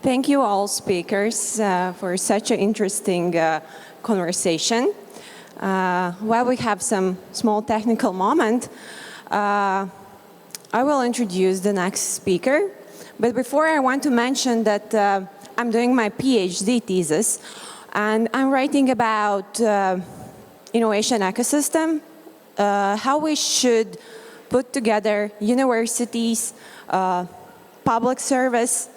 Thank you all speakers for such an interesting conversation. While we have some small technical moment, I will introduce the next speaker. But before, I want to mention that I'm doing my Ph.D. thesis, and I'm writing about innovation ecosystem, how we should put together universities, public service,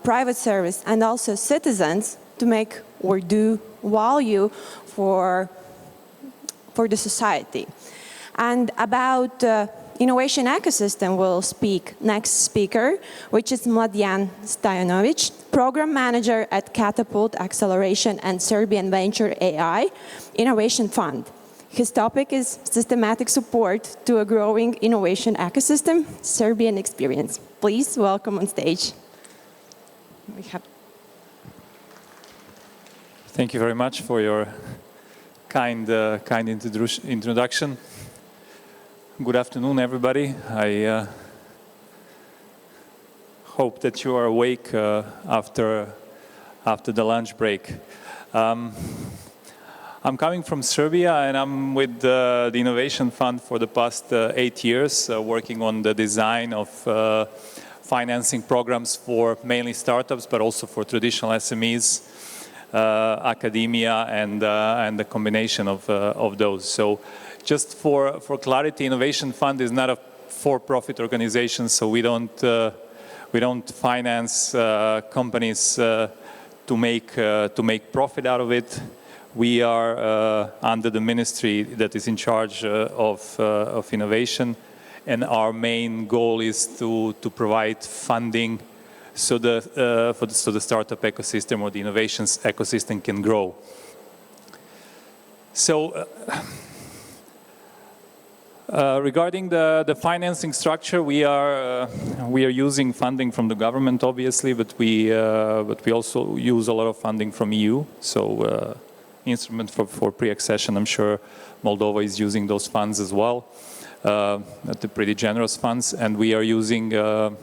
private service, and also citizens to make or do value for the society. And about innovation ecosystem will speak next speaker, which is Mladjan STOJANOVIC, Program Manager at Katapult Acceleration and Serbia Ventures AI Innovation Fund. His topic is systematic support to a growing innovation ecosystem, Serbian experience. Please welcome on stage. Thank you very much for your kind introduction. Good afternoon, everybody. I hope that you are awake after the lunch break. I'm coming from Serbia, and I'm with the Innovation Fund for the past 8 years, working on the design of financing programs for mainly startups, but also for traditional SMEs, academia, and the combination of those. So, just for clarity, Innovation Fund is not a for-profit organization, so we don't finance companies to make profit out of it. We are under the ministry that is in charge of innovation, and our main goal is to provide funding so the startup ecosystem or the innovations ecosystem can grow. So regarding the financing structure, we are using funding from the government, obviously, but we also use a lot of funding from EU. So instrument for pre-accession, I'm sure Moldova is using those funds as well. They're pretty generous funds, and we are using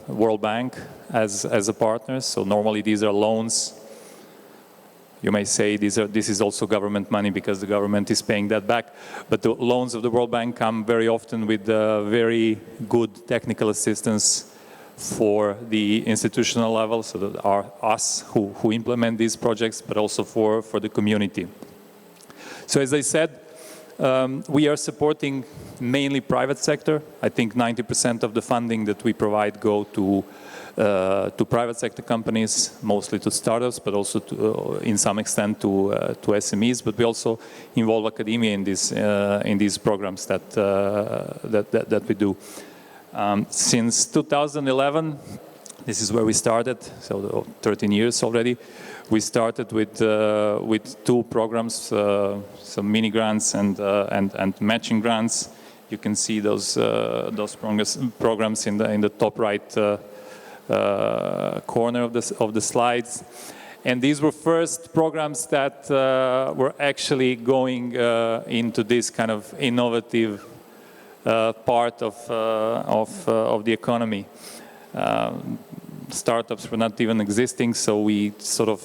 World Bank as a partner. So normally these are loans. You may say this is also government money because the government is paying that back. But the loans of the World Bank come very often with very good technical assistance for the institutional level, so that are us who implement these projects, but also for the community. So as I said, we are supporting mainly private sector. I think 90% of the funding that we provide go to private sector companies, mostly to startups, but also in some extent to SMEs. But we also involve academia in these programs that we do. Since 2011, this is where we started, so 13 years already. We started with 2 programs, some mini grants and matching grants. You can see those programs in the top right corner of the slides. And these were first programs that were actually going into this kind of innovative part of the economy. Startups were not even existing, so we sort of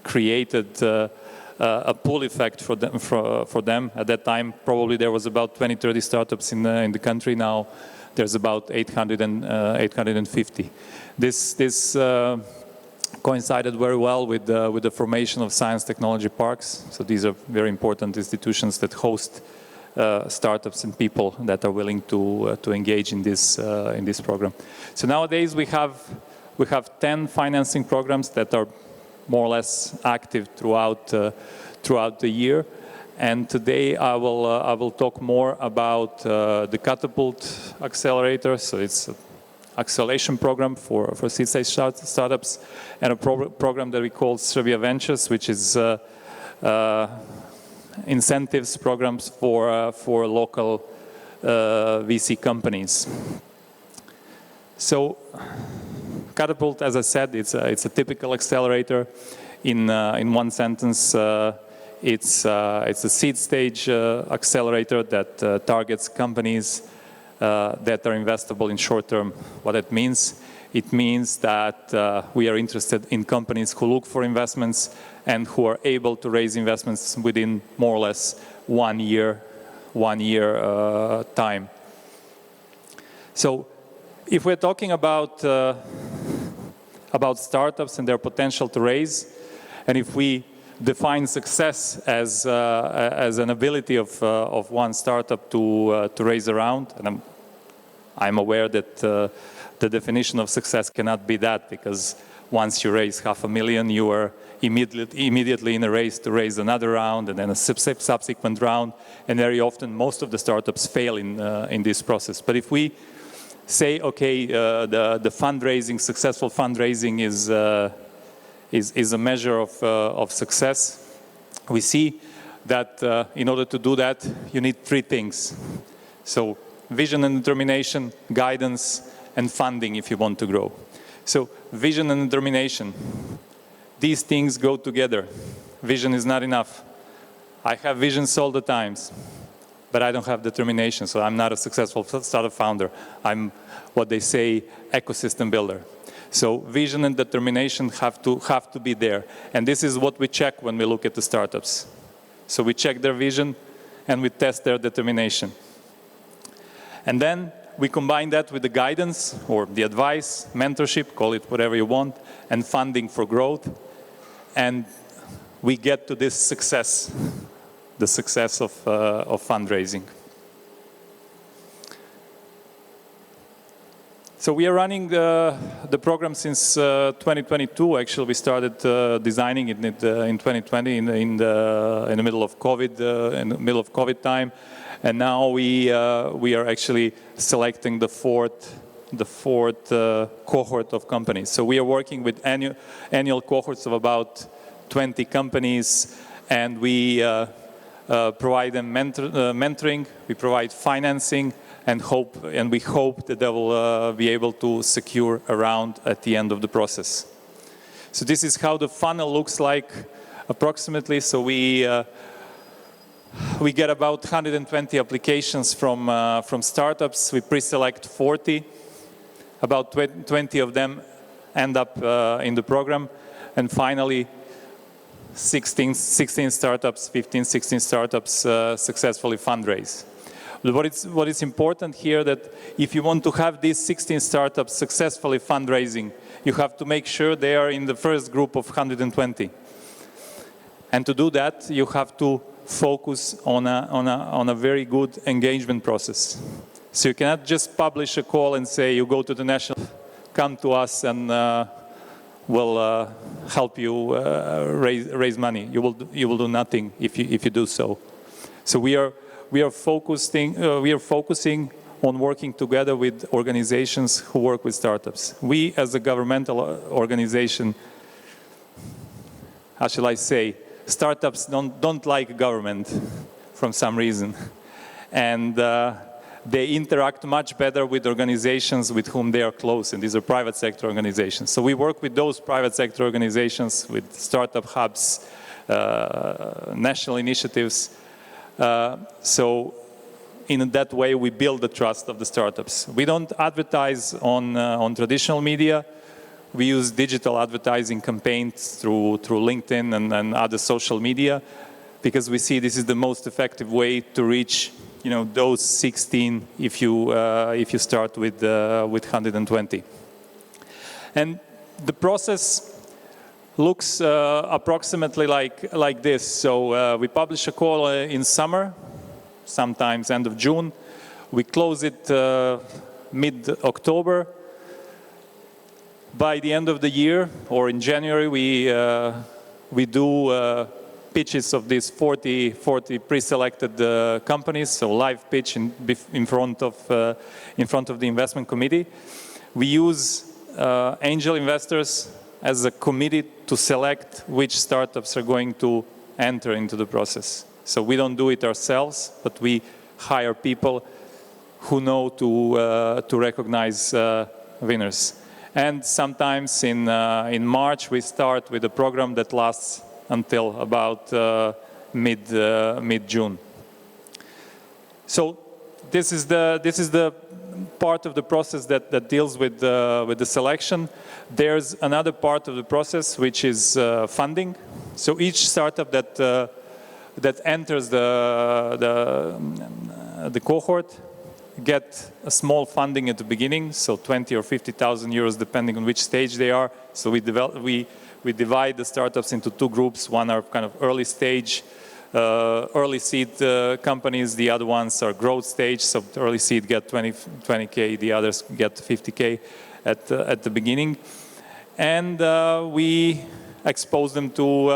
created a pull effect for them. At that time, probably there was about 20-30 startups in the country. Now there's about 850. This coincided very well with the formation of science technology parks. So these are very important institutions that host startups and people that are willing to engage in this program. So nowadays we have 10 financing programs that are more or less active throughout the year. And today I will talk more about the Katapult accelerator. So it's an acceleration program for seed-stage startups, and a program that we call Serbia Ventures, which is incentives programs for local VC companies. So Katapult, as I said, it's a typical accelerator. In one sentence, it's a seed stage accelerator that targets companies that are investable in short term. What that means, It means that we are interested in companies who look for investments and who are able to raise investments within more or less 1 year time. So if we're talking about startups and their potential to raise, and if we define success as an ability of one startup to raise a round, and I'm aware that the definition of success cannot be that, because once you raise $500,000, you are immediately in a race to raise another round and then a subsequent round, and very often most of the startups fail in this process. But if we say, okay, the fundraising, successful fundraising is a measure of success, we see that in order to do that, you need 3 things. So vision and determination, guidance, and funding if you want to grow. So vision and determination, these things go together. Vision is not enough. I have visions all the times, but I don't have determination, so I'm not a successful startup founder. I'm what they say, ecosystem builder. So vision and determination have to be there. And this is what we check when we look at the startups. So we check their vision and we test their determination. And then we combine that with the guidance or the advice, mentorship, call it whatever you want, and funding for growth. And we get to this success, the success of fundraising. So we are running the program since 2022. Actually, we started designing it in 2020 in the middle of COVID, time, and now we are actually selecting the fourth cohort of companies. So we are working with annual cohorts of about 20 companies, and we provide them mentoring, we provide financing, and we hope that they will be able to secure a round at the end of the process. So this is how the funnel looks like approximately. So we get about 120 applications from startups. We pre-select 40. About 20 of them end up in the program, and finally 16 startups, 15, 16 startups successfully fundraise. What is important here, that if you want to have these 16 startups successfully fundraising, you have to make sure they are in the first group of 120. And to do that, you have to focus on a very good engagement process. So you cannot just publish a call and say, you go to the national, come to us and we'll help you raise money. You will do nothing if you do so. So we are focusing on working together with organizations who work with startups. We, as a governmental organization, how shall I say, startups don't like government from some reason, and they interact much better with organizations with whom they are close, and these are private sector organizations. So we work with those private sector organizations, with startup hubs, national initiatives. So in that way, we build the trust of the startups. We don't advertise on traditional media. We use digital advertising campaigns through LinkedIn and other social media, because we see this is the most effective way to reach, those 16 if you start with 120. And the process looks approximately like this. So we publish a call in summer, sometimes end of June. We close it mid-October. By the end of the year, or in January, we do pitches of these 40 pre-selected companies, so live pitch in front of the investment committee. We use angel investors as a committee to select which startups are going to enter into the process. So we don't do it ourselves, but we hire people who know to recognize winners. And sometimes in March we start with a program that lasts until about mid-June. So this is the part of the process that deals with the selection. There's another part of the process which is funding. So each startup that enters the cohort get a small funding at the beginning, so 20 or 50,000 euros depending on which stage they are. So we divide the startups into two groups. One are kind of early stage, early seed companies. The other ones are growth stage. So the early seed get 20K, the others get 50K at the beginning. And we expose them to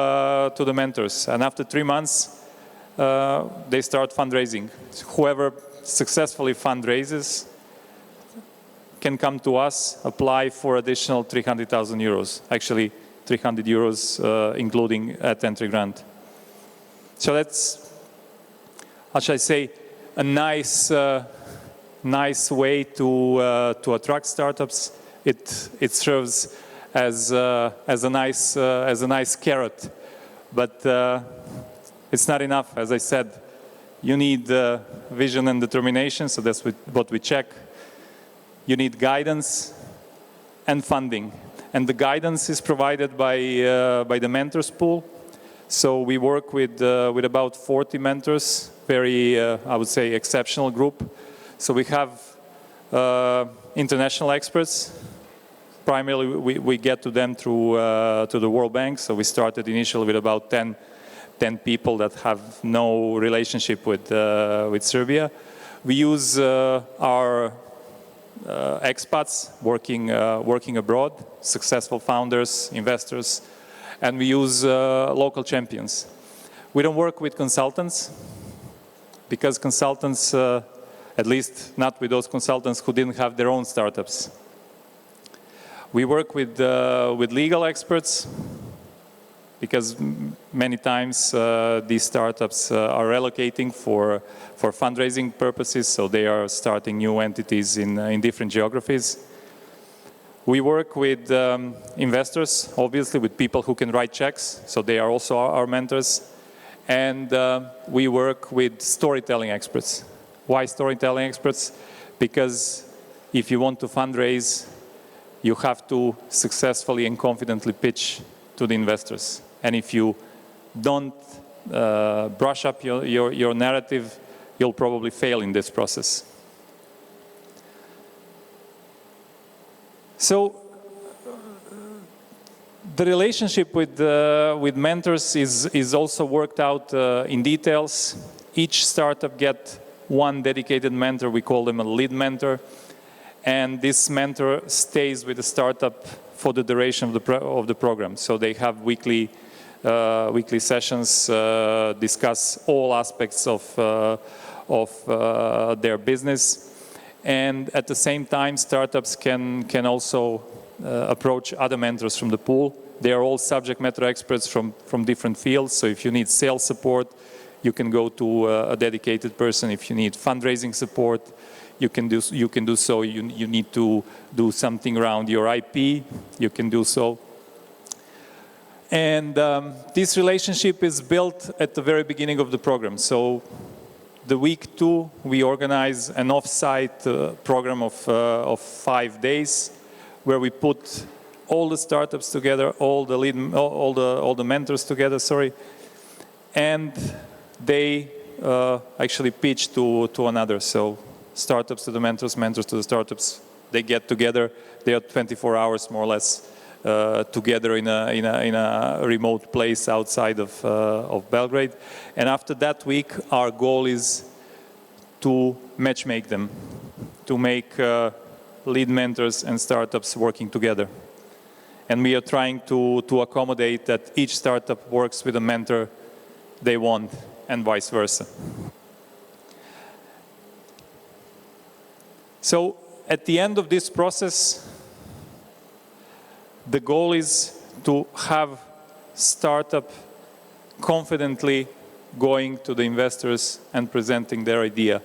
the mentors. And after 3 months, they start fundraising. Whoever successfully fundraises can come to us, apply for additional 300,000 euros. Actually, 300 euros including at entry grant. So that's, how should I say, a nice way to attract startups. It serves as a nice carrot, but it's not enough. As I said, you need vision and determination, so that's what we check. You need guidance and funding. And the guidance is provided by the mentors pool. So we work with about 40 mentors, very, I would say, exceptional group. So we have international experts. Primarily, we get to them through to the World Bank. So we started initially with about 10 people that have no relationship with Serbia. We use our expats working abroad, successful founders, investors, and we use local champions. We don't work with consultants because consultants, at least not with those consultants who didn't have their own startups. We work with legal experts because many times these startups are relocating for fundraising purposes, so they are starting new entities in different geographies. We work with investors, obviously with people who can write checks, so they are also our mentors. And we work with storytelling experts. Why storytelling experts? Because if you want to fundraise, you have to successfully and confidently pitch to the investors. And if you don't brush up your narrative, you'll probably fail in this process. So the relationship with mentors is also worked out in details. Each startup gets one dedicated mentor. We call them a lead mentor. And this mentor stays with the startup for the duration of the program. So they have weekly sessions, discuss all aspects of their business. And at the same time, startups can also approach other mentors from the pool. They are all subject matter experts from different fields. So if you need sales support, you can go to a dedicated person. If you need fundraising support, you can do so. You need to do something around your IP, you can do so. And this relationship is built at the very beginning of the program. So the week 2, we organize an off-site program of 5 days, where we put all the startups together, all the mentors together, sorry, and they actually pitch to another. So startups to the mentors, mentors to the startups. They get together. They are 24 hours more or less together in a remote place outside of Belgrade. And after that week, our goal is to matchmake them, to make lead mentors and startups working together. And we are trying to accommodate that each startup works with a mentor they want, and vice versa. So at the end of this process, the goal is to have startup confidently going to the investors and presenting their idea,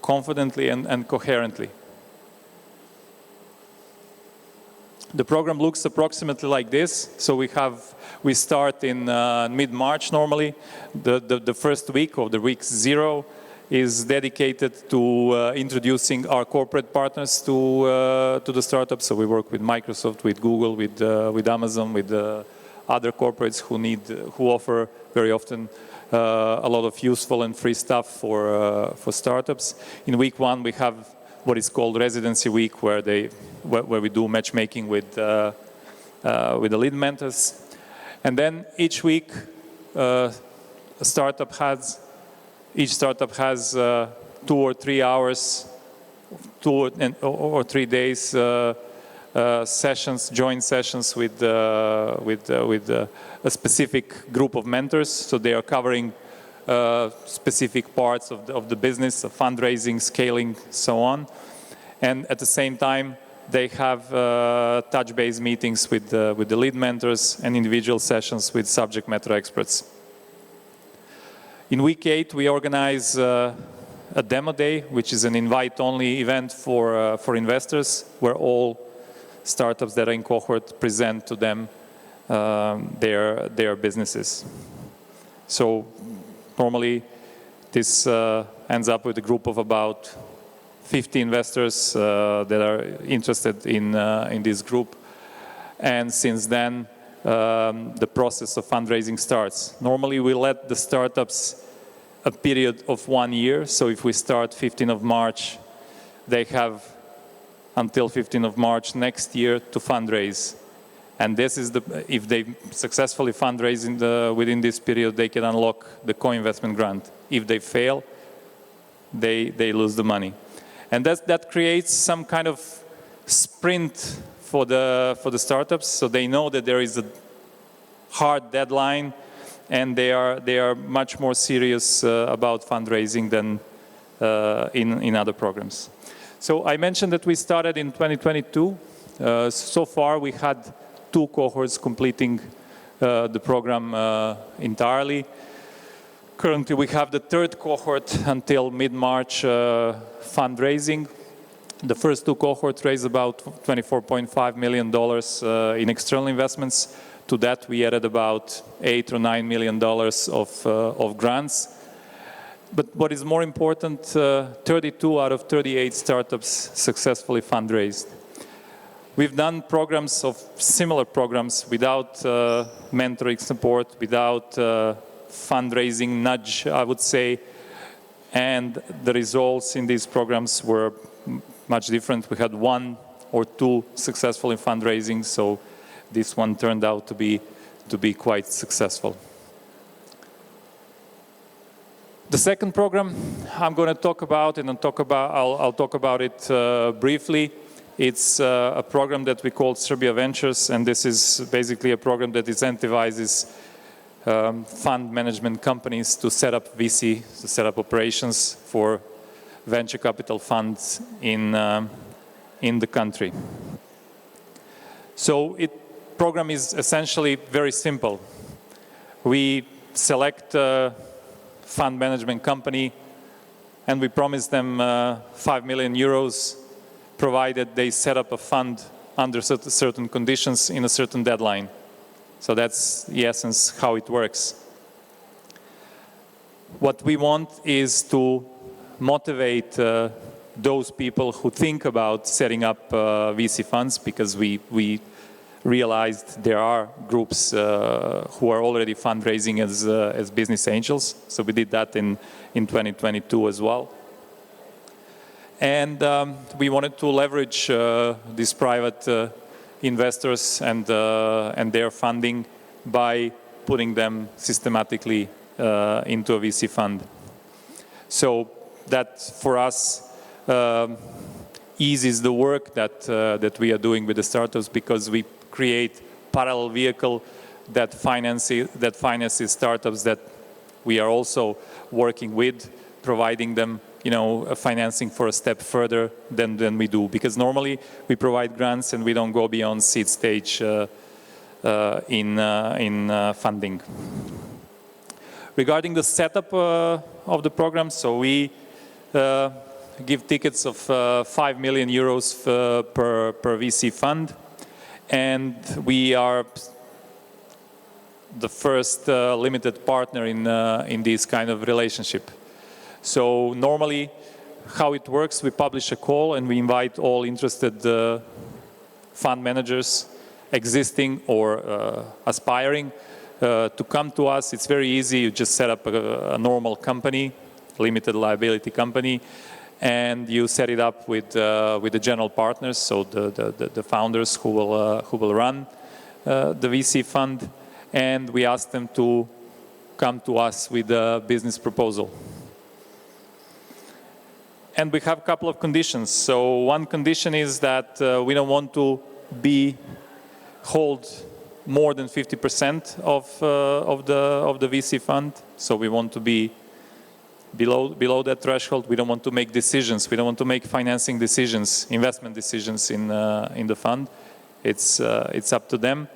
confidently and coherently. The program looks approximately like this. So we start in mid-March normally, the first week or the week 0, is dedicated to introducing our corporate partners to the startups. So we work with Microsoft, with Google, with Amazon, with other corporates who offer very often a lot of useful and free stuff for startups. In week 1, we have what is called Residency Week, where we do matchmaking with the lead mentors. And then each week, each startup has 2 or 3 hours, 2 or 3 days sessions, joint sessions with a specific group of mentors. So they are covering specific parts of the business, of fundraising, scaling, so on. And at the same time, they have touch-base meetings with the lead mentors and individual sessions with subject matter experts. In week 8, we organize a demo day, which is an invite-only event for investors, where all startups that are in cohort present to them their businesses. So normally, this ends up with a group of about 50 investors that are interested in this group. And since then, the process of fundraising starts. Normally, we let the startups a period of 1 year. So if we start 15th of March, they have until 15th of March next year to fundraise. And this is if they successfully fundraise within this period, they can unlock the co-investment grant. If they fail, they lose the money. And that creates some kind of sprint for the startups, so they know that there is a hard deadline, and they are much more serious about fundraising than in other programs. So I mentioned that we started in 2022. So far, we had 2 cohorts completing the program entirely. Currently, we have the 3rd cohort until mid-March fundraising. The first 2 cohorts raised about $24.5 million in external investments. To that, we added about $8 or $9 million of grants. But what is more important, 32 out of 38 startups successfully fundraised. We've done programs of similar programs without mentoring support, without fundraising nudge, I would say, and the results in these programs were much different. We had 1 or 2 successful in fundraising, so this one turned out to be quite successful. The second program I'm going to talk about, and I'll talk about it briefly. It's a program that we call Serbia Ventures, and this is basically a program that incentivizes fund management companies to set up VC, to set up operations for venture capital funds in the country. So program is essentially very simple. We select a fund management company and we promise them 5 million euros provided they set up a fund under certain conditions in a certain deadline. So that's the essence how it works. What we want is to motivate those people who think about setting up VC funds, because we realized there are groups who are already fundraising as business angels. So we did that in 2022 as well. And we wanted to leverage these private investors and their funding by putting them systematically into a VC fund. So that, for us, eases the work that we are doing with the startups, because we create parallel vehicle that finances startups that we are also working with, providing them, financing for a step further than we do. Because normally we provide grants and we don't go beyond seed stage in funding. Regarding the setup of the program, so we give tickets of 5 million euros per VC fund, and we are the first limited partner in this kind of relationship. So normally, how it works, we publish a call and we invite all interested fund managers, existing or aspiring, to come to us. It's very easy. You just set up a normal company, limited liability company, and you set it up with the general partners, so the founders who will run the VC fund, and we ask them to come to us with a business proposal. And we have a couple of conditions. So one condition is that we don't want to hold more than 50% of the VC fund. So we want to be below that threshold. We don't want to make decisions. We don't want to make financing decisions, investment decisions in the fund. It's up to them.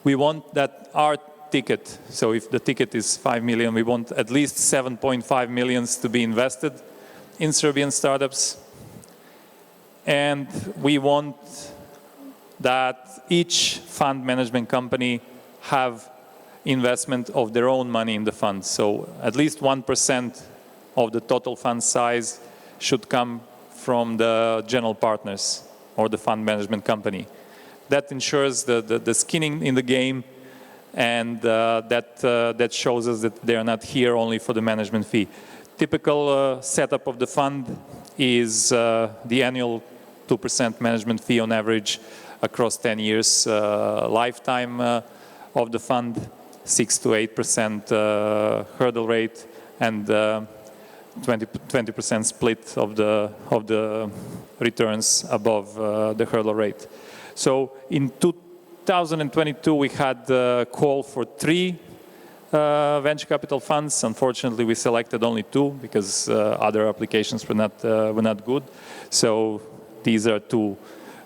We want that our ticket, so if the ticket is 5 million, we want at least 7.5 million to be invested in Serbian startups. And we want that each fund management company have investment of their own money in the fund. So at least 1% of the total fund size should come from the general partners or the fund management company. That ensures the skin in the game, and that shows us that they are not here only for the management fee. Typical setup of the fund is the annual 2% management fee on average across 10 years lifetime of the fund, 6 to 8% hurdle rate, and 20% split of the returns above the hurdle rate. So in 2022, we had a call for 3 venture capital funds. Unfortunately, we selected only 2 because other applications were not good. So these are 2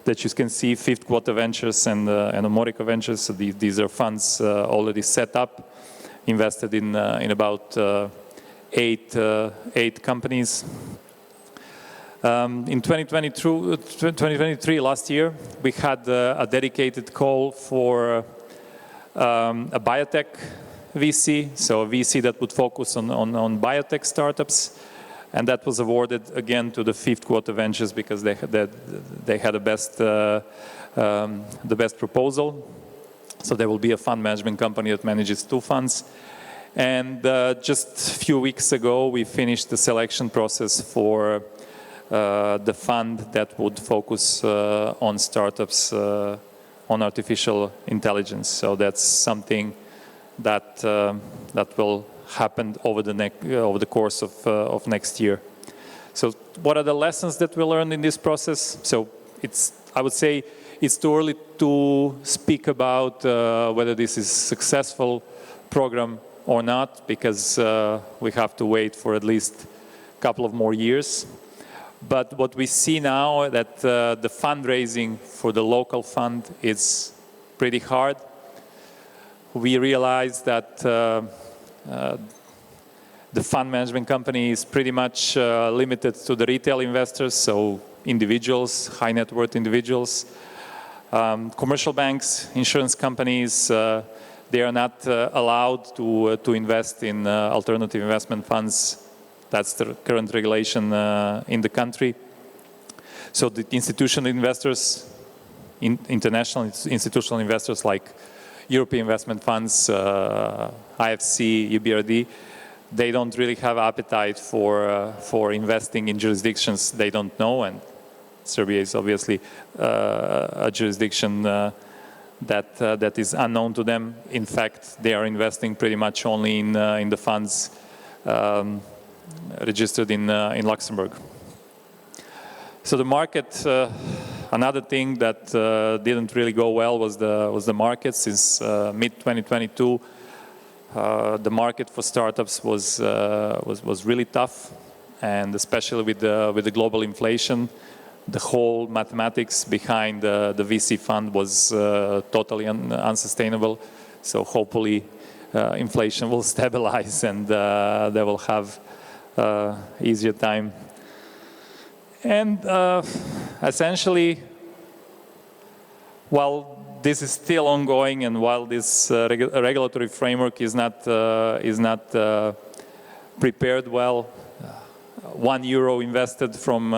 that you can see, Fifth Quarter Ventures and Amorica Ventures. So these are funds already set up, invested in about 8 companies. In 2023, last year, we had a dedicated call for a biotech VC, so a VC that would focus on biotech startups. And that was awarded again to the Fifth Quarter Ventures because they had the best proposal. So there will be a fund management company that manages 2 funds. And just a few weeks ago, we finished the selection process for the fund that would focus on startups on artificial intelligence. So that's something that will happen over the course of next year. So what are the lessons that we learned in this process? So I would say it's too early to speak about whether this is a successful program or not, because we have to wait for at least a couple of more years. But what we see now that the fundraising for the local fund is pretty hard. We realize that the fund management company is pretty much limited to the retail investors, so individuals, high net worth individuals. Commercial banks, insurance companies, they are not allowed to invest in alternative investment funds. That's the current regulation in the country. So the institutional investors, international institutional investors like European investment funds, IFC, EBRD, they don't really have appetite for investing in jurisdictions they don't know, and Serbia is obviously a jurisdiction that is unknown to them. In fact, they are investing pretty much only in the funds registered in Luxembourg. So the market, another thing that didn't really go well was the market. Since mid-2022, the market for startups was really tough, and especially with the global inflation, the whole mathematics behind the VC fund was totally unsustainable. So hopefully inflation will stabilize and they will have easier time. And essentially, while this is still ongoing and while this regulatory framework is not prepared well. €1 invested from,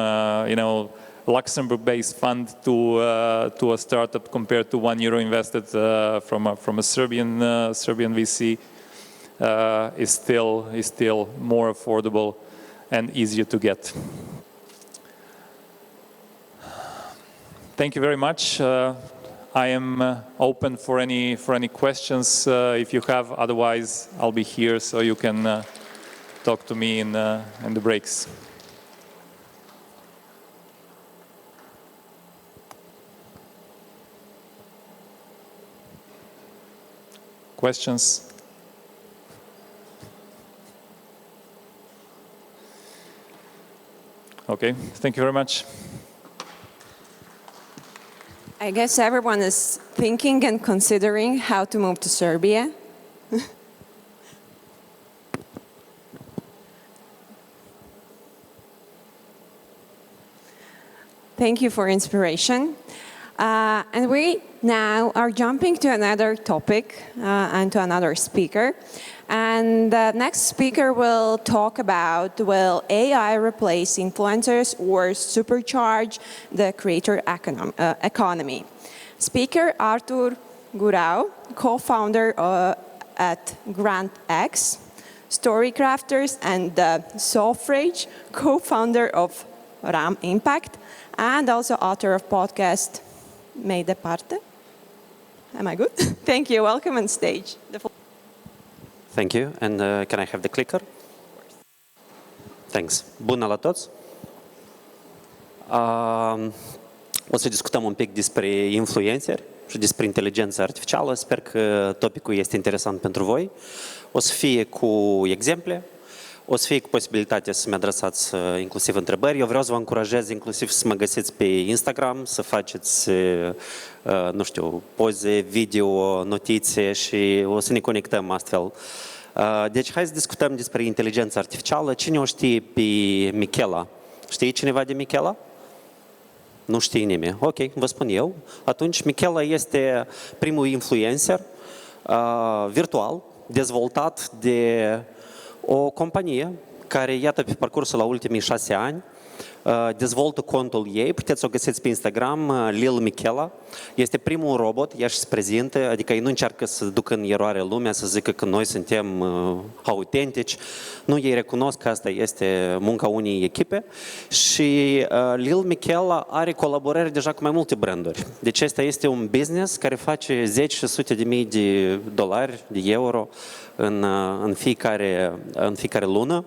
Luxembourg-based fund to a startup compared to €1 invested from a Serbian VC is still more affordable and easier to get. Thank you very much. I am open for any questions if you have. Otherwise, I'll be here so you can talk to me in the breaks. Questions? Okay, thank you very much. I guess everyone is thinking and considering how to move to Serbia. Thank you for inspiration. And we now are jumping to another topic and to another speaker. And the next speaker will talk about, will AI replace influencers or supercharge the creator economy? Speaker Artur GURAU, co-founder at Granat, StoryCrafters, and Soofragio, co-founder of RAM Impact, and also author of podcast Departe. Am I good? Thank you. Welcome on stage. Thank you. And can I have the clicker? Thanks. Bună la toți! O să discutăm un pic despre influenceri și despre inteligența artificială. Sper că topicul este interesant pentru voi. O să fie cu exemple, o să fie cu posibilitatea să-mi adresați inclusiv întrebări. Eu vreau să vă încurajez inclusiv să mă găsiți pe Instagram, să faceți, nu știu, poze, video, notițe și o să ne conectăm astfel. Deci, hai să discutăm despre inteligența artificială. Cine o știe pe Michela? Știe cineva de Michela? Nu știe nimeni. Ok, vă spun eu. Atunci, Michela este primul influencer virtual dezvoltat de o companie care, iată, pe parcursul la ultimii 6 ani, dezvoltă contul ei, puteți să o găsiți pe Instagram, Lil Michela. Este primul robot, ea și se prezintă, adică ei nu încearcă să ducă în eroare lumea, să zică că noi suntem autentici. Nu, ei recunosc că asta este munca unei echipe și Lil Michela are colaborări deja cu mai multe branduri. Deci asta este un business care face zeci și sute de mii de dolari, de euro în fiecare lună.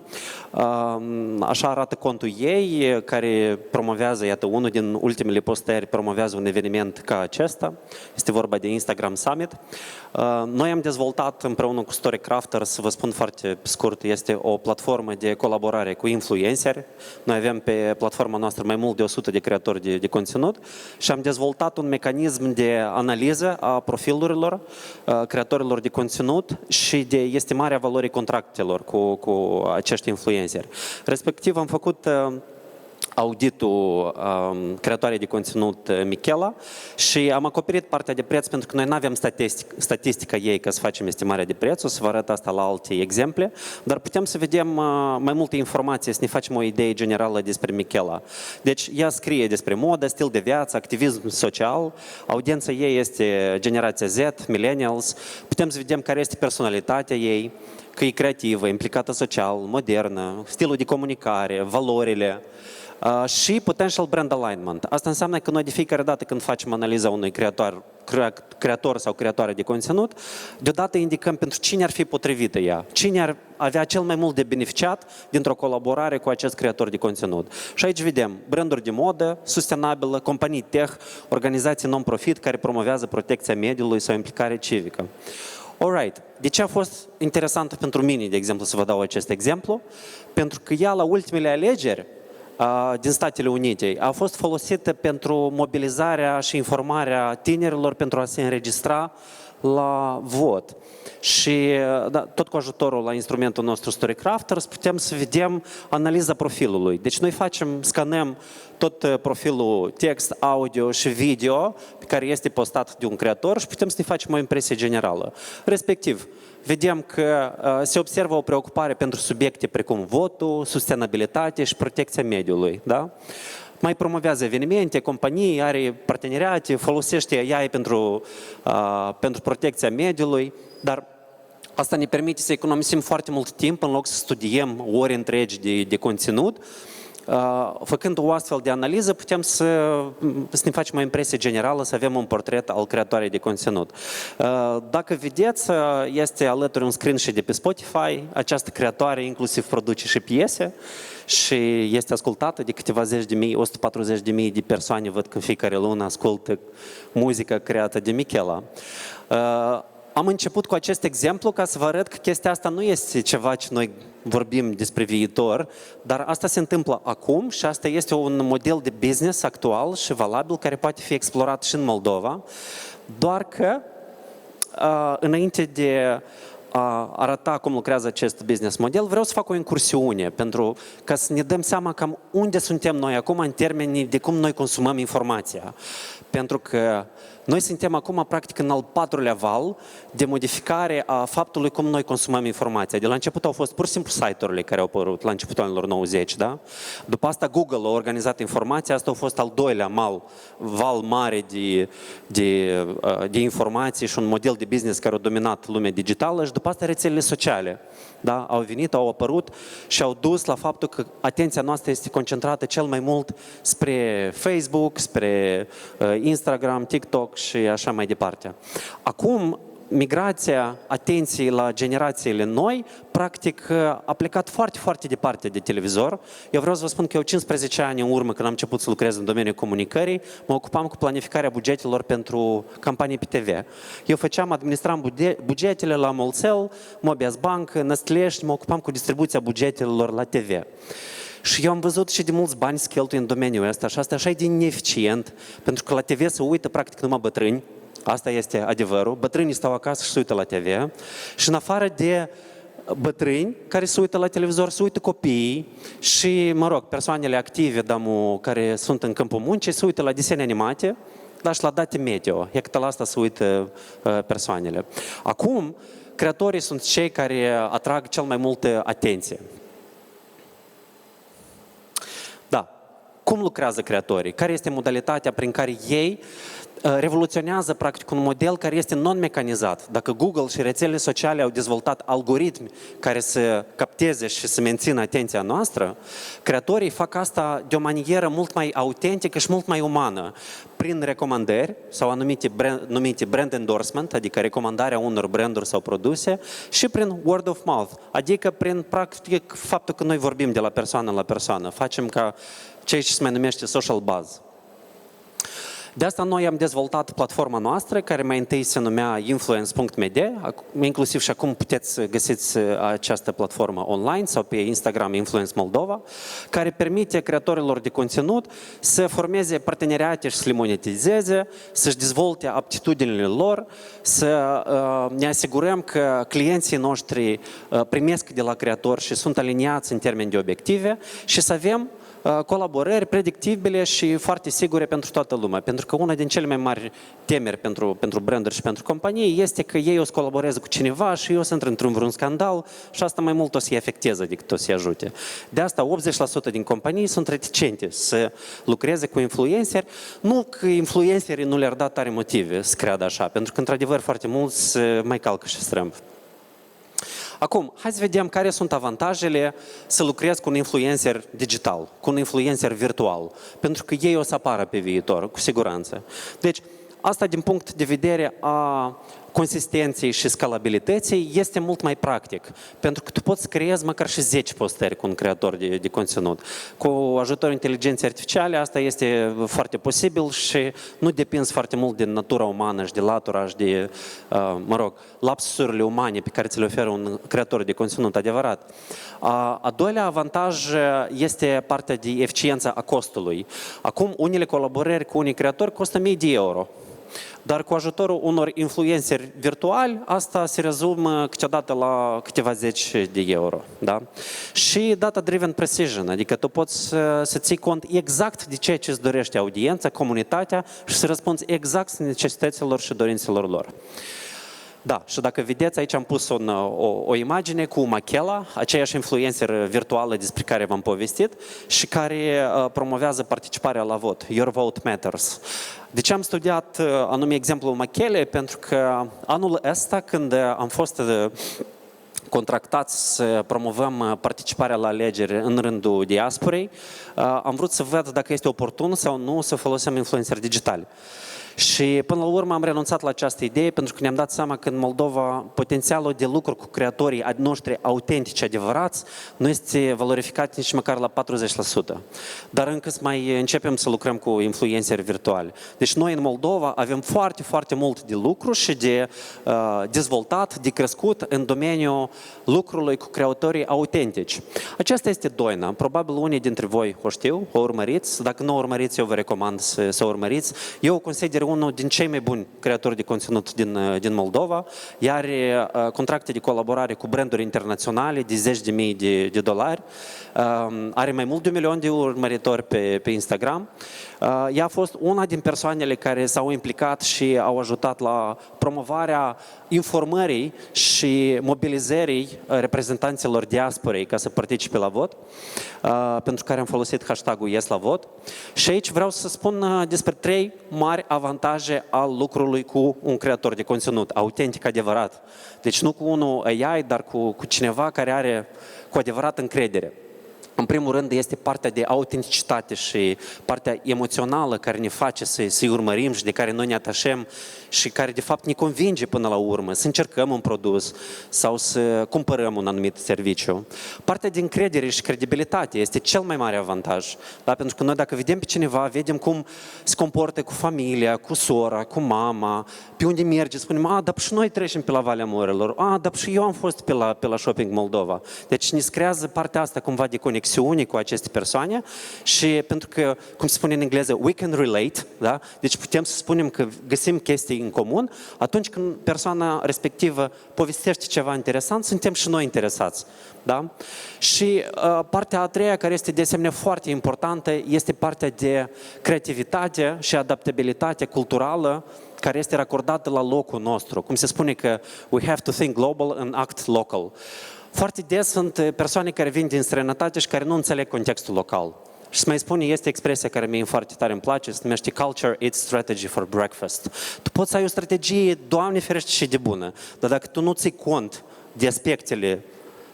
Așa arată contul ei, care promovează, iată, unul din ultimele postări promovează un eveniment ca acesta. Este vorba de Instagram Summit. Noi am dezvoltat împreună cu StoryCrafters, să vă spun foarte scurt, este o platformă de colaborare cu influenceri. Noi avem pe platforma noastră mai mult de 100 de creatori de conținut și am dezvoltat un mecanism de analiză a profilurilor creatorilor de conținut și de estimarea valorii contractelor cu acești influenceri. Respectiv am făcut auditul creatoarei de conținut Michela și am acoperit partea de preț pentru că noi nu avem statistica ei ca să facem estimarea de preț, o să vă arăt asta la alte exemple, dar putem să vedem mai multe informații, să ne facem o idee generală despre Michela. Deci ea scrie despre modă, stil de viață, activism social, audiența ei este generația Z, millennials, putem să vedem care este personalitatea ei, că e creativă, implicată social, modernă, stilul de comunicare, valorile, și potential brand alignment. Asta înseamnă că noi de fiecare dată când facem analiza unui creator sau creatoare de conținut, deodată indicăm pentru cine ar fi potrivită ea, cine ar avea cel mai mult de beneficiat dintr-o colaborare cu acest creator de conținut. Și aici vedem branduri de modă, sustenabilă, companii tech, organizații non-profit care promovează protecția mediului sau implicare civică. Alright. De ce a fost interesant pentru mine, de exemplu, să vă dau acest exemplu? Pentru că ea, la ultimele alegeri din Statele Unite, a fost folosită pentru mobilizarea și informarea tinerilor pentru a se înregistra la vot. Și da, tot cu ajutorul la instrumentul nostru StoryCrafters putem să vedem analiza profilului. Deci noi scanăm tot profilul text, audio și video pe care este postat de un creator și putem să ne facem o impresie generală. Respectiv, vedem că se observă o preocupare pentru subiecte precum votul, sustenabilitate și protecția mediului. Da? Mai promovează evenimente, companii, are parteneriate, folosește AI pentru protecția mediului, dar asta ne permite să economisim foarte mult timp în loc să studiem ore întregi de conținut. Făcând o astfel de analiză, putem să ne facem o impresie generală, să avem un portret al creatoarei de conținut. Dacă vedeți, este alături un screenshot de pe Spotify. Această creatoare inclusiv produce și piese și este ascultată de câteva zeci de mii, 140.000 de persoane văd că în fiecare lună ascultă muzică creată de Michela. Am început cu acest exemplu ca să vă arăt că chestia asta nu este ceva ce noi vorbim despre viitor, dar asta se întâmplă acum și asta este un model de business actual și valabil care poate fi explorat și în Moldova, doar că înainte de a arăta cum lucrează acest business model, vreau să fac o incursiune pentru ca să ne dăm seama cam unde suntem noi acum în termenii de cum noi consumăm informația. Pentru că noi suntem acum practic în al patrulea val de modificare a faptului cum noi consumăm informația. De la început au fost pur și simplu site-urile care au apărut la începutul anilor 90, da? După asta Google a organizat informația, asta a fost al doilea val mare de informații și un model de business care a dominat lumea digitală și după asta rețelele sociale. Da? Au venit, au apărut și au dus la faptul că atenția noastră este concentrată cel mai mult spre Facebook, spre Instagram, TikTok și așa mai departe. Acum, migrația atenției la generațiile noi, practic, a plecat foarte, foarte departe de televizor. Eu vreau să vă spun că eu 15 ani în urmă, când am început să lucrez în domeniul comunicării, mă ocupam cu planificarea bugetelor pentru campanii pe TV. Eu administram bugetele la Molcel, Mobias Bank, Nestlé și mă ocupam cu distribuția bugetelor la TV. Și eu am văzut și de mulți bani se cheltuie în domeniul ăsta și asta așa e de ineficient, pentru că la TV se uită practic numai bătrâni. Asta este adevărul. Bătrânii stau acasă și se uită la TV. Și în afară de bătrâni care se uită la televizor, se uită copiii și, mă rog, persoanele active, care sunt în câmpul muncii, se uită la desene animate, dar și la date meteo. E că la asta se uită persoanele. Acum, creatorii sunt cei care atrag cel mai multă atenție. Da. Cum lucrează creatorii? Care este modalitatea prin care ei revoluționează practic un model care este non-mecanizat. Dacă Google și rețelele sociale au dezvoltat algoritmi care să capteze și să mențină atenția noastră, creatorii fac asta de o manieră mult mai autentică și mult mai umană, prin recomandări sau numite brand endorsement, adică recomandarea unor branduri sau produse, și prin word of mouth, adică prin practic faptul că noi vorbim de la persoană la persoană, facem ca ceea ce se mai numește social buzz. De asta noi am dezvoltat platforma noastră, care mai întâi se numea influence.media, inclusiv și acum puteți găsiți această platformă online sau pe Instagram Influence Moldova, care permite creatorilor de conținut să formeze parteneriate și să le monetizeze, să-și dezvolte aptitudinile lor, să ne asigurăm că clienții noștri primesc de la creatori și sunt aliniați în termeni de obiective și să avem colaborări predictibile și foarte sigure pentru toată lumea. Pentru că una din cele mai mari temeri pentru branduri și pentru companii este că ei o să colaboreze cu cineva și eu să intră într-un vreun scandal și asta mai mult o să-i afecteze decât o să-i ajute. De asta 80% din companii sunt reticente să lucreze cu influenceri. Nu că influencerii nu le-ar da tare motive să creadă așa, pentru că într-adevăr foarte mulți mai calcă și strâmb. Acum, hai să vedem care sunt avantajele să lucrezi cu un influencer digital, cu un influencer virtual, pentru că ei o să apară pe viitor, cu siguranță. Deci, asta din punct de vedere a consistenței și scalabilității este mult mai practic, pentru că tu poți să creezi măcar și 10 postări cu un creator de conținut. Cu ajutorul inteligenței artificiale asta este foarte posibil și nu depinzi foarte mult de natura umană și de latura și de, lapsurile umane pe care ți le oferă un creator de conținut adevărat. A doilea avantaj este partea de eficiență a costului. Acum, unele colaborări cu unii creatori costă 1000 de euro. Dar cu ajutorul unor influenceri virtuali, asta se rezumă câteodată la câteva zeci de euro. Da? Și data-driven precision, adică tu poți să ții cont exact de ceea ce îți dorește audiența, comunitatea și să răspunzi exact necesităților și dorințelor lor. Da, și dacă vedeți, aici am pus o imagine cu Machela, aceeași influencer virtuală despre care v-am povestit și care promovează participarea la vot. Your vote matters. De ce am studiat anume exemplul Machele? Pentru că anul ăsta, când am fost contractați să promovăm participarea la alegeri în rândul diasporei, am vrut să văd dacă este oportun sau nu să folosim influenceri digitali. Și până la urmă am renunțat la această idee pentru că ne-am dat seama că în Moldova potențialul de lucru cu creatorii noștri autentici, adevărați, nu este valorificat nici măcar la 40%. Dar încă mai începem să lucrăm cu influenceri virtuali. Deci noi în Moldova avem foarte, foarte mult de lucru și de dezvoltat, de crescut în domeniul lucrului cu creatorii autentici. Aceasta este doina. Probabil unii dintre voi o știu, o urmăriți. Dacă nu o urmăriți, eu vă recomand să o urmăriți. Eu o consider unul din cei mai buni creatori de conținut din Moldova, iar are contracte de colaborare cu branduri internaționale de zeci de mii de dolari, are mai mult de 1 milion de urmăritori pe Instagram. Ea a fost una din persoanele care s-au implicat și au ajutat la promovarea informării și mobilizării reprezentanților diasporei ca să participe la vot, pentru care am folosit hashtagul YesLaVot. Și aici vreau să spun despre 3 mari avantaje al lucrului cu un creator de conținut, autentic, adevărat. Deci nu cu unul AI, dar cu cineva care are cu adevărat încredere. În primul rând este partea de autenticitate și partea emoțională care ne face să-i urmărim și de care noi ne atașăm și care de fapt ne convinge până la urmă să încercăm un produs sau să cumpărăm un anumit serviciu. Partea de încredere și credibilitate este cel mai mare avantaj. Da? Pentru că noi dacă vedem pe cineva, vedem cum se comportă cu familia, cu sora, cu mama, pe unde merge, spunem, dar și noi trecem pe la Valea Morelor, dar și eu am fost pe la Shopping Moldova. Deci ne creează partea asta cumva de conexiune cu aceste persoane și pentru că, cum se spune în engleză, we can relate, da? Deci putem să spunem că găsim chestii în comun, atunci când persoana respectivă povestește ceva interesant, suntem și noi interesați. Da? Și partea a treia, care este de asemenea foarte importantă, este partea de creativitate și adaptabilitate culturală care este racordată la locul nostru. Cum se spune că we have to think global and act local. Foarte des sunt persoane care vin din străinătate și care nu înțeleg contextul local. Și să mai spun, este expresia care mie foarte tare îmi place, se numește Culture Eats Strategy for Breakfast. Tu poți să ai o strategie, Doamne ferește, și de bună, dar dacă tu nu ții cont de aspectele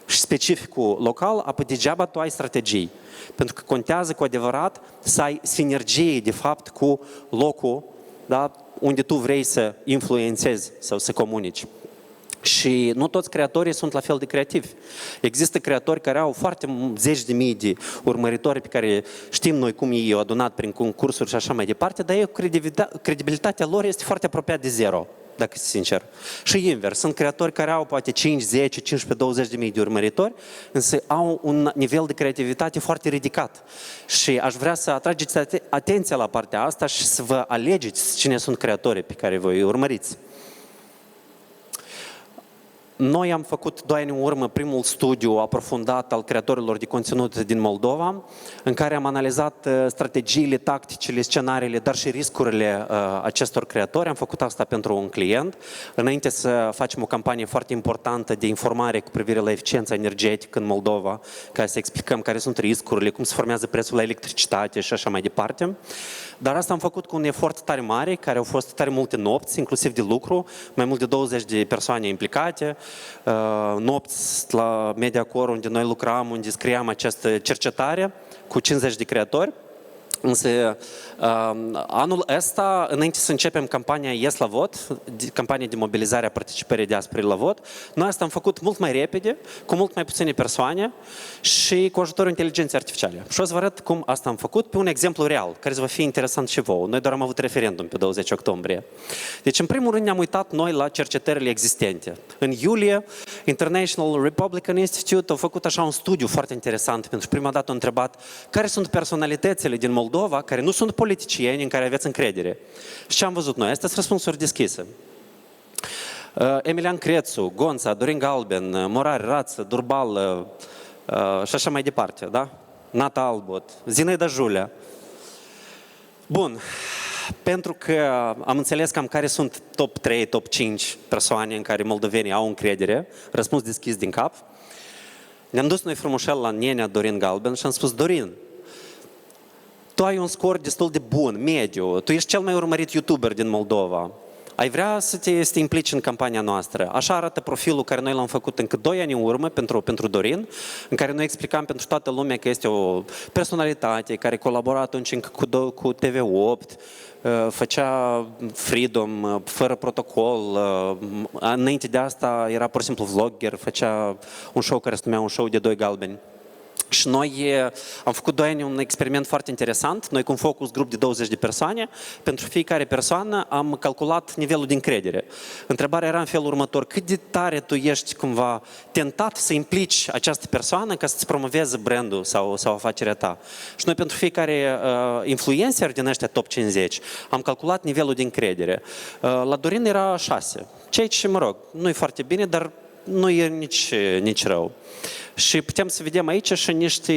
și specificul local, apoi degeaba tu ai strategii. Pentru că contează cu adevărat să ai sinergie, de fapt, cu locul, da, unde tu vrei să influențezi sau să comunici. Și nu toți creatorii sunt la fel de creativi. Există creatori care au foarte zeci de mii de urmăritori pe care știm noi cum ei au adunat prin concursuri și așa mai departe, dar credibilitatea lor este foarte apropiat de zero, dacă sunt sincer. Și invers, sunt creatori care au poate 5, 10, 15, 20 de mii de urmăritori, însă au un nivel de creativitate foarte ridicat. Și aș vrea să atrageți atenția la partea asta și să vă alegeți cine sunt creatorii pe care voi urmăriți. Noi am făcut 2 ani în urmă primul studiu aprofundat al creatorilor de conținut din Moldova, în care am analizat strategiile, tacticile, scenariile, dar și riscurile acestor creatori. Am făcut asta pentru un client, înainte să facem o campanie foarte importantă de informare cu privire la eficiența energetică în Moldova, ca să explicăm care sunt riscurile, cum se formează prețul la electricitate și așa mai departe. Dar asta am făcut cu un efort tare mare, care au fost tare multe nopți, inclusiv de lucru, mai mult de 20 de persoane implicate, nopți la Mediacore, unde noi lucram, unde scriam această cercetare cu 50 de creatori. Însă anul ăsta, înainte să începem campania YesLaVot, campania de mobilizare a participării diasporei la vot, noi asta am făcut mult mai repede, cu mult mai puține persoane și cu ajutorul inteligenței artificiale. Și o să vă arăt cum asta am făcut pe un exemplu real, care să vă fie interesant și vouă. Noi doar am avut referendum pe 20 octombrie. Deci, în primul rând, ne-am uitat noi la cercetările existente. În iulie, International Republican Institute a făcut așa un studiu foarte interesant, pentru prima dată a întrebat care sunt personalitățile din Moldova Moldova care nu sunt politicieni, în care aveți încredere. Și ce am văzut noi? Astea sunt răspunsuri deschise. Emilian Crețu, Gonța, Dorin Galben, Morari, Rață, Durbal și așa mai departe, da? Nata Albot, Zinaida Julia. Bun, pentru că am înțeles cam care sunt top 3, top 5 persoane în care moldovenii au încredere, răspuns deschis din cap, ne-am dus noi frumușel la nenea Dorin Galben și am spus: Dorin, tu ai un scor destul de bun, mediu, tu ești cel mai urmărit YouTuber din Moldova. Ai vrea să te implici în campania noastră? Așa arată profilul care noi l-am făcut încă 2 ani în urmă pentru Dorin, în care noi explicam pentru toată lumea că este o personalitate care colabora atunci încă cu TV8, făcea Freedom, fără protocol. Înainte de asta era pur și simplu vlogger, făcea un show care se numea un show de 2 galbeni. Și noi am făcut 2 ani un experiment foarte interesant. Noi cu un focus grup de 20 de persoane, pentru fiecare persoană am calculat nivelul de încredere. Întrebarea era în felul următor: cât de tare tu ești cumva tentat să implici această persoană ca să-ți promoveze brandul sau afacerea ta. Și noi pentru fiecare influencer din ăștia top 50 am calculat nivelul de încredere. La Dorin era 6. Ceea ce, mă rog, nu e foarte bine, dar nu e nici rău. Și putem să vedem aici și niște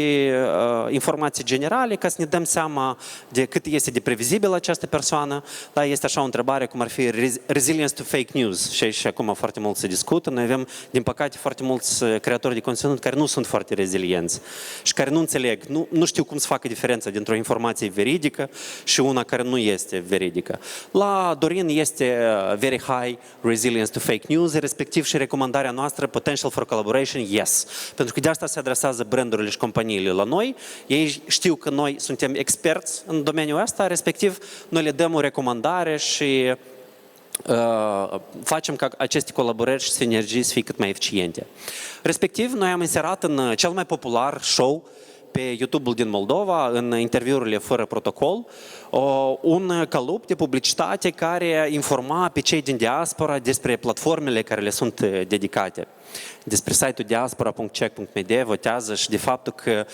informații generale ca să ne dăm seama de cât este de previzibilă această persoană. Da, este așa o întrebare cum ar fi resilience to fake news. Și acum foarte mult se discută. Noi avem, din păcate, foarte mulți creatori de conținut care nu sunt foarte rezilienți și care nu înțeleg, nu știu cum să facă diferența dintre o informație veridică și una care nu este veridică. La Dorin este very high resilience to fake news, respectiv și recomandarea noastră potential for collaboration, yes. Pentru că de asta se adresează brandurile și companiile la noi. Ei știu că noi suntem experți în domeniul ăsta, respectiv noi le dăm o recomandare și facem ca aceste colaborări și sinergii să fie cât mai eficiente. Respectiv, noi am inserat în cel mai popular show pe YouTube-ul din Moldova, în interviurile fără protocol, un calup de publicitate care informa pe cei din diaspora despre platformele care le sunt dedicate. Despre site-ul diaspora.check.md votează și de faptul că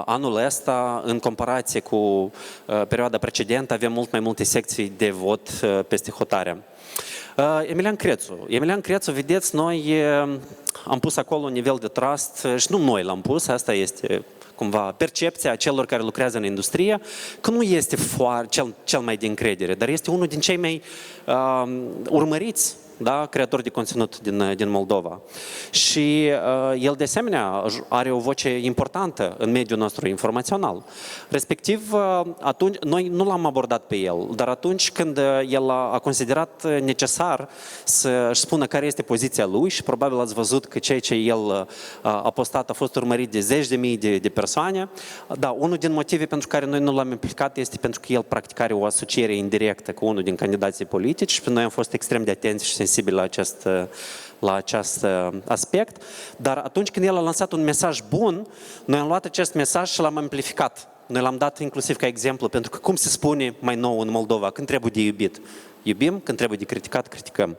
anul ăsta, în comparație cu perioada precedentă, avem mult mai multe secții de vot peste hotarea. Emilian Crețu, vedeți, noi am pus acolo un nivel de trust și nu noi l-am pus, asta este cumva percepția celor care lucrează în industrie, că nu este cel mai de încredere, dar este unul din cei mai urmăriți, da, creatori de conținut din Moldova. Și el, de asemenea, are o voce importantă în mediul nostru informațional. Respectiv, atunci, noi nu l-am abordat pe el, dar atunci când el a considerat necesar să-și spună care este poziția lui și probabil ați văzut că ceea ce el a postat a fost urmărit de 10.000 de persoane, da, unul din motive pentru care noi nu l-am implicat este pentru că el practic are o asociere indirectă cu unul din candidații politici și noi am fost extrem de atenți și sensibili la acest aspect, dar atunci când el a lansat un mesaj bun, noi am luat acest mesaj și l-am amplificat. Noi l-am dat inclusiv ca exemplu, pentru că cum se spune mai nou în Moldova, când trebuie de iubit, iubim, când trebuie de criticat, criticăm.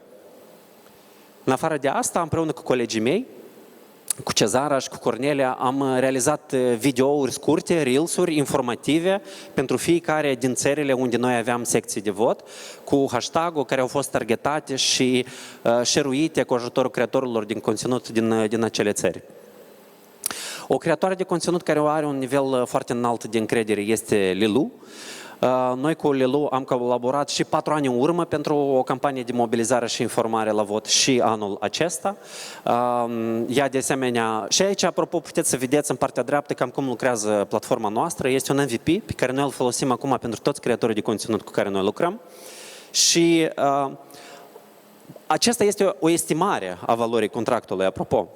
În afară de asta, împreună cu colegii mei, cu Cezara și cu Cornelia, am realizat videouri scurte, reels-uri informative pentru fiecare din țările unde noi aveam secții de vot, cu hashtag-uri care au fost targetate și share-uite cu ajutorul creatorilor din conținut din acele țări. O creatoare de conținut care are un nivel foarte înalt de încredere este Lilu. Noi cu Lilu am colaborat și 4 ani în urmă pentru o campanie de mobilizare și informare la vot și anul acesta. Ea de asemenea, și aici, apropo, puteți să vedeți în partea dreaptă cam cum lucrează platforma noastră. Este un MVP pe care noi îl folosim acum pentru toți creatorii de conținut cu care noi lucrăm. Și acesta este o estimare a valorii contractului, apropo.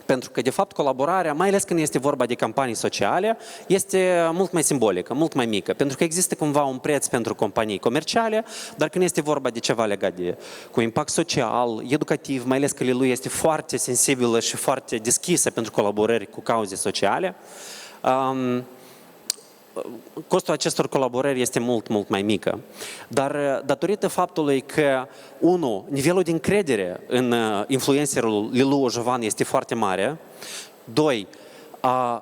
Pentru că, de fapt, colaborarea, mai ales când este vorba de campanii sociale, este mult mai simbolică, mult mai mică. Pentru că există cumva un preț pentru companii comerciale, dar când este vorba de ceva legat cu impact social, educativ, mai ales că Lilu este foarte sensibilă și foarte deschisă pentru colaborări cu cauze sociale, costul acestor colaborări este mult mai mică. Dar datorită faptului că, nivelul de încredere în influencerul Lilu Jovan este foarte mare, 2,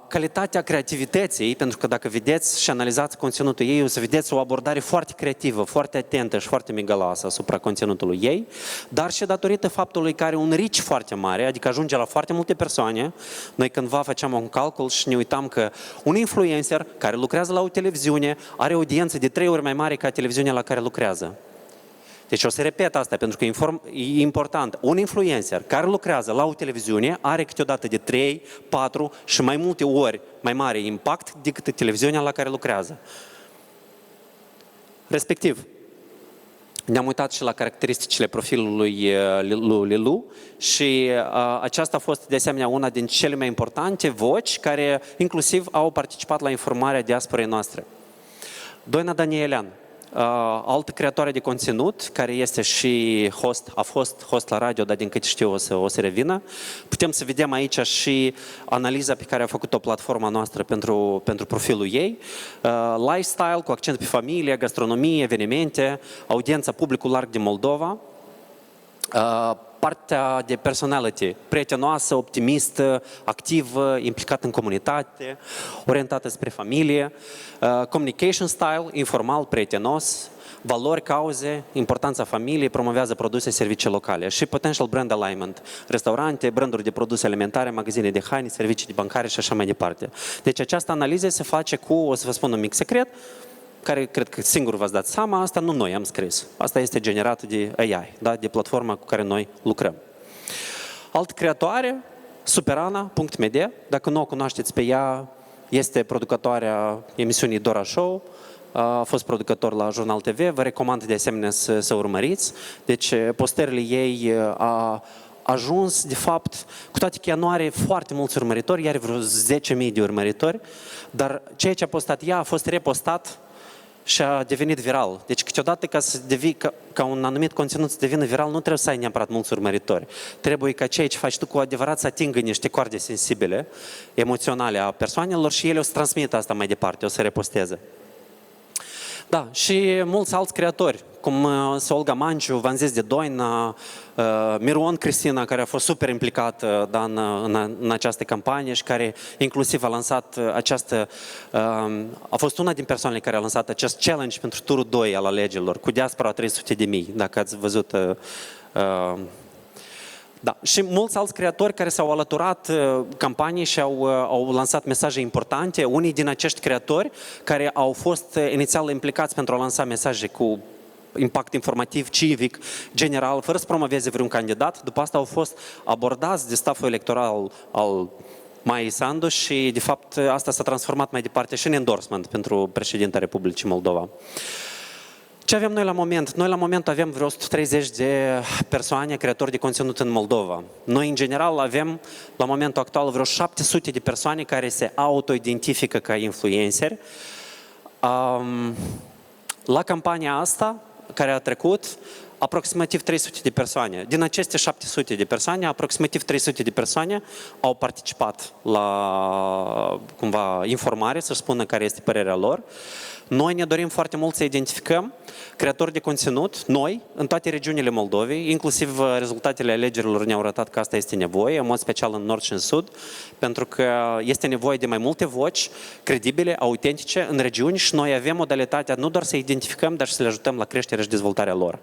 calitatea creativității, pentru că dacă vedeți și analizați conținutul ei, o să vedeți o abordare foarte creativă, foarte atentă și foarte migăloasă asupra conținutului ei, dar și datorită faptului că are un reach foarte mare, adică ajunge la foarte multe persoane. Noi cândva făceam un calcul și ne uitam că un influencer care lucrează la o televiziune are o audiență de 3 ori mai mare ca televiziunea la care lucrează. Deci o să repet asta, pentru că e important. Un influencer care lucrează la o televiziune are câteodată de 3, 4 și mai multe ori mai mare impact decât televiziunea la care lucrează. Respectiv, ne-am uitat și la caracteristicile profilului lui Lilu și aceasta a fost de asemenea una din cele mai importante voci care inclusiv au participat la informarea diasporei noastre. Doina Danielean, altă creatoare de conținut, care este și host, a fost host la radio, dar din câte știu o să revină. Putem să vedem aici și analiza pe care a făcut-o platforma noastră pentru profilul ei. Lifestyle, cu accent pe familie, gastronomie, evenimente, audiența, publicul larg din Moldova. Partea de personality, prietenoasă, optimistă, activă, implicată în comunitate, orientată spre familie, communication style, informal, prietenos, valori, cauze, importanța familiei, promovează produse, servicii locale și potential brand alignment, restaurante, branduri de produse alimentare, magazine de haine, servicii de bancare și așa mai departe. Deci această analiză se face cu, o să vă spun un mic secret, care cred că singur v-ați dat seama, asta nu noi am scris. Asta este generat de AI, da? De platforma cu care noi lucrăm. Altă creatoare, Superana.media, dacă nu o cunoașteți pe ea, este producătoarea emisiunii Dora Show, a fost producător la Jurnal TV, vă recomand de asemenea să urmăriți. Deci postările ei a ajuns, de fapt, cu toate că ea nu are foarte mulți urmăritori, ea are vreo 10.000 de urmăritori, dar ceea ce a postat ea a fost repostat și a devenit viral. Deci câteodată ca un anumit conținut să devină viral, nu trebuie să ai neapărat mulți urmăritori. Trebuie ca ceea ce faci tu cu adevărat să atingă niște coarde sensibile, emoționale a persoanelor și ele o să transmită asta mai departe, o să reposteze. Da, și mulți alți creatori, cum Olga Manciu, v-am zis de Doina, Miron Cristina, care a fost super implicată în această campanie și care inclusiv a lansat a fost una din persoanele care a lansat acest challenge pentru turul 2 al alegerilor, cu diaspora 300.000, dacă ați văzut. Da. Și mulți alți creatori care s-au alăturat campaniei și au lansat mesaje importante. Unii din acești creatori care au fost inițial implicați pentru a lansa mesaje cu impact informativ, civic, general, fără să promoveze vreun candidat, după asta au fost abordați de stafful electoral al Maiei Sandu și, de fapt, asta s-a transformat mai departe și în endorsement pentru președinta Republicii Moldova. Ce avem noi la moment? Noi la moment avem vreo 130 de persoane, creatori de conținut în Moldova. Noi, în general, avem la momentul actual vreo 700 de persoane care se auto-identifică ca influenceri. La campania asta, care a trecut, aproximativ 300 de persoane. Din aceste 700 de persoane, aproximativ 300 de persoane au participat la informare, să spună care este părerea lor. Noi ne dorim foarte mult să identificăm creatori de conținut, noi, în toate regiunile Moldovei, inclusiv rezultatele alegerilor ne-au arătat că asta este nevoie, în mod special în nord și în sud, pentru că este nevoie de mai multe voci credibile, autentice în regiuni și noi avem modalitatea nu doar să identificăm, dar și să le ajutăm la creșterea și dezvoltarea lor.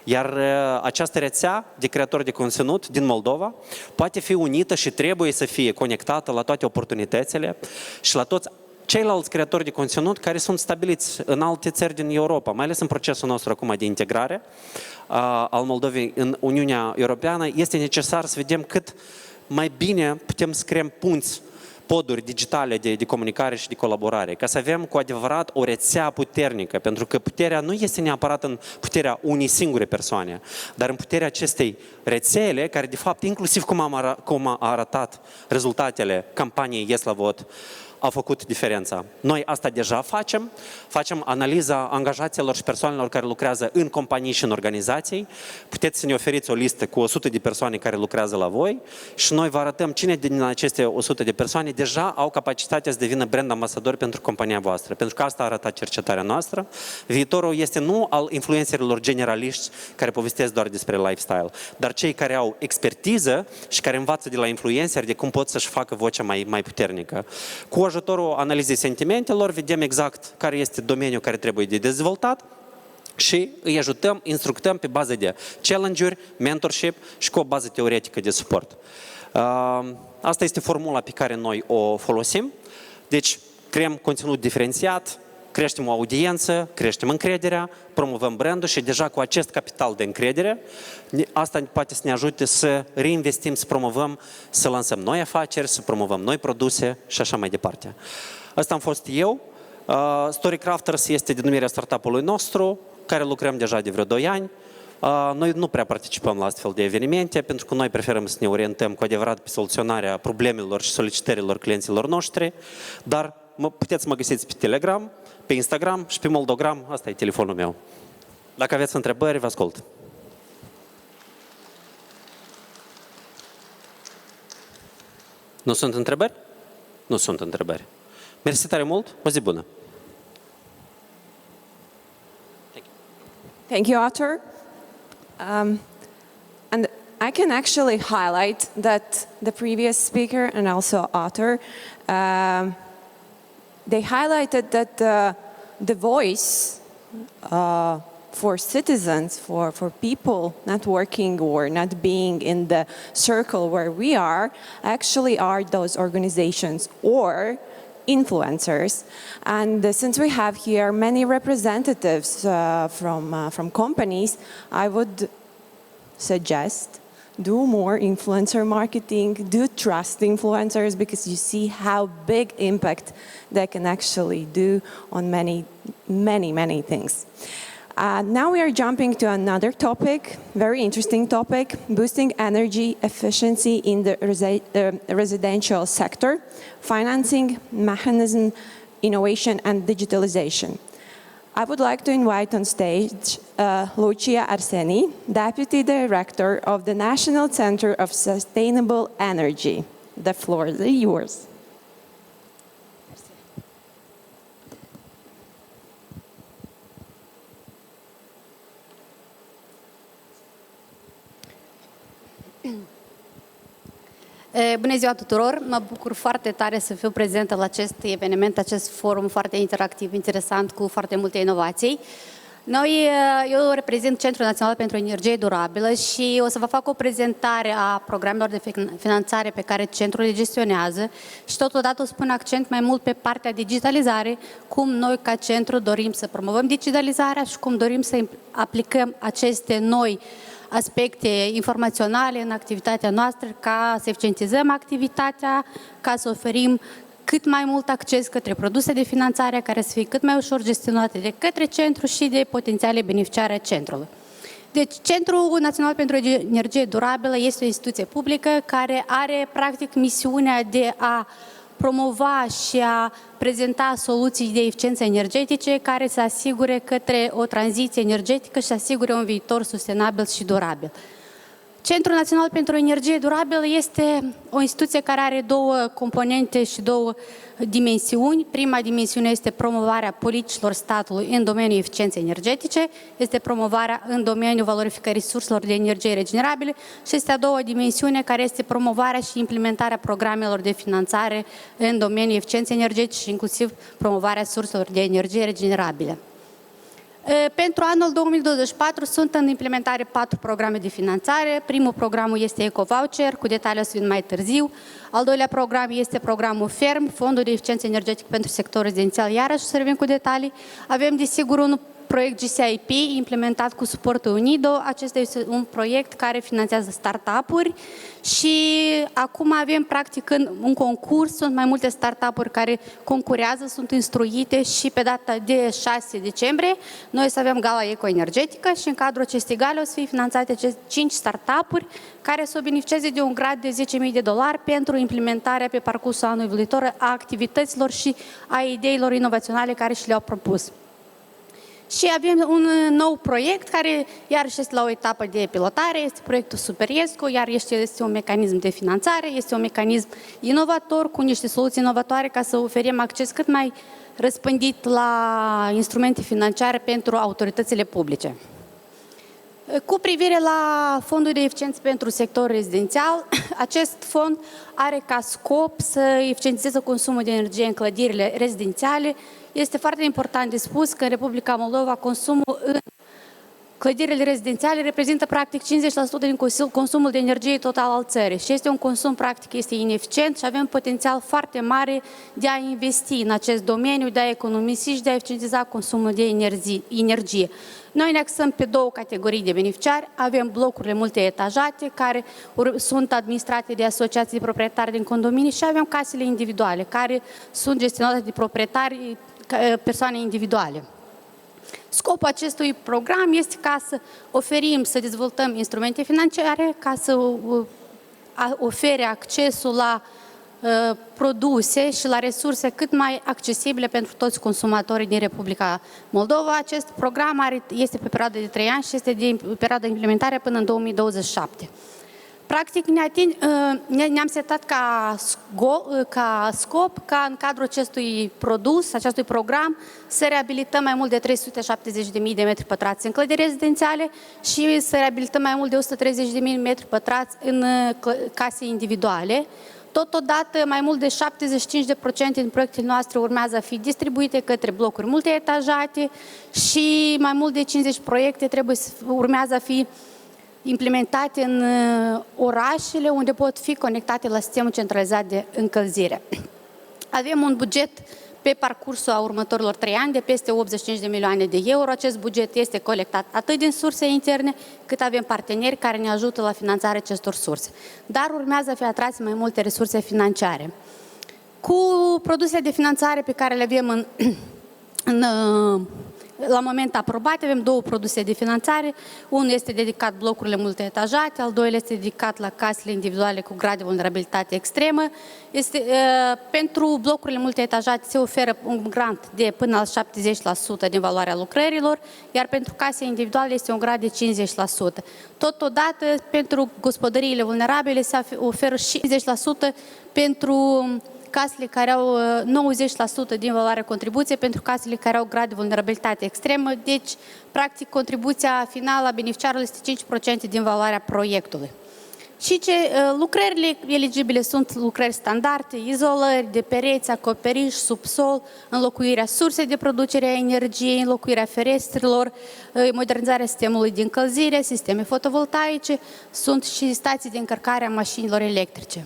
Iar această rețea de creatori de conținut din Moldova poate fi unită și trebuie să fie conectată la toate oportunitățile și la toți ceilalți creatori de conținut care sunt stabiliți în alte țări din Europa, mai ales în procesul nostru acum de integrare al Moldovei în Uniunea Europeană, este necesar să vedem cât mai bine putem să creăm poduri digitale de comunicare și de colaborare, ca să avem cu adevărat o rețea puternică, pentru că puterea nu este neapărat în puterea unei singure persoane, dar în puterea acestei rețele, care de fapt, inclusiv cum a arătat rezultatele campaniei Yes la Vot, a făcut diferența. Noi asta deja facem. Facem analiza angajaților și persoanelor care lucrează în companii și în organizații. Puteți să ne oferiți o listă cu 100 de persoane care lucrează la voi și noi vă arătăm cine din aceste 100 de persoane deja au capacitatea să devină brand ambasadori pentru compania voastră. Pentru că asta a arătat cercetarea noastră. Viitorul este nu al influencerilor generaliști care povestesc doar despre lifestyle, dar cei care au expertiză și care învață de la influenceri de cum pot să-și facă vocea mai puternică. Cu ajutorul analizei sentimentelor vedem exact care este domeniul care trebuie de dezvoltat și îi ajutăm, instructăm pe bază de challenge-uri, mentorship și cu o bază teoretică de suport. Asta este formula pe care noi o folosim. Deci creăm conținut diferențiat, creștem o audiență, creștem încrederea, promovăm brandul și deja cu acest capital de încredere, asta poate să ne ajute să reinvestim, să promovăm, să lansăm noi afaceri, să promovăm noi produse și așa mai departe. Asta am fost eu. StoryCrafters este denumirea startup-ului nostru, care lucrăm deja de vreo 2 ani. Noi nu prea participăm la astfel de evenimente, pentru că noi preferăm să ne orientăm cu adevărat pe soluționarea problemelor și solicitărilor clienților noștri, dar puteți să mă găsiți pe Telegram, pe Instagram și pe Moldogram, asta e telefonul meu. Dacă aveți întrebări, vă ascult. Nu sunt întrebări? Nu sunt întrebări. Mersi tare mult, o zi bună! Thank you, Artur. And I can actually highlight that the previous speaker and also Artur, they highlighted that the voice for citizens, for people not working or not being in the circle where we are, actually are those organizations or influencers. And since we have here many representatives from companies, I would suggest do more influencer marketing, do trust influencers, because you see how big impact they can actually do on many things. Now we are jumping to another topic, very interesting topic, boosting energy efficiency in the residential sector, financing mechanism, innovation and digitalization. I would like to invite on stage Lucia ARSENII, Deputy Director of the National Center of Sustainable Energy. The floor is yours. Bună ziua tuturor! Mă bucur foarte tare să fiu prezentă la acest eveniment, acest forum foarte interactiv, interesant, cu foarte multe inovații. Eu reprezint Centrul Național pentru Energie Durabilă și o să vă fac o prezentare a programelor de finanțare pe care centrul le gestionează și totodată o să pun accent mai mult pe partea digitalizare, cum noi ca centru dorim să promovăm digitalizarea și cum dorim să aplicăm aceste noi aspecte informaționale în activitatea noastră, ca să eficientizăm activitatea, ca să oferim cât mai mult acces către produse de finanțare care să fie cât mai ușor gestionate de către centru și de potențiale beneficiari ai centrului. Deci, Centrul Național pentru Energie Durabilă este o instituție publică care are, practic, misiunea de a promova și a prezenta soluții de eficiență energetice care să asigure către o tranziție energetică și să asigure un viitor sustenabil și durabil. Centrul Național pentru Energie Durabilă este o instituție care are 2 componente și 2 dimensiuni. Prima dimensiune este promovarea politicilor statului în domeniul eficienței energetice, este promovarea în domeniul valorificării surselor de energie regenerabile și este a doua dimensiune care este promovarea și implementarea programelor de finanțare în domeniul eficienței energetice și inclusiv promovarea surselor de energie regenerabile. Pentru anul 2024 sunt în implementare 4 programe de finanțare. Primul program este Eco-Voucher, cu detalii o să vin mai târziu. Al doilea program este programul FERM, Fondul de Eficiență Energetică pentru sectorul rezidențial, iarăși o să revin cu detalii. Avem, desigur, un proiect GCIP implementat cu suportul UNIDO. Acesta este un proiect care finanțează startup-uri și acum avem practic un concurs, sunt mai multe startup-uri care concurează, sunt instruite și pe data de 6 decembrie noi să avem gala ecoenergetică și în cadrul acestei gale o să fie finanțate aceste 5 startup-uri care să beneficieze de un grad de $10.000 pentru implementarea pe parcursul anului viitor a activităților și a ideilor inovaționale care și le-au propus. Și avem un nou proiect care iarăși este la o etapă de pilotare, este proiectul Superesco, iar este un mecanism de finanțare, este un mecanism inovator cu niște soluții inovatoare ca să oferim acces cât mai răspândit la instrumente financiare pentru autoritățile publice. Cu privire la fondul de eficiență pentru sectorul rezidențial, acest fond are ca scop să eficientizeze consumul de energie în clădirile rezidențiale. Este foarte important de spus că în Republica Moldova consumul în clădirile rezidențiale reprezintă practic 50% din consumul de energie total al țării și este un consum practic este ineficient și avem potențial foarte mare de a investi în acest domeniu, de a economisi și de a eficientiza consumul de energie. Noi ne axăm pe două categorii de beneficiari. Avem blocurile multietajate care sunt administrate de asociații de proprietari din condominii și avem casele individuale care sunt gestionate de proprietari, persoane individuale. Scopul acestui program este ca să oferim, să dezvoltăm instrumente financiare, ca să ofere accesul la produse și la resurse cât mai accesibile pentru toți consumatorii din Republica Moldova. Acest program este pe perioadă de 3 ani și este de perioadă de implementare până în 2027. Practic ne-am setat ca scop ca în cadrul acestui produs, acestui program, să reabilităm mai mult de 370.000 de metri pătrați în clădiri rezidențiale și să reabilităm mai mult de 130.000 de metri pătrați în case individuale. Totodată, mai mult de 75% din proiectele noastre urmează a fi distribuite către blocuri multietajate și mai mult de 50 proiecte urmează a fi implementate în orașele unde pot fi conectate la sistemul centralizat de încălzire. Avem un buget pe parcursul a următorilor 3 ani de peste 85 de milioane de euro. Acest buget este colectat atât din surse interne, cât avem parteneri care ne ajută la finanțarea acestor surse. Dar urmează a fi atrase mai multe resurse financiare. Cu produsele de finanțare pe care le avem la moment aprobate, avem două produse de finanțare. Unul este dedicat blocurile multietajate, al doilea este dedicat la casele individuale cu grad de vulnerabilitate extremă. Pentru blocurile multietajate se oferă un grant de până la 70% din valoarea lucrărilor, iar pentru case individuale este un grad de 50%. Totodată, pentru gospodăriile vulnerabile se oferă și 50% pentru casele care au 90% din valoarea contribuției, pentru casele care au grad de vulnerabilitate extremă. Deci, practic, contribuția finală a beneficiarului este 5% din valoarea proiectului. Și lucrările eligibile sunt lucrări standarde, izolări de pereți, acoperiș, subsol, înlocuirea sursei de producere a energiei, înlocuirea ferestrilor, modernizarea sistemului de încălzire, sisteme fotovoltaice, sunt și stații de încărcare a mașinilor electrice.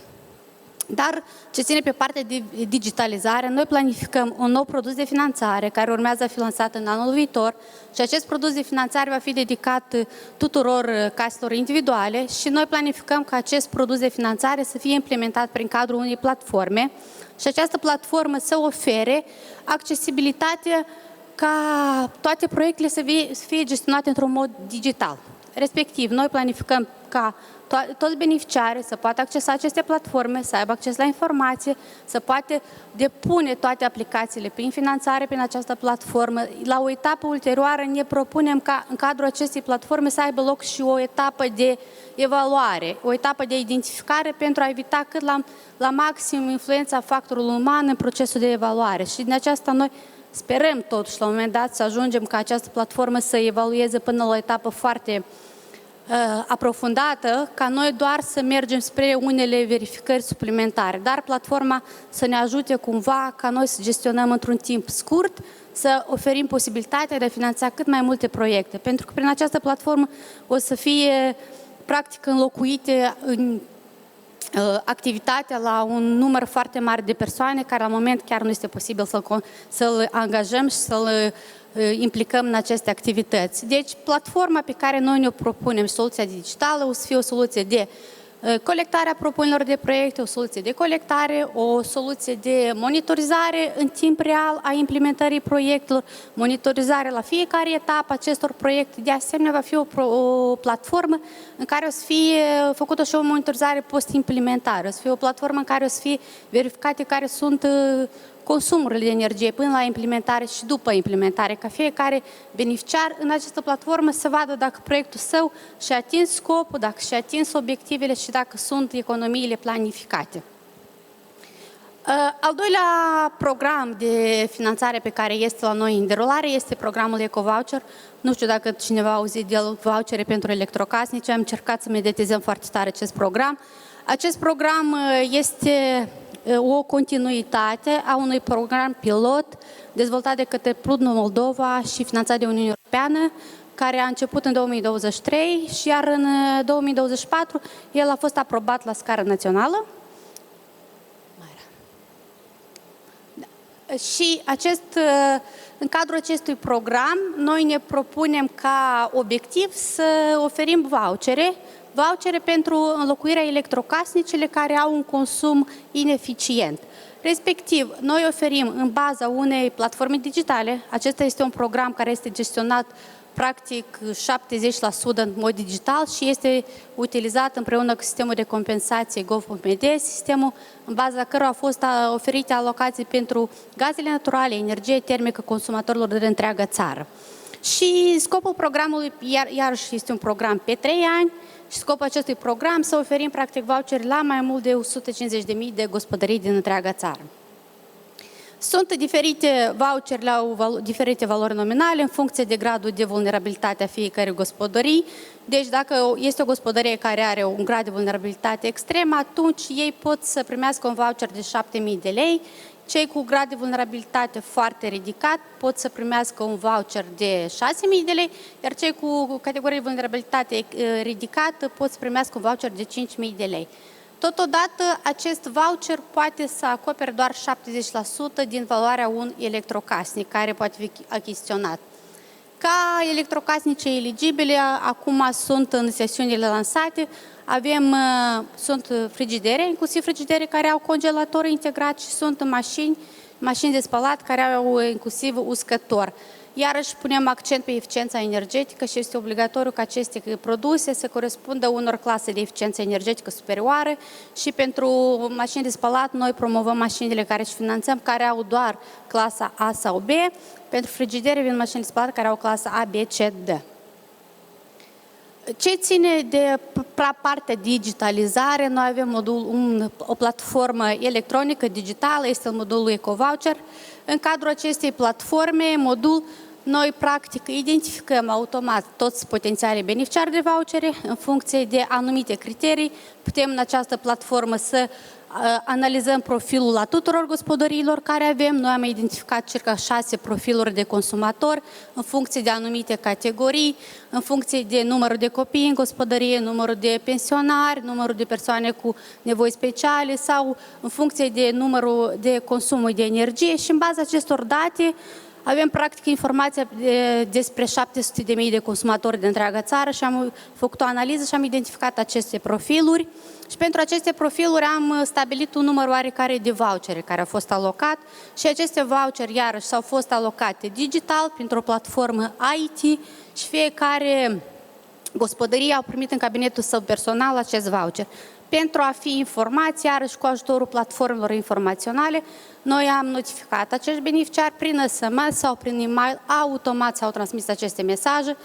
Dar ce ține pe partea de digitalizare, noi planificăm un nou produs de finanțare care urmează a fi lansat în anul viitor și acest produs de finanțare va fi dedicat tuturor caselor individuale și noi planificăm ca acest produs de finanțare să fie implementat prin cadrul unei platforme și această platformă să ofere accesibilitate ca toate proiectele să fie gestionate într-un mod digital. Respectiv, noi planificăm ca toți beneficiarii să poată accesa aceste platforme, să aibă acces la informație, să poate depune toate aplicațiile prin finanțare prin această platformă. La o etapă ulterioară ne propunem ca în cadrul acestei platforme să aibă loc și o etapă de evaluare, o etapă de identificare pentru a evita cât la maxim influența factorului uman în procesul de evaluare. Și din aceasta noi sperăm totuși la un moment dat să ajungem ca această platformă să evalueze până la o etapă foarte aprofundată, ca noi doar să mergem spre unele verificări suplimentare, dar platforma să ne ajute cumva ca noi să gestionăm într-un timp scurt, să oferim posibilitatea de a finanța cât mai multe proiecte, pentru că prin această platformă o să fie practic înlocuite activitatea la un număr foarte mare de persoane care la moment chiar nu este posibil să-l angajăm și să-l implicăm în aceste activități. Deci, platforma pe care noi ne-o propunem, soluția digitală, o să fie o soluție de colectarea propunerilor de proiecte, o soluție de colectare, o soluție de monitorizare în timp real a implementării proiectelor, monitorizare la fiecare etapă acestor proiecte. De asemenea, va fi o platformă în care o să fie făcută și o monitorizare post-implementare. O să fie o platformă în care o să fie verificate care sunt consumurile de energie până la implementare și după implementare, ca fiecare beneficiar în această platformă să vadă dacă proiectul său și-a atins scopul, dacă și-a atins obiectivele și dacă sunt economiile planificate. Al doilea program de finanțare pe care este la noi în derulare este programul Eco-Voucher. Nu știu dacă cineva a auzit de vouchere pentru electrocasnice, am încercat să mediatizăm foarte tare acest program. Acest program este o continuitate a unui program pilot dezvoltat de Katapult Moldova și finanțat de Uniunea Europeană, care a început în 2023 și iar în 2024 el a fost aprobat la scară națională. Și în cadrul acestui program, noi ne propunem ca obiectiv să oferim vouchere pentru înlocuirea electrocasnicele care au un consum ineficient. Respectiv, noi oferim în baza unei platforme digitale, acesta este un program care este gestionat practic 70% în mod digital și este utilizat împreună cu sistemul de compensație gov.md, sistemul în baza căruia au fost oferite alocații pentru gazele naturale, energie termică consumatorilor de întreaga țară. Și scopul programului, iarăși este un program pe 3 ani, și scopul acestui program să oferim practic vouchere la mai mult de 150.000 de gospodării din întreaga țară. Sunt diferite vouchere la diferite valori nominale în funcție de gradul de vulnerabilitate a fiecărei gospodării. Deci dacă este o gospodărie care are un grad de vulnerabilitate extrem, atunci ei pot să primească un voucher de 7.000 de lei. Cei cu grad de vulnerabilitate foarte ridicat pot să primească un voucher de 6.000 de lei, iar cei cu categorie de vulnerabilitate ridicată pot să primească un voucher de 5.000 de lei. Totodată, acest voucher poate să acopere doar 70% din valoarea unui electrocasnic care poate fi achiziționat. Ca electrocasnice eligibile, acum sunt în sesiunile lansate, sunt frigidere, inclusiv frigidere care au congelator integrat și sunt mașini de spălat care au inclusiv uscător. Iarăși punem accent pe eficiența energetică și este obligatoriu ca aceste produse să corespundă unor clase de eficiență energetică superioare și pentru mașini de spălat noi promovăm mașinile care și finanțăm care au doar clasa A sau B. Pentru frigidere vin mașini de spălat care au clasa A, B, C, D. Ce ține de partea digitalizare, noi avem o platformă electronică digitală, este modulul Eco-Voucher. În cadrul acestei platforme, noi practic identificăm automat toți potențialii beneficiari de vouchere în funcție de anumite criterii. Putem în această platformă să analizăm profilul la tuturor gospodăriilor care avem. Noi am identificat circa 6 profiluri de consumatori în funcție de anumite categorii, în funcție de numărul de copii în gospodărie, numărul de pensionari, numărul de persoane cu nevoi speciale sau în funcție de numărul de consumul de energie și în baza acestor date avem practic informația despre 700.000 de consumatori de întreaga țară și am făcut o analiză și am identificat aceste profiluri. Și pentru aceste profiluri am stabilit un număr oarecare de vouchere care au fost alocat și aceste vouchere iarăși s-au fost alocate digital printr-o platformă IT și fiecare gospodărie a primit în cabinetul său personal acest voucher. Pentru a fi informați, iarăși cu ajutorul platformelor informaționale, noi am notificat acești beneficiari prin SMS sau prin e-mail, automat s-au transmis aceste mesaje.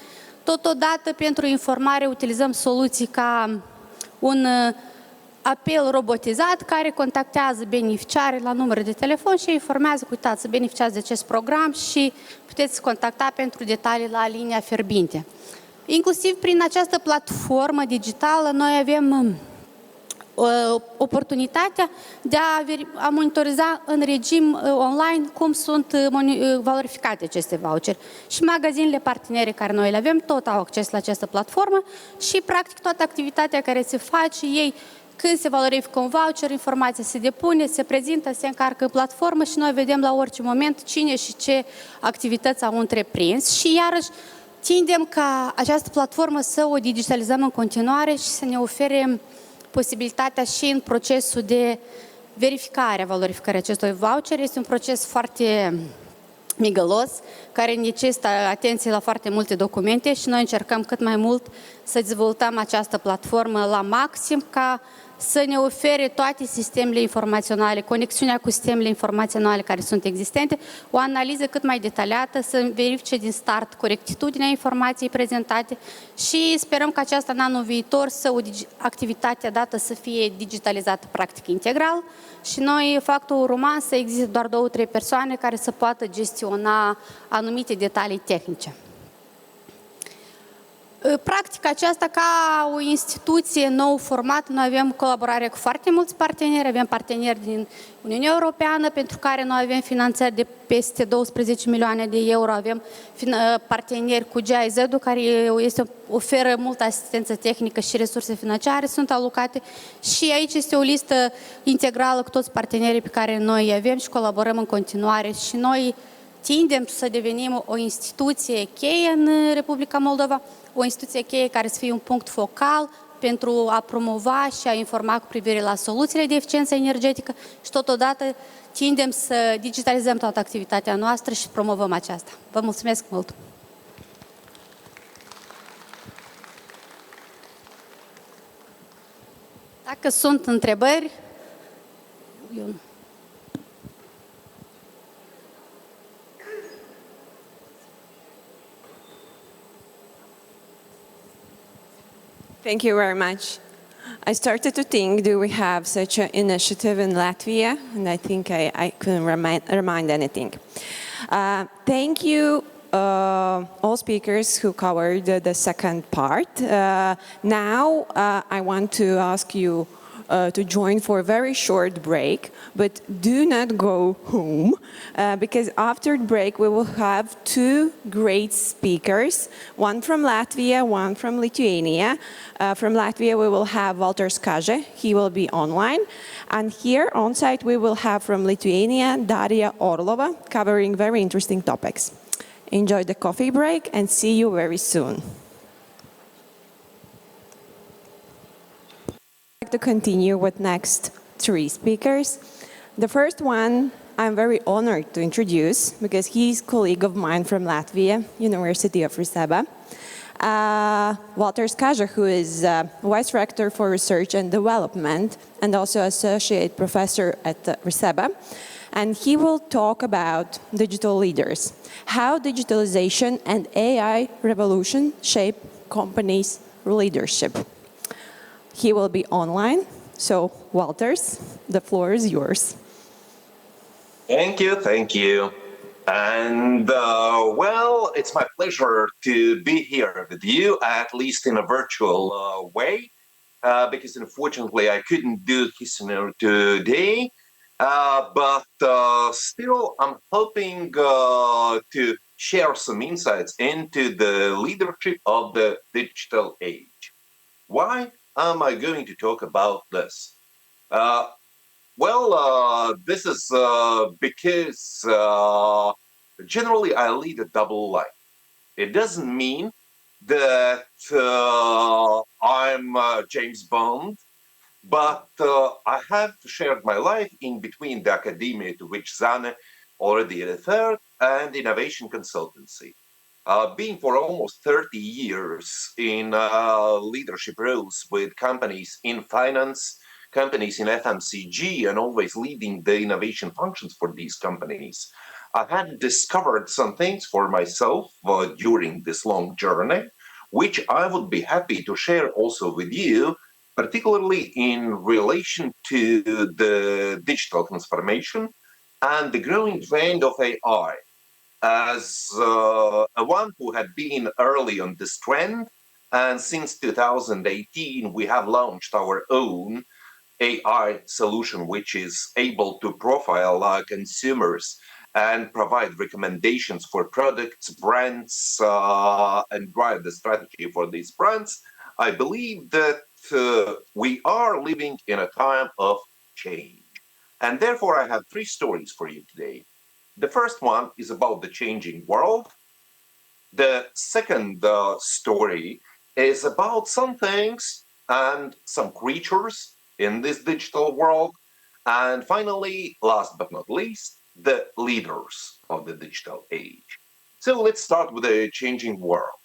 Totodată, pentru informare, utilizăm soluții ca un apel robotizat care contactează beneficiarii la număr de telefon și informează că, uitați, să beneficiați de acest program și puteți contacta pentru detalii la linia fierbinte. Inclusiv prin această platformă digitală, noi avem oportunitatea de a monitoriza în regim online cum sunt valorificate aceste vouchere. Și magazinele partenere care noi le avem tot au acces la această platformă și practic toată activitatea care se face, ei Când se valorifică un voucher, informația se depune, se prezintă, se încarcă în platformă și noi vedem la orice moment cine și ce activități au întreprins și iarăși tindem ca această platformă să o digitalizăm în continuare și să ne ofere posibilitatea și în procesul de verificare a valorificării acestui voucher. Este un proces foarte migălos, care necesită atenție la foarte multe documente și noi încercăm cât mai mult să dezvoltăm această platformă la maxim ca să ne ofere toate sistemele informaționale, conexiunea cu sistemele informaționale care sunt existente, o analiză cât mai detaliată, să verifice din start corectitudinea informației prezentate și sperăm că aceasta în anul viitor activitatea dată să fie digitalizată practic integral și noi, factorul urma, să existe doar 2-3 persoane care să poată gestiona anumite detalii tehnice. Practica aceasta ca o instituție nou formată, noi avem colaborare cu foarte mulți parteneri, avem parteneri din Uniunea Europeană pentru care noi avem finanțări de peste 12 milioane de euro, avem parteneri cu GIZ-ul care oferă multă asistență tehnică și resurse financiare sunt alocate și aici este o listă integrală cu toți partenerii pe care noi avem și colaborăm în continuare și noi tindem să devenim o instituție cheie în Republica Moldova, o instituție cheie care să fie un punct focal pentru a promova și a informa cu privire la soluțiile de eficiență energetică și totodată tindem să digitalizăm toată activitatea noastră și promovăm aceasta. Vă mulțumesc mult! Dacă sunt întrebări, Thank you very much. I started to think, do we have such an initiative in Latvia? And I think I couldn't remind anything. Thank you, all speakers who covered the second part. Now I want to ask you to join for a very short break, but do not go home because after the break we will have two great speakers, one from Latvia, one from Lithuania. From Latvia we will have Valters KAŽE, he will be online, and here on site we will have from Lithuania Darya ORLOVA covering very interesting topics. Enjoy the coffee break and see you very soon. To continue with next three speakers. The first one I'm very honored to introduce because he's a colleague of mine from Latvia, University of RISEBA. Valters KAŽE, who is Vice-Rector for Research and Development and also Associate Professor at RISEBA. And he will talk about digital leaders, how digitalization and AI revolution shape companies' leadership. He will be online, so Valters, the floor is yours. Thank you, thank you. And well, it's my pleasure to be here with you, at least in a virtual way, because unfortunately I couldn't do this today, but still I'm hoping to share some insights into the leadership of the digital age. Why am I going to talk about this? This is because generally I lead a double life. It doesn't mean that I'm James Bond, but I have shared my life in between the academia, to which Zane already referred, and innovation consultancy. Being for almost 30 years in leadership roles with companies in finance, companies in FMCG, and always leading the innovation functions for these companies, I had discovered some things for myself during this long journey, which I would be happy to share also with you, particularly in relation to the digital transformation and the growing trend of AI. As one who had been early on this trend, and since 2018 we have launched our own AI solution, which is able to profile consumers and provide recommendations for products, brands, and drive the strategy for these brands. I believe that we are living in a time of change. And therefore, I have three stories for you today. The first one is about the changing world. The second story is about some things and some creatures in this digital world. And finally, last but not least, the leaders of the digital age. So let's start with the changing world.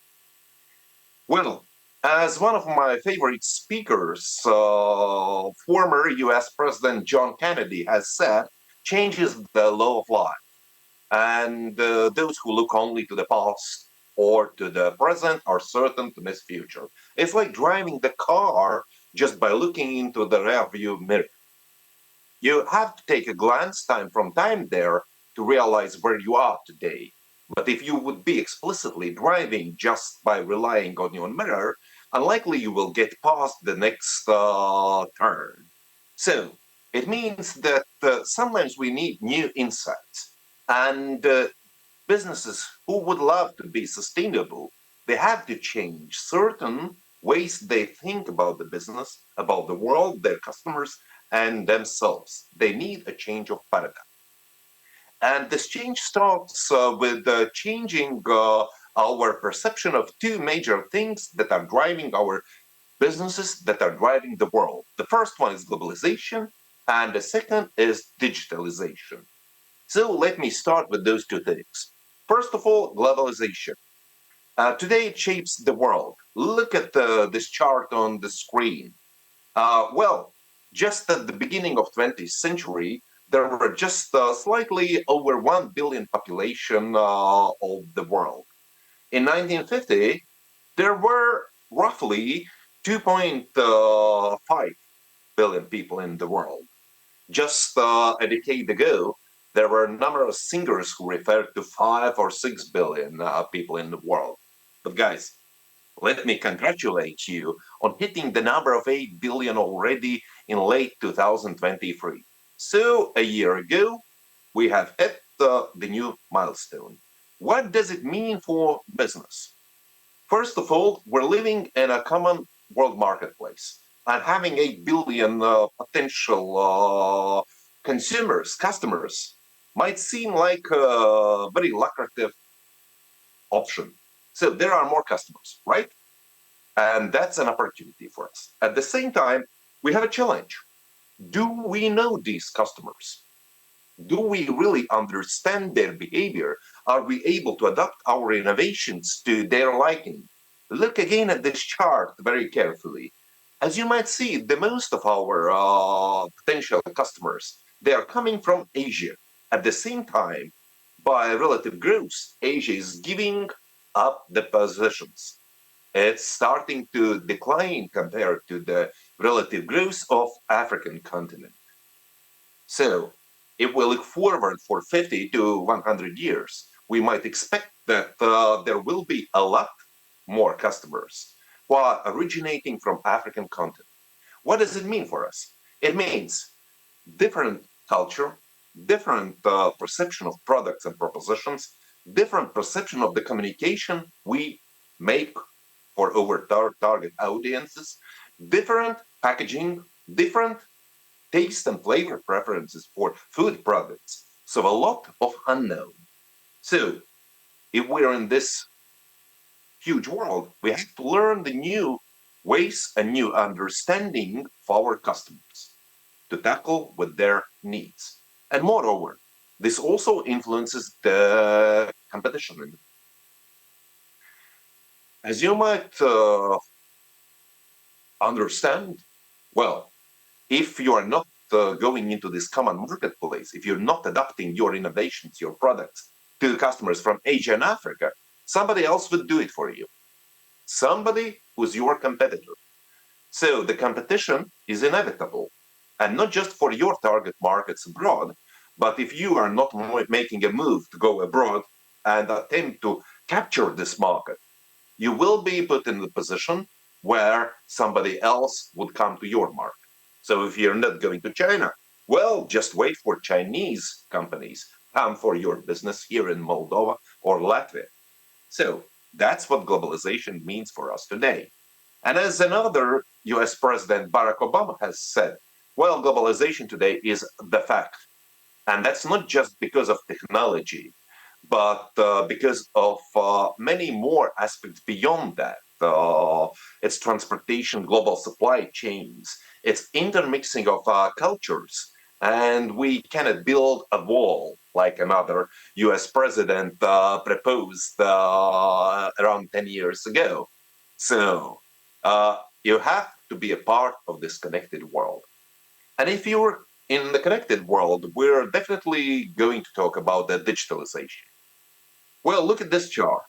Well, as one of my favorite speakers, former US President John Kennedy has said, change is the law of life. And those who look only to the past or to the present are certain to miss future. It's like driving the car just by looking into the rearview mirror. You have to take a glance time from time there to realize where you are today. But if you would be explicitly driving just by relying on your mirror, unlikely you will get past the next turn. So it means that sometimes we need new insights. And businesses who would love to be sustainable, they have to change certain ways they think about the business, about the world, their customers, and themselves. They need a change of paradigm. And this change starts with changing our perception of two major things that are driving our businesses, that are driving the world. The first one is globalization, and the second is digitalization. So let me start with those two things. First of all, globalization. Today it shapes the world. Look at this chart on the screen. Well, just at the beginning of 20th century, there were just slightly over 1 billion population of the world. In 1950, there were roughly 2.5 billion people in the world. Just a decade ago, there were a number of singers who referred to 5 or 6 billion people in the world. But guys, let me congratulate you on hitting the number of 8 billion already in late 2023. So a year ago, we have hit the new milestone. What does it mean for business? First of all, we're living in a common world marketplace, and having 8 billion potential consumers, customers, might seem like a very lucrative option. So there are more customers, right? And that's an opportunity for us. At the same time, we have a challenge. Do we know these customers? Do we really understand their behavior? Are we able to adapt our innovations to their liking? Look again at this chart very carefully. As you might see, the most of our potential customers, they are coming from Asia. At the same time, by relative growth, Asia is giving up the positions. It's starting to decline compared to the relative growth of African continent. So if we look forward for 50 to 100 years, we might expect that there will be a lot more customers who are originating from African continent. What does it mean for us? It means different culture, different perception of products and propositions, different perception of the communication we make for our target audiences, different packaging, different taste and flavor preferences for food products. So a lot of unknown. So if we're in this huge world, we have to learn the new ways and new understanding of our customers to tackle with their needs. And moreover, this also influences the competition. As you might understand, well, if you are not going into this common marketplace, if you're not adapting your innovations, your products to customers from Asia and Africa, somebody else would do it for you. Somebody who's your competitor. So the competition is inevitable, and not just for your target markets abroad, but if you are not making a move to go abroad and attempt to capture this market, you will be put in the position where somebody else would come to your market. So if you're not going to China, well, just wait for Chinese companies come for your business here in Moldova or Latvia. So that's what globalization means for us today. And as another US President Barack Obama has said, well, globalization today is the fact. And that's not just because of technology, but because of many more aspects beyond that. It's transportation, global supply chains, it's intermixing of cultures. And we cannot build a wall like another US president proposed around 10 years ago. So you have to be a part of this connected world. And if you're in the connected world, we're definitely going to talk about the digitalization. Well, look at this chart.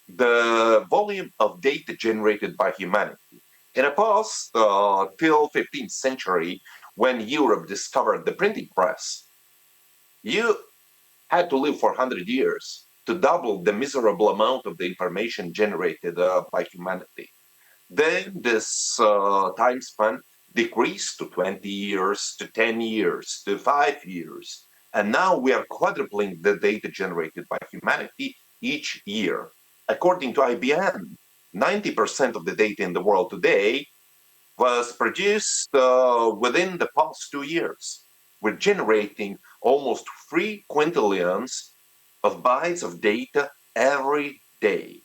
The volume of data generated by humanity. In the past, till 15th century, when Europe discovered the printing press, you had to live for 100 years to double the miserable amount of the information generated by humanity. Then this time span decreased to 20 years, to 10 years, to 5 years. And now we are quadrupling the data generated by humanity each year. According to IBM, 90% of the data in the world today was produced within the past 2 years. We're generating almost 3 quintillions of bytes of data every day.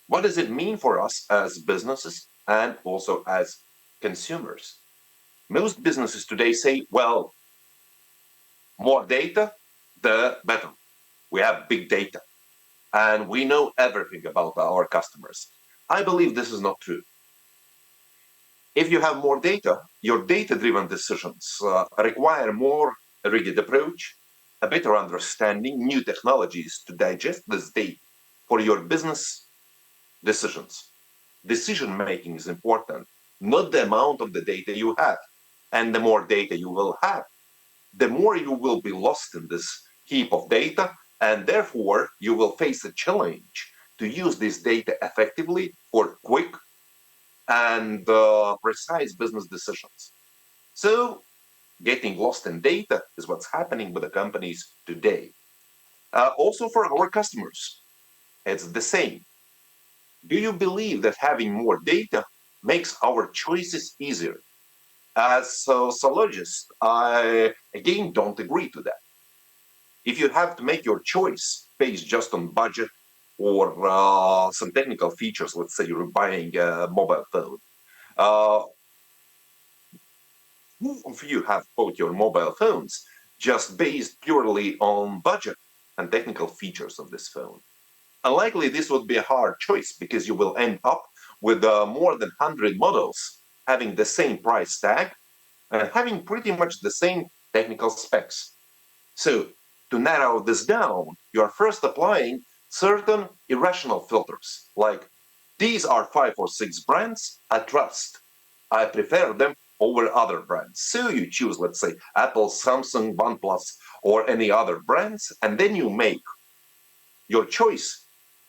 What does it mean for us as businesses and also as consumers? Most businesses today say, well, more data, the better. We have big data and we know everything about our customers. I believe this is not true. If you have more data, your data-driven decisions require more rigid approach, a better understanding, new technologies to digest this data for your business decisions. Decision making is important, not the amount of the data you have. And the more data you will have, the more you will be lost in this heap of data, and therefore you will face a challenge to use this data effectively for quick and precise business decisions. So getting lost in data is what's happening with the companies today. Also for our customers, it's the same. Do you believe that having more data makes our choices easier? As a zoologist, I again don't agree to that. If you have to make your choice based just on budget or some technical features, let's say you're buying a mobile phone, who of you have bought your mobile phones just based purely on budget and technical features of this phone? Unlikely this would be a hard choice because you will end up with more than 100 models having the same price tag and having pretty much the same technical specs. So to narrow this down, you are first applying certain irrational filters, like these are 5 or 6 brands I trust. I prefer them over other brands. So you choose, let's say, Apple, Samsung, OnePlus, or any other brands, and then you make your choice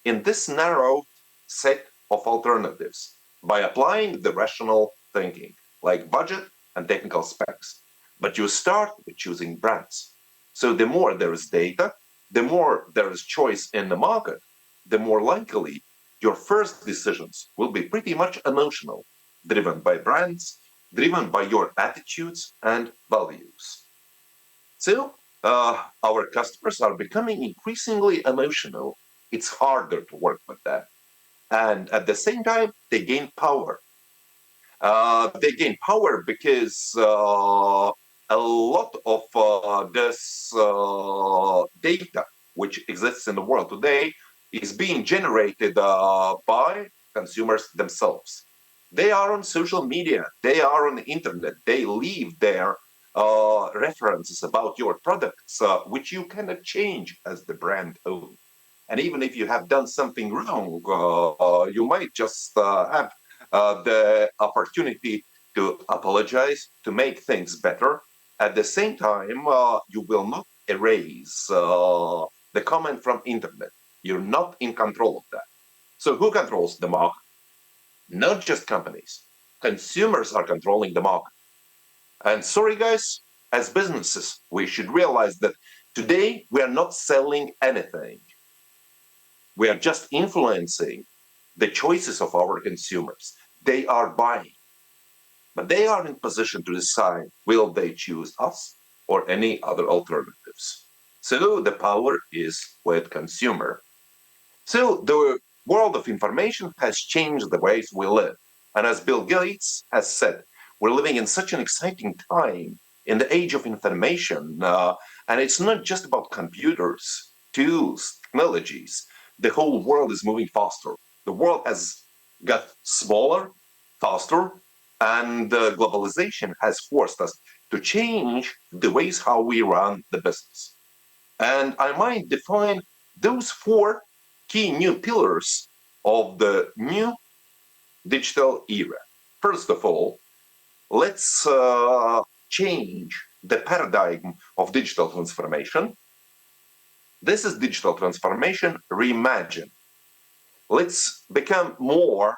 in this narrow set of alternatives by applying the rational thinking, like budget and technical specs. But you start with choosing brands. So the more there is data, the more there is choice in the market, the more likely your first decisions will be pretty much emotional, driven by brands, driven by your attitudes and values. So our customers are becoming increasingly emotional. It's harder to work with them. And at the same time, they gain power. They gain power because a lot of this data which exists in the world today is being generated by consumers themselves. They are on social media, they are on the internet, they leave their references about your products, which you cannot change as the brand owner. And even if you have done something wrong, you might just have the opportunity to apologize, to make things better. At the same time, you will not erase the comment from internet. You're not in control of that. So who controls the market? Not just companies. Consumers are controlling the market. And sorry, guys, as businesses, we should realize that today we are not selling anything. We are just influencing the choices of our consumers. They are buying. but they are in position to decide will they choose us or any other alternatives. So the power is with consumer. So the world of information has changed the ways we live. And as Bill Gates has said, we're living in such an exciting time in the age of information. And it's not just about computers, tools, technologies. The whole world is moving faster. The world has got smaller, faster, and globalization has forced us to change the ways how we run the business. And I might define those four key new pillars of the new digital era. First of all, let's change the paradigm of digital transformation. This is digital transformation reimagined. Let's become more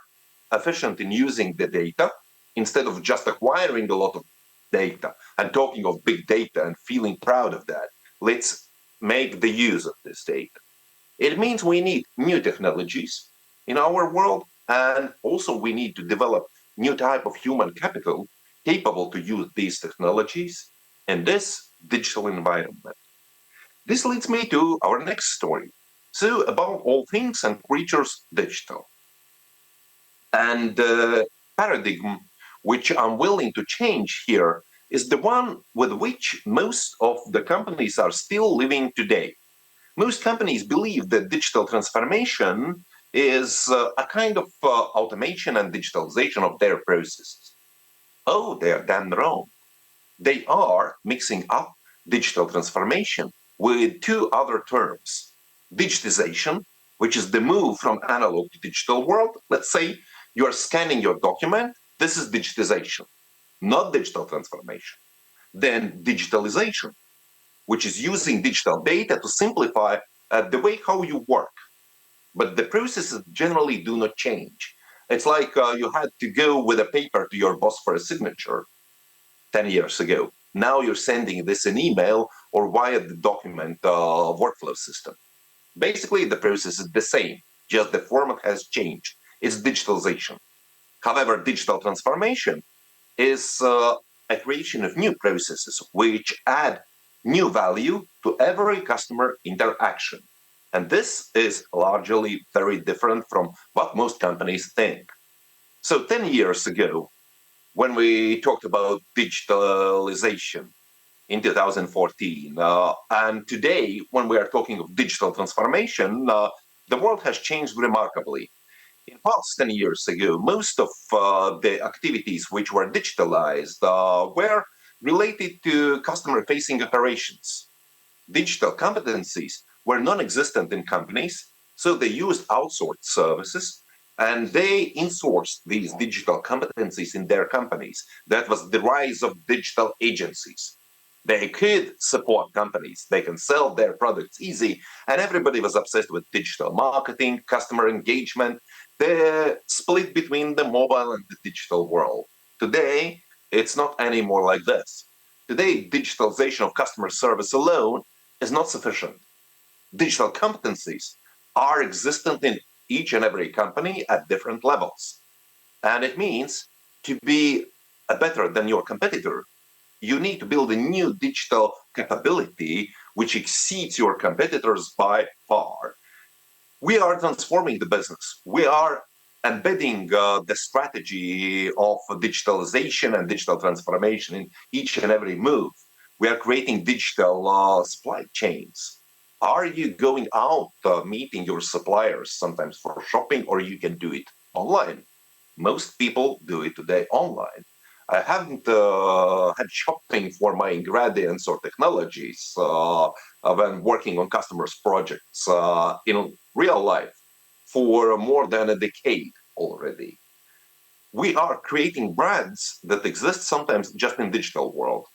efficient in using the data instead of just acquiring a lot of data and talking of big data and feeling proud of that. Let's make the use of this data. It means we need new technologies in our world, and also we need to develop new type of human capital capable to use these technologies in this digital environment. This leads me to our next story. So about all things and creatures digital. And the paradigm which I'm willing to change here is the one with which most of the companies are still living today. Most companies believe that digital transformation is a kind of automation and digitalization of their processes. Oh, they are damn wrong. They are mixing up digital transformation with two other terms. Digitization, which is the move from analog to digital world. Let's say you are scanning your document. This is digitization, not digital transformation. Then digitalization, which is using digital data to simplify the way how you work. But the processes generally do not change. It's like you had to go with a paper to your boss for a signature 10 years ago. Now you're sending this in email or via the document workflow system. Basically, the process is the same, just the format has changed. It's digitalization. However, digital transformation is a creation of new processes which add new value to every customer interaction. And this is largely very different from what most companies think. So 10 years ago, when we talked about digitalization in 2014, and today, when we are talking of digital transformation, the world has changed remarkably. In past 10 years ago, most of the activities which were digitalized were related to customer-facing operations. Digital competencies were non-existent in companies, so they used outsourced services and they insourced these digital competencies in their companies. That was the rise of digital agencies. They could support companies, they can sell their products easy, and everybody was obsessed with digital marketing, customer engagement, the split between the mobile and the digital world. Today, it's not anymore like this. Today, digitalization of customer service alone is not sufficient. Digital competencies are existent in each and every company at different levels. And it means to be better than your competitor, you need to build a new digital capability which exceeds your competitors by far. We are transforming the business. We are embedding the strategy of digitalization and digital transformation in each and every move. We are creating digital supply chains. Are you going out meeting your suppliers sometimes for shopping, or you can do it online? Most people do it today online. I haven't had shopping for my ingredients or technologies when working on customers' projects in real life for more than a decade already. We are creating brands that exist sometimes just in digital world.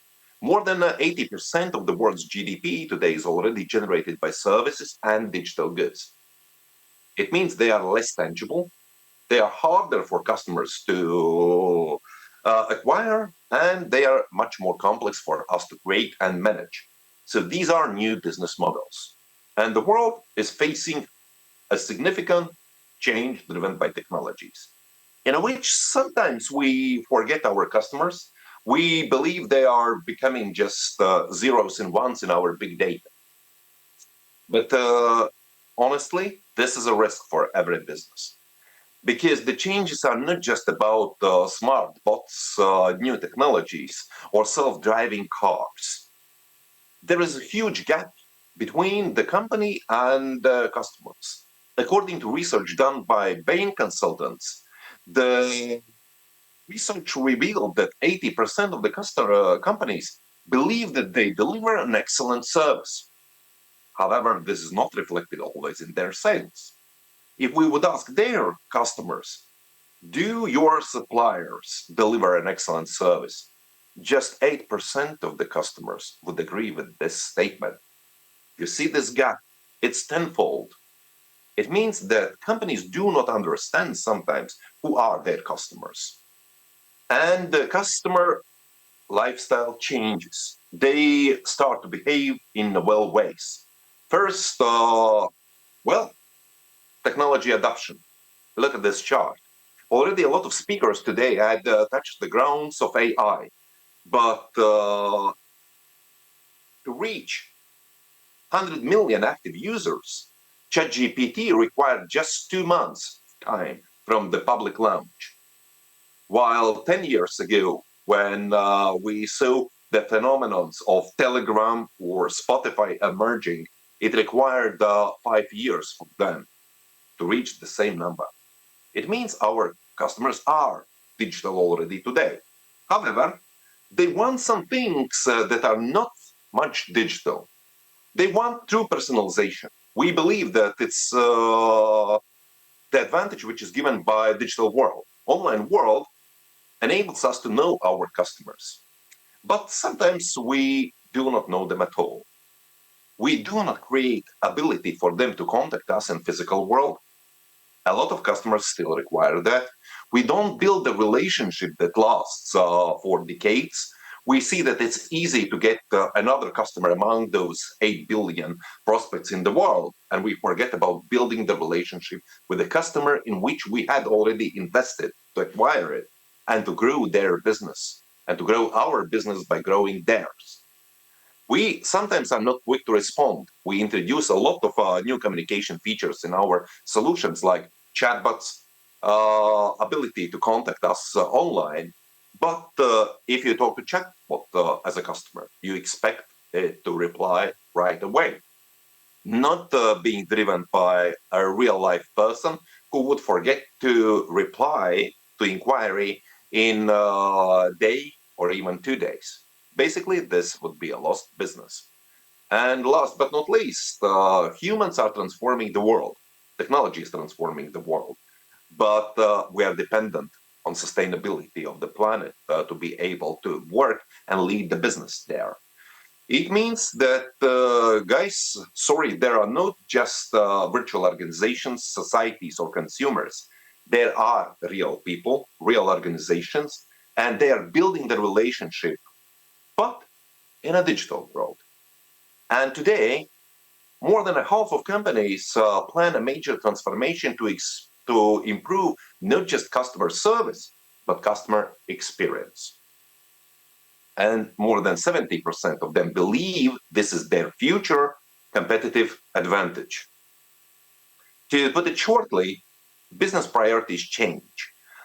More than 80% of the world's GDP today is already generated by services and digital goods. It means they are less tangible, they are harder for customers to acquire, and they are much more complex for us to create and manage. So these are new business models. And the world is facing a significant change driven by technologies. in which sometimes we forget our customers. We believe they are becoming just zeros and ones in our big data. But honestly, this is a risk for every business, because the changes are not just about smart bots, new technologies, or self-driving cars. There is a huge gap between the company and the customers. According to research done by Bain consultants, the research revealed that 80% of the companies believe that they deliver an excellent service. However, this is not reflected always in their sales. If we would ask their customers, do your suppliers deliver an excellent service? Just 8% of the customers would agree with this statement. You see this gap? It's tenfold. It means that companies do not understand sometimes who are their customers. And the customer lifestyle changes. They start to behave in well ways. First, technology adoption. Look at this chart. Already a lot of speakers today had touched the grounds of AI, but to reach 100 million active users, ChatGPT required just 2 months time from the public launch. While 10 years ago, when we saw the phenomenons of Telegram or Spotify emerging, it required 5 years for them to reach the same number. It means our customers are digital already today. However, they want some things that are not much digital. They want true personalization. We believe that it's the advantage which is given by digital world. Online world enables us to know our customers. But sometimes we do not know them at all. We do not create ability for them to contact us in physical world. A lot of customers still require that. We don't build a relationship that lasts for decades. We see that it's easy to get another customer among those 8 billion prospects in the world, and we forget about building the relationship with the customer in which we had already invested to acquire it and to grow their business and to grow our business by growing theirs. We sometimes are not quick to respond. We introduce a lot of new communication features in our solutions, like chatbots, ability to contact us online. But if you talk to chatbot as a customer, you expect it to reply right away, not being driven by a real life person who would forget to reply to inquiry in a day or even 2 days. Basically, this would be a lost business. And last but not least, humans are transforming the world. Technology is transforming the world. But we are dependent on sustainability of the planet to be able to work and lead the business there. It means that, guys, sorry, there are not just virtual organizations, societies, or consumers. There are real people, real organizations, and they are building the relationship, but in a digital world. And today, more than a half of companies plan a major transformation to improve not just customer service, but customer experience. And more than 70% of them believe this is their future competitive advantage. To put it shortly, business priorities change.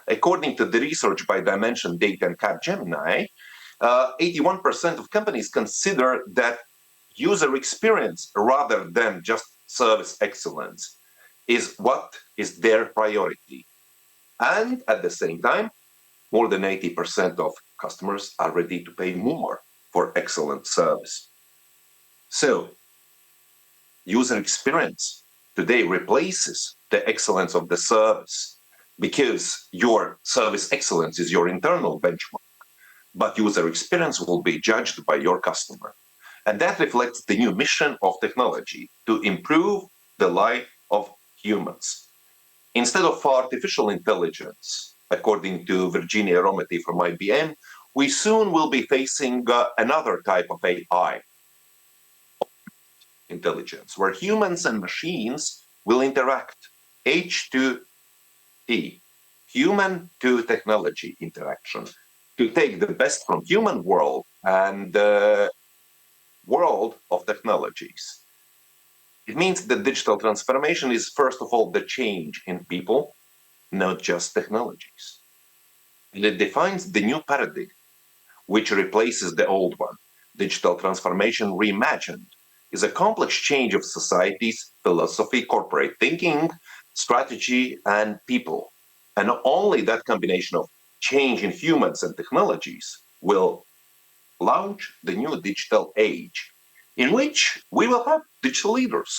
According to the research by Dimension Data and Capgemini, 81% of companies consider that user experience rather than just service excellence is what is their priority. And at the same time, more than 80% of customers are ready to pay more for excellent service. So, user experience today replaces the excellence of the service, because your service excellence is your internal benchmark, but user experience will be judged by your customer. And that reflects the new mission of technology, to improve the life of humans. Instead of artificial intelligence, according to Virginia Rometty from IBM, we soon will be facing another type of AI, intelligence, where humans and machines will interact. H2E, human to technology interaction, to take the best from human world and the world of technologies. It means that digital transformation is, first of all, the change in people, not just technologies. And it defines the new paradigm, which replaces the old one. Digital transformation reimagined is a complex change of societies, philosophy, corporate thinking, strategy, and people. And only that combination of change in humans and technologies will launch the new digital age, in which we will have digital leaders.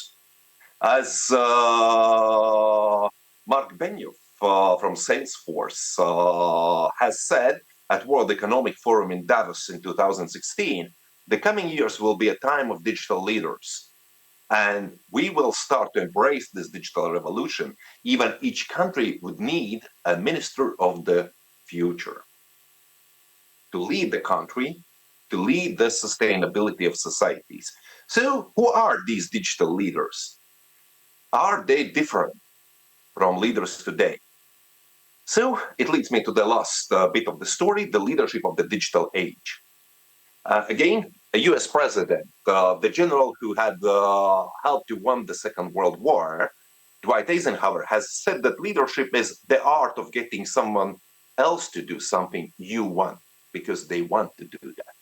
As Mark Benioff from Salesforce has said at World Economic Forum in Davos in 2016, the coming years will be a time of digital leaders. And we will start to embrace this digital revolution. Even each country would need a minister of the future to lead the country, to lead the sustainability of societies. So who are these digital leaders? Are they different from leaders today? So it leads me to the last bit of the story, the leadership of the digital age. Again, a US president, the general who had helped to win the Second World War, Dwight Eisenhower, has said that leadership is the art of getting someone else to do something you want because they want to do that.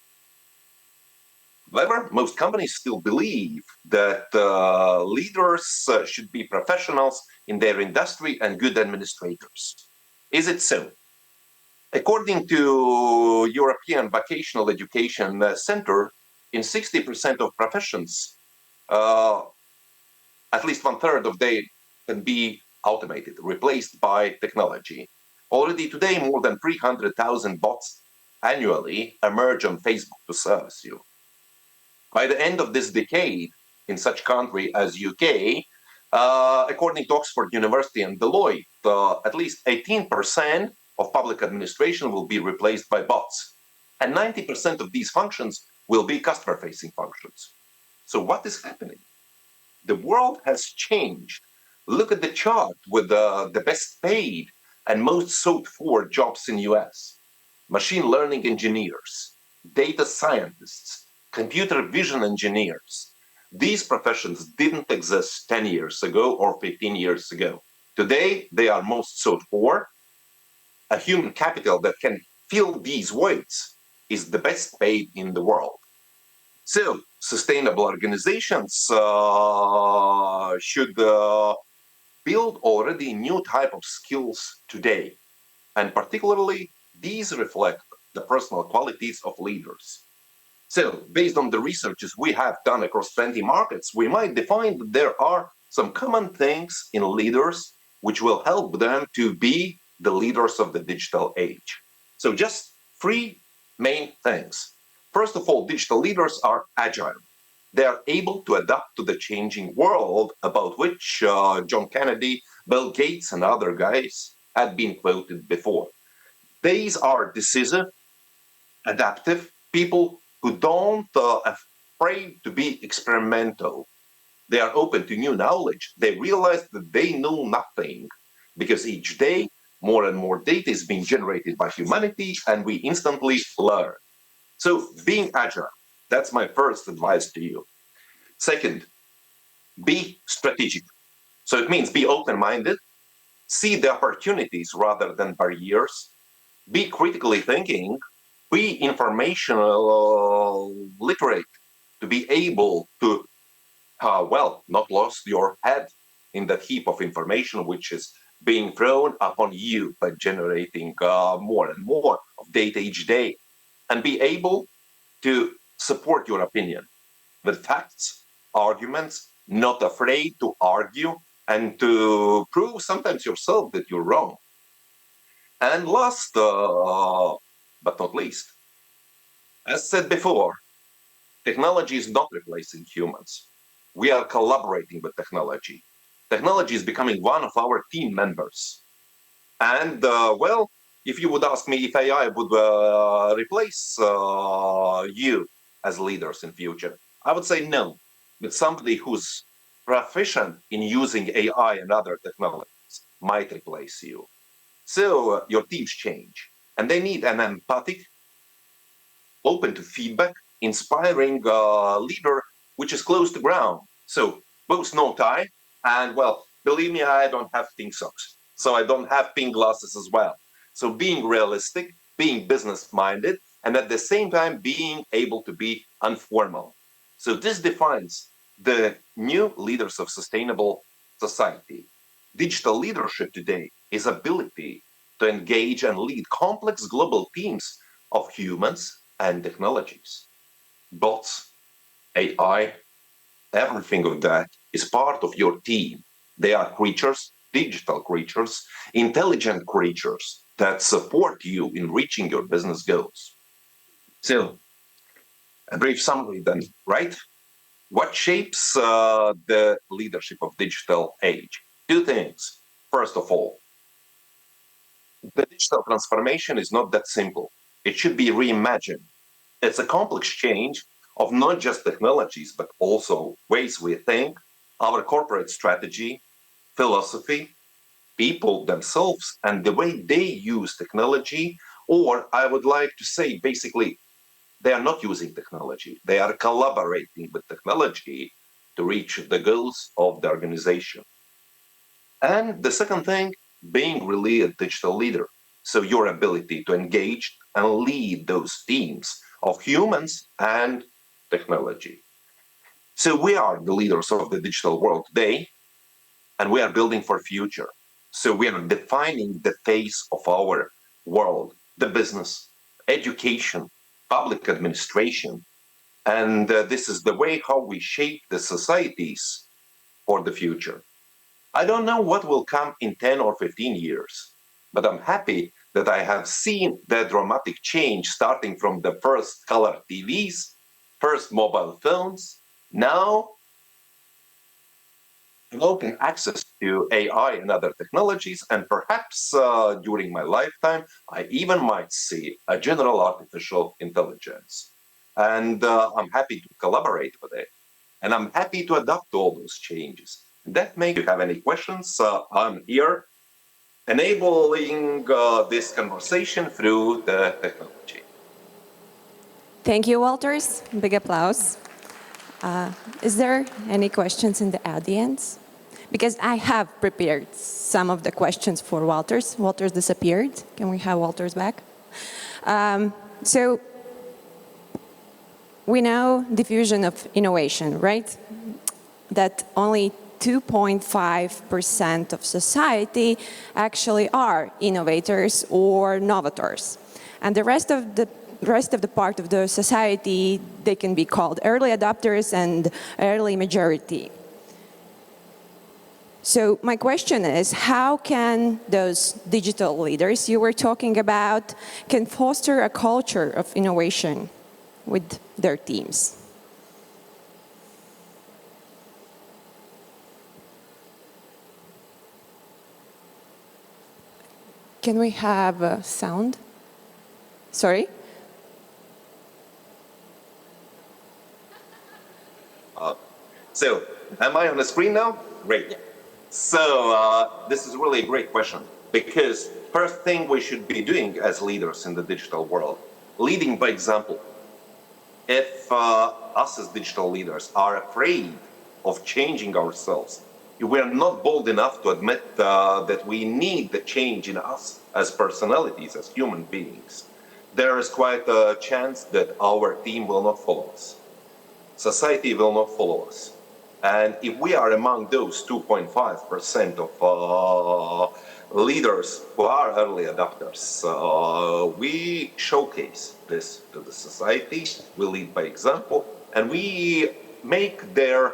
However, most companies still believe that leaders should be professionals in their industry and good administrators. Is it so? According to European Vocational Education Center, in 60% of professions, at least 1/3 of they can be automated, replaced by technology. Already today, more than 300,000 bots annually emerge on Facebook to service you. By the end of this decade, in such country as UK, according to Oxford University and Deloitte, at least 18% of public administration will be replaced by bots. And 90% of these functions will be customer-facing functions. So what is happening? The world has changed. Look at the chart with the best paid and most sought for jobs in US. Machine learning engineers, data scientists, computer vision engineers. These professions didn't exist 10 years ago or 15 years ago. Today, they are most sought for. A human capital that can fill these voids is the best paid in the world. So, sustainable organizations should build already new type of skills today. And particularly, these reflect the personal qualities of leaders. So, based on the researches we have done across 20 markets, we might define that there are some common things in leaders which will help them to be the leaders of the digital age. So just 3 main things. First of all, digital leaders are agile. They are able to adapt to the changing world about which John Kennedy, Bill Gates, and other guys had been quoted before. These are decisive, adaptive people who don't afraid to be experimental. They are open to new knowledge. They realize that they know nothing because each day more and more data is being generated by humanity and we instantly learn. So being agile, that's my first advice to you. Second, be strategic. So it means be open-minded, see the opportunities rather than barriers, be critically thinking, be informational literate to be able to, not lose your head in that heap of information which is being thrown upon you by generating more and more of data each day, and be able to support your opinion with facts, arguments, not afraid to argue and to prove sometimes yourself that you're wrong. And last but not least, as said before, technology is not replacing humans. We are collaborating with technology. Technology is becoming one of our team members. And if you would ask me if AI would replace you as leaders in future, I would say no. But somebody who's proficient in using AI and other technologies might replace you. So your teams change, and they need an empathic, open to feedback, inspiring leader which is close to ground. So both no tie, and well, believe me, I don't have pink socks, so I don't have pink glasses as well. So being realistic, being business-minded, and at the same time being able to be informal. So this defines the new leaders of sustainable society. Digital leadership today is ability to engage and lead complex global teams of humans and technologies. Bots, AI, everything of that is part of your team. They are creatures, digital creatures, intelligent creatures that support you in reaching your business goals. So, a brief summary then, right? What shapes the leadership of digital age? Two things. First of all, the digital transformation is not that simple. It should be reimagined. It's a complex change of not just technologies, but also ways we think, our corporate strategy, philosophy, people themselves, and the way they use technology. Or I would like to say, basically, they are not using technology. They are collaborating with technology to reach the goals of the organization. And the second thing, being really a digital leader. So your ability to engage and lead those teams of humans and technology. So we are the leaders of the digital world today, and we are building for future. So we are defining the face of our world, the business, education, public administration, and this is the way how we shape the societies for the future. I don't know what will come in 10 or 15 years, but I'm happy that I have seen the dramatic change starting from the first color TVs, first mobile phones, now an open access to AI and other technologies, and perhaps during my lifetime, I even might see a general artificial intelligence. And I'm happy to collaborate with it. And I'm happy to adapt to all those changes. That makes, if you have any questions, I'm here enabling this conversation through the technology. Thank you, Valters. Big applause. Is there any questions in the audience? Because I have prepared some of the questions for Valters. Valters disappeared. Can we have Valters back? So we know diffusion of innovation, right? That only 2.5% of society actually are innovators or novators. And the rest of the part of the society, they can be called early adopters and early majority. So my question is, how can those digital leaders you were talking about can foster a culture of innovation with their teams? Can we have sound? Sorry? So, am I on the screen now? Great. Yeah. So, this is really a great question, because first thing we should be doing as leaders in the digital world, leading by example. If us as digital leaders are afraid of changing ourselves, if we are not bold enough to admit that we need the change in us as personalities, as human beings, there is quite a chance that our team will not follow us. Society will not follow us. And if we are among those 2.5% of leaders who are early adopters, we showcase this to the society, we lead by example, and we make their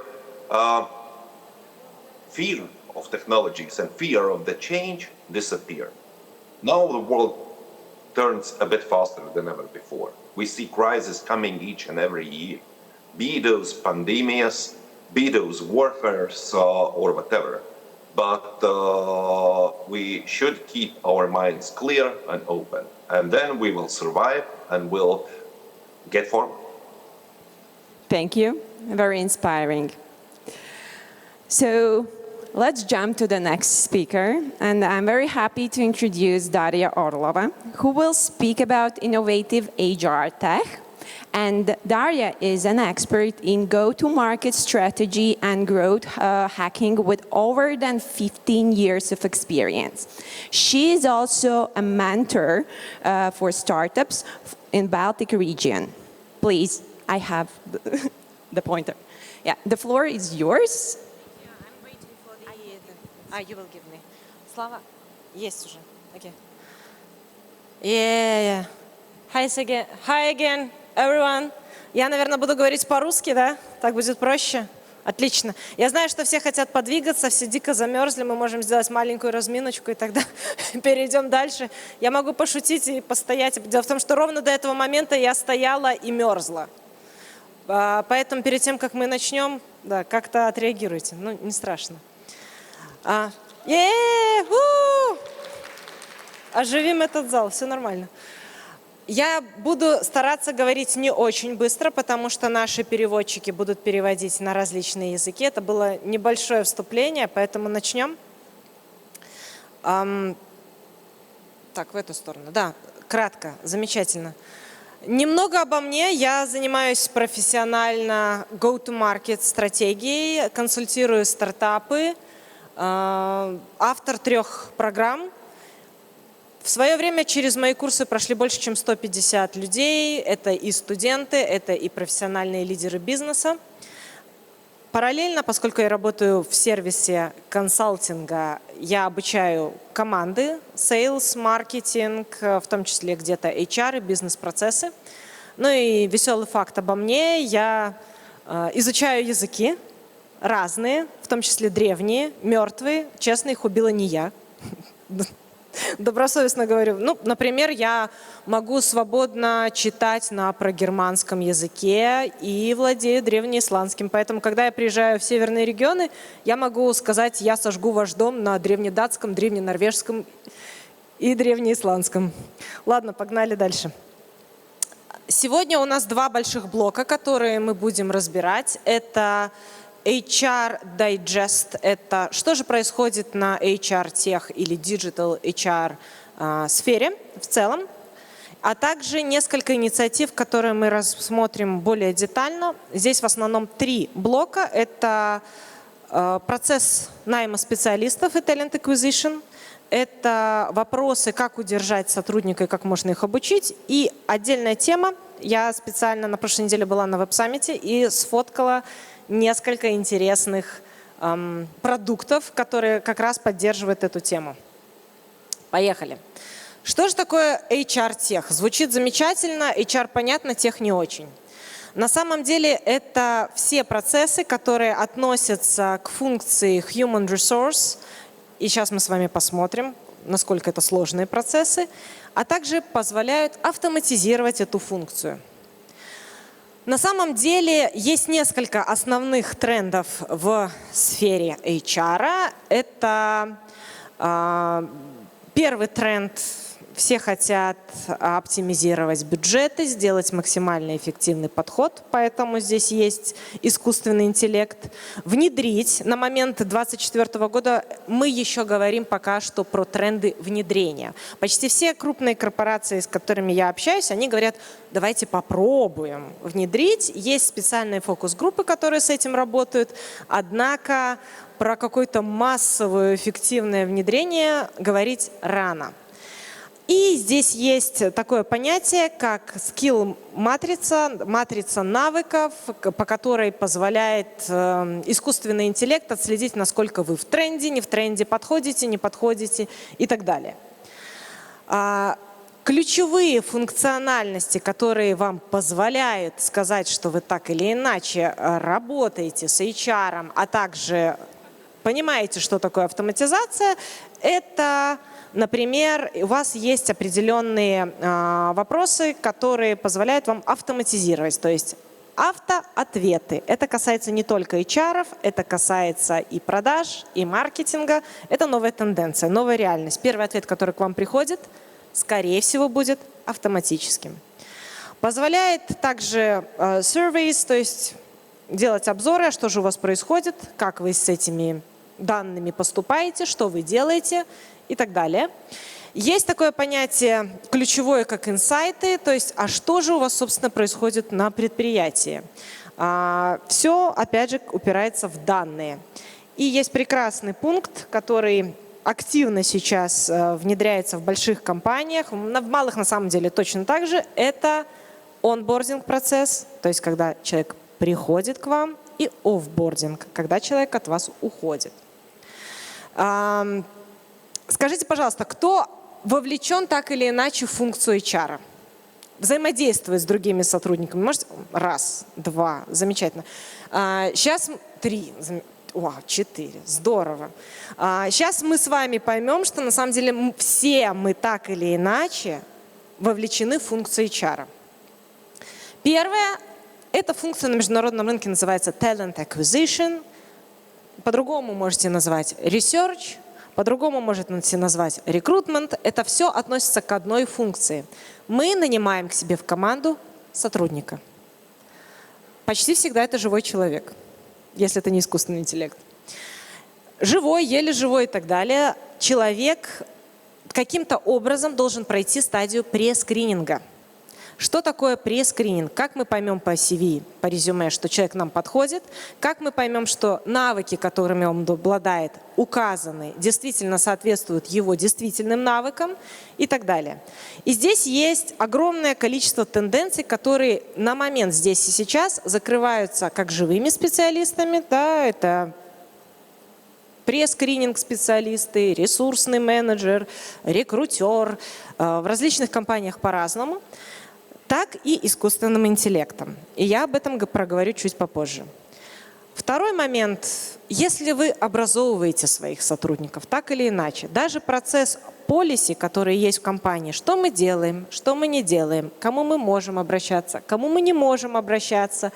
fear of technologies and fear of the change disappear. Now the world turns a bit faster than ever before. We see crises coming each and every year, be those pandemias, be those warfares or whatever. But we should keep our minds clear and open, and then we will survive and will get forward. Thank you. Very inspiring. So let's jump to the next speaker. And I'm very happy to introduce Darya ORLOVA, who will speak about innovative HR tech. And Darya is an expert in go-to-market strategy and growth hacking with over than 15 years of experience. She is also a mentor for startups in Baltic region. Please, I have the pointer. Yeah, the floor is yours. Yeah, I'm waiting for the... you will give me. Slava? Есть уже. Okay. Yeah. Hi again, everyone. Я, наверное, буду говорить по-русски, да? Так будет проще? Отлично. Я знаю, что все хотят подвигаться, все дико замерзли, мы можем сделать маленькую разминочку, и тогда перейдем дальше. Я могу пошутить и постоять. Дело в том, что ровно до этого момента я стояла и мерзла. Поэтому перед тем, как мы начнем, да, как-то отреагируйте. Ну, не страшно. Оживим этот зал, все нормально. Я буду стараться говорить не очень быстро, потому что наши переводчики будут переводить на различные языки. Это было небольшое вступление, поэтому начнем. Так, в эту сторону. Да, кратко, замечательно. Немного обо мне. Я занимаюсь профессионально go-to-market стратегией, консультирую стартапы, автор 3 программ. В свое время через мои курсы прошли больше, чем 150 людей. Это и студенты, это и профессиональные лидеры бизнеса. Параллельно, поскольку я работаю в сервисе консалтинга, я обучаю команды, sales, маркетинг, в том числе где-то HR и бизнес-процессы. Ну и веселый факт обо мне. Я изучаю языки разные, в том числе древние, мертвые. Честно, их убила не я. Добросовестно говорю. Ну, например, я могу свободно читать на прогерманском языке и владею древнеисландским. Поэтому, когда я приезжаю в северные регионы, я могу сказать: я сожгу ваш дом на древнедатском, древненорвежском и древнеисландском. Ладно, погнали дальше. Сегодня у нас 2 больших блока, которые мы будем разбирать. Это HR Digest – это что же происходит на HR-тех или Digital HR сфере в целом, а также несколько инициатив, которые мы рассмотрим более детально. Здесь в основном 3 блока. Это процесс найма специалистов и Talent Acquisition. Это вопросы, как удержать сотрудника и как можно их обучить. И отдельная тема. Я специально на прошлой неделе была на веб-саммите и сфоткала несколько интересных продуктов, которые как раз поддерживают эту тему. Поехали. Что же такое HR-тех? Звучит замечательно, HR понятно, тех не очень. На самом деле это все процессы, которые относятся к функции Human Resource, и сейчас мы с вами посмотрим, насколько это сложные процессы, а также позволяют автоматизировать эту функцию. На самом деле есть несколько основных трендов в сфере HR. Это первый тренд. Все хотят оптимизировать бюджеты, сделать максимально эффективный подход, поэтому здесь есть искусственный интеллект. Внедрить. На момент 2024 года мы еще говорим пока что про тренды внедрения. Почти все крупные корпорации, с которыми я общаюсь, они говорят: давайте попробуем внедрить. Есть специальные фокус-группы, которые с этим работают, однако про какое-то массовое эффективное внедрение говорить рано. И здесь есть такое понятие, как скилл-матрица, матрица навыков, по которой позволяет искусственный интеллект отследить, насколько вы в тренде, не в тренде, подходите, не подходите и так далее. Ключевые функциональности, которые вам позволяют сказать, что вы так или иначе работаете с HR, а также понимаете, что такое автоматизация, это... Например, у вас есть определенные вопросы, которые позволяют вам автоматизировать, то есть автоответы. Это касается не только HR, это касается и продаж, и маркетинга. Это новая тенденция, новая реальность. Первый ответ, который к вам приходит, скорее всего, будет автоматическим. Позволяет также surveys, то есть делать обзоры, что же у вас происходит, как вы с этими данными поступаете, что вы делаете и так далее. Есть такое понятие ключевое, как инсайты, то есть, а что же у вас, собственно, происходит на предприятии? Все, опять же, упирается в данные. И есть прекрасный пункт, который активно сейчас внедряется в больших компаниях, в малых на самом деле точно так же, это онбординг-процесс, то есть когда человек приходит к вам, и офбординг, когда человек от вас уходит. Скажите, пожалуйста, кто вовлечен так или иначе в функцию HR? Взаимодействует с другими сотрудниками. Можете? Раз, два, замечательно. Сейчас три, 4, здорово. Сейчас мы с вами поймем, что на самом деле все мы так или иначе вовлечены в функцию HR. Первое, эта функция на международном рынке называется Talent Acquisition. По-другому можете назвать Research, по-другому можете назвать Recruitment. Это все относится к одной функции. Мы нанимаем к себе в команду сотрудника. Почти всегда это живой человек, если это не искусственный интеллект. Живой, еле живой и так далее. Человек каким-то образом должен пройти стадию прескрининга. Что такое прескрининг? Как мы поймем по CV, по резюме, что человек нам подходит? Как мы поймем, что навыки, которыми он обладает, указаны, действительно соответствуют его действительным навыкам и так далее? И здесь есть огромное количество тенденций, которые на момент здесь и сейчас закрываются как живыми специалистами, да, это прескрининг-специалисты, ресурсный менеджер, рекрутер, в различных компаниях по-разному, так и искусственным интеллектом. И я об этом проговорю чуть попозже. Второй момент. Если вы образовываете своих сотрудников так или иначе, даже процесс policy, который есть в компании, что мы делаем, что мы не делаем, кому мы можем обращаться, кому мы не можем обращаться,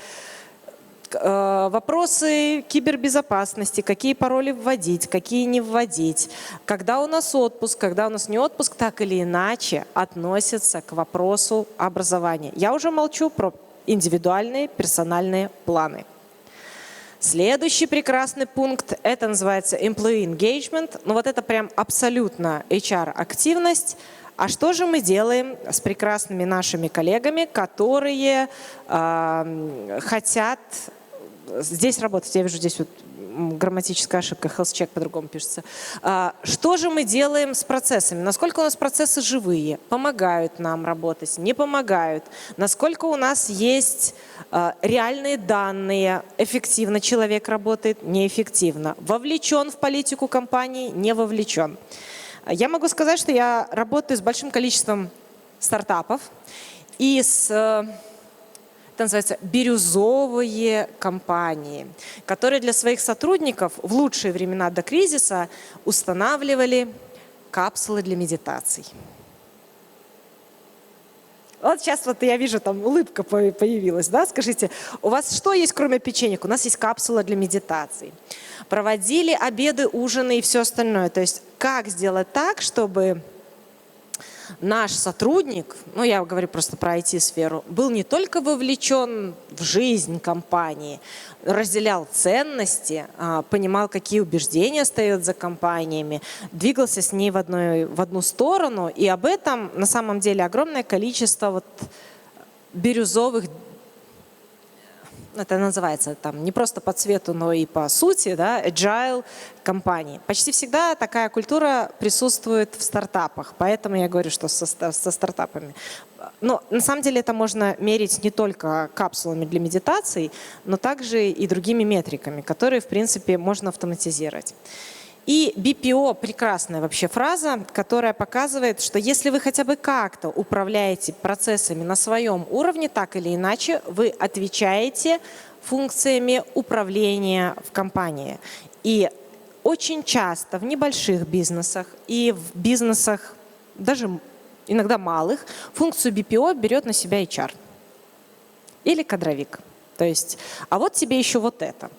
вопросы кибербезопасности, какие пароли вводить, какие не вводить, когда у нас отпуск, когда у нас не отпуск, так или иначе относятся к вопросу образования. Я уже молчу про индивидуальные персональные планы. Следующий прекрасный пункт, это называется employee engagement. Ну вот это прям абсолютно HR-активность. А что же мы делаем с прекрасными нашими коллегами, которые хотят здесь работать? Я вижу здесь вот грамматическая ошибка, health check по-другому пишется. Что же мы делаем с процессами? Насколько у нас процессы живые? Помогают нам работать? Не помогают? Насколько у нас есть реальные данные? Эффективно человек работает? Неэффективно? Вовлечен в политику компании? Не вовлечен? Я могу сказать, что я работаю с большим количеством стартапов и это называется бирюзовые компании, которые для своих сотрудников в лучшие времена до кризиса устанавливали капсулы для медитаций. Вот сейчас вот я вижу, там улыбка появилась, да? Скажите, у вас что есть, кроме печенек? У нас есть капсула для медитаций. Проводили обеды, ужины и все остальное. То есть как сделать так, чтобы наш сотрудник, ну я говорю просто про IT-сферу, был не только вовлечен в жизнь компании, разделял ценности, понимал, какие убеждения стоят за компаниями, двигался с ней в одну сторону. И об этом на самом деле огромное количество вот бирюзовых, это называется там не просто по цвету, но и по сути, да, agile компании. Почти всегда такая культура присутствует в стартапах, поэтому я говорю, что со стартапами. Но на самом деле это можно мерить не только капсулами для медитаций, но также и другими метриками, которые, в принципе, можно автоматизировать. И BPO – прекрасная вообще фраза, которая показывает, что если вы хотя бы как-то управляете процессами на своем уровне, так или иначе, вы отвечаете функциями управления в компании. И очень часто в небольших бизнесах и в бизнесах, даже иногда малых, функцию BPO берет на себя HR или кадровик. То есть, а вот тебе еще вот это.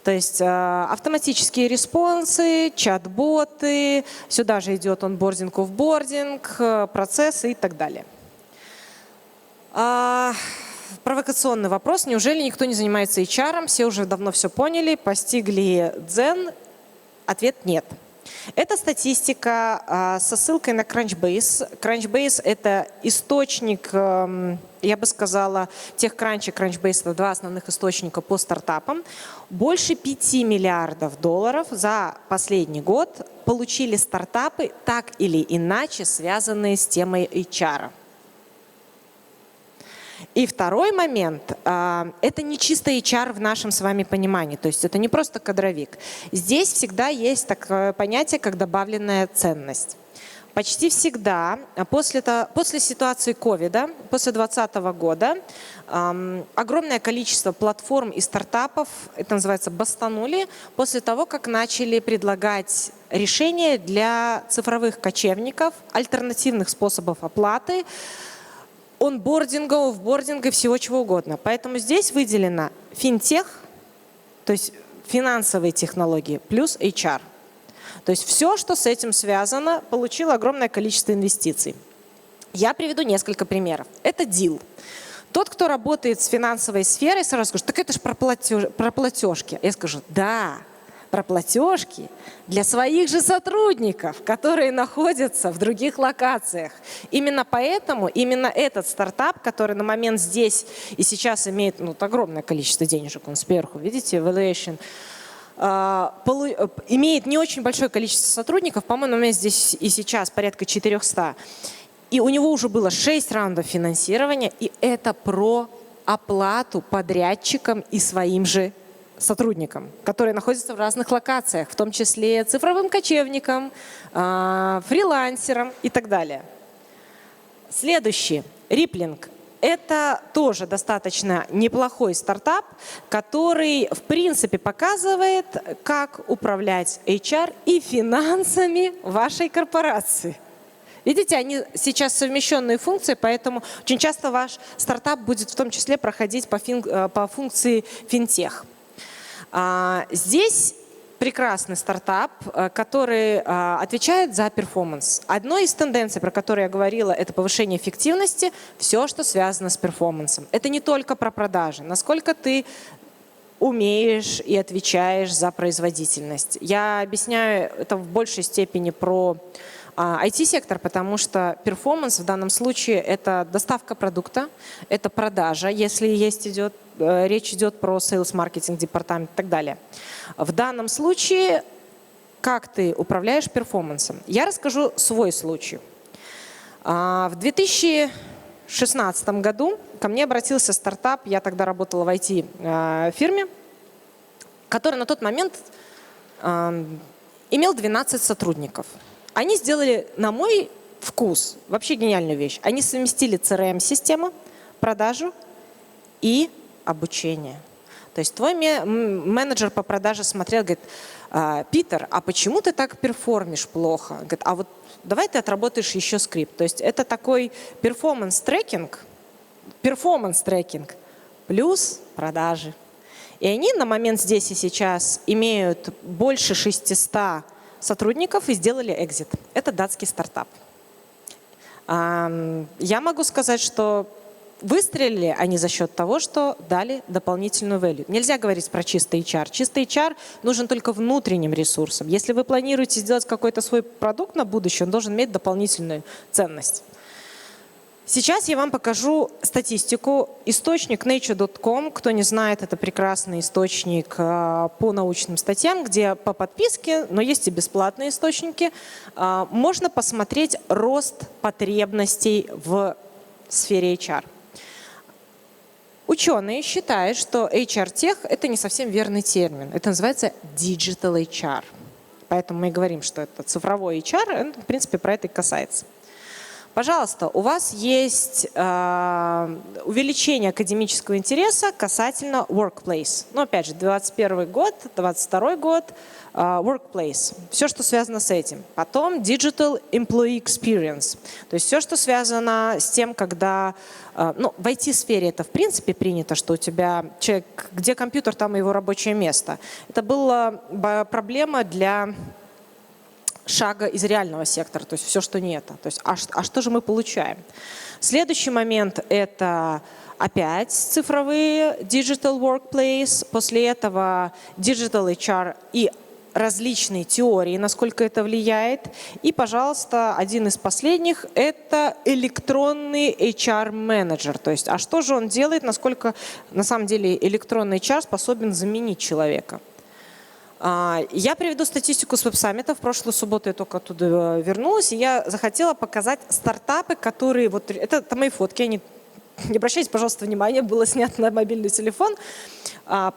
То есть автоматические респонсы, чат-боты, сюда же идет онбординг, офбординг, процессы и так далее. Провокационный вопрос. Неужели никто не занимается HR? Все уже давно все поняли, постигли дзен Ответ – нет. Это статистика со ссылкой на Crunchbase. Crunchbase – это источник, я бы сказала, техкранчи. Crunchbase – это два основных источника по стартапам. Больше 5 миллиардов долларов за последний год получили стартапы, так или иначе связанные с темой HR. И второй момент – это не чисто HR в нашем с вами понимании, то есть это не просто кадровик. Здесь всегда есть такое понятие, как добавленная ценность. Почти всегда после ситуации ковида, после 2020 года, огромное количество платформ и стартапов, это называется, бастанули, после того, как начали предлагать решения для цифровых кочевников, альтернативных способов оплаты, онбординга, офбординга и всего чего угодно. Поэтому здесь выделено финтех, то есть финансовые технологии, плюс HR. То есть все, что с этим связано, получило огромное количество инвестиций. Я приведу несколько примеров. Это дил. Тот, кто работает с финансовой сферой, сразу скажет, так это же про платежки. Я скажу, да, про платежки для своих же сотрудников, которые находятся в других локациях. Именно поэтому именно этот стартап, который на момент здесь и сейчас имеет огромное количество денежек, он сверху, видите, valuation, имеет не очень большое количество сотрудников, по-моему, у меня здесь и сейчас порядка 400. И у него уже было 6 раундов финансирования, и это про оплату подрядчикам и своим же сотрудникам, которые находятся в разных локациях, в том числе цифровым кочевникам, фрилансерам и так далее. Следующий, Rippling. Это тоже достаточно неплохой стартап, который, в принципе, показывает, как управлять HR и финансами вашей корпорации. Видите, они сейчас совмещенные функции, поэтому очень часто ваш стартап будет в том числе проходить по функции финтех. Здесь прекрасный стартап, который отвечает за перформанс. Одной из тенденций, про которую я говорила, это повышение эффективности, все, что связано с перформансом. Это не только про продажи, насколько ты умеешь и отвечаешь за производительность. Я объясняю это в большей степени про IT-сектор, потому что перформанс в данном случае это доставка продукта, это продажа, если речь идет про sales, маркетинг, департамент и так далее. В данном случае, как ты управляешь перформансом? Я расскажу свой случай. В 2016 году ко мне обратился стартап, я тогда работала в IT-фирме, который на тот момент имел 12 сотрудников. Они сделали, на мой вкус, вообще гениальную вещь. Они совместили CRM-систему, продажу и обучение. То есть твой менеджер по продаже смотрел, говорит, Питер, а почему ты так перформишь плохо? Говорит, а вот давай ты отработаешь еще скрипт. То есть это такой перформанс-трекинг плюс продажи. И они на момент здесь и сейчас имеют больше 600 сотрудников и сделали экзит. Это датский стартап. Я могу сказать, что выстрелили они за счет того, что дали дополнительную value. Нельзя говорить про чистый HR. Чистый HR нужен только внутренним ресурсом. Если вы планируете сделать какой-то свой продукт на будущее, он должен иметь дополнительную ценность. Сейчас я вам покажу статистику. Источник nature.com. Кто не знает, это прекрасный источник по научным статьям, где по подписке, но есть и бесплатные источники, можно посмотреть рост потребностей в сфере HR. Ученые считают, что HR-тех – это не совсем верный термин. Это называется Digital HR. Поэтому мы и говорим, что это цифровой HR, в принципе, про это и касается. Пожалуйста, у вас есть увеличение академического интереса касательно workplace. Ну, опять же, 2021 год, 2022 год, workplace. Все, что связано с этим. Потом digital employee experience. То есть все, что связано с тем, когда... в IT-сфере это в принципе принято, что у тебя человек, где компьютер, там его рабочее место. Это была проблема для шага из реального сектора, то есть все, что не это. То есть, что же мы получаем? Следующий момент – это опять цифровые digital workplace, после этого digital HR и различные теории, насколько это влияет. И, пожалуйста, один из последних – это электронный HR-менеджер. То есть, а что же он делает, насколько на самом деле электронный HR способен заменить человека? Я приведу статистику с веб-саммита. В прошлую субботу я только оттуда вернулась, и я захотела показать стартапы, которые… Вот, это мои фотки, они… Не обращайте, пожалуйста, внимания, было снято на мобильный телефон.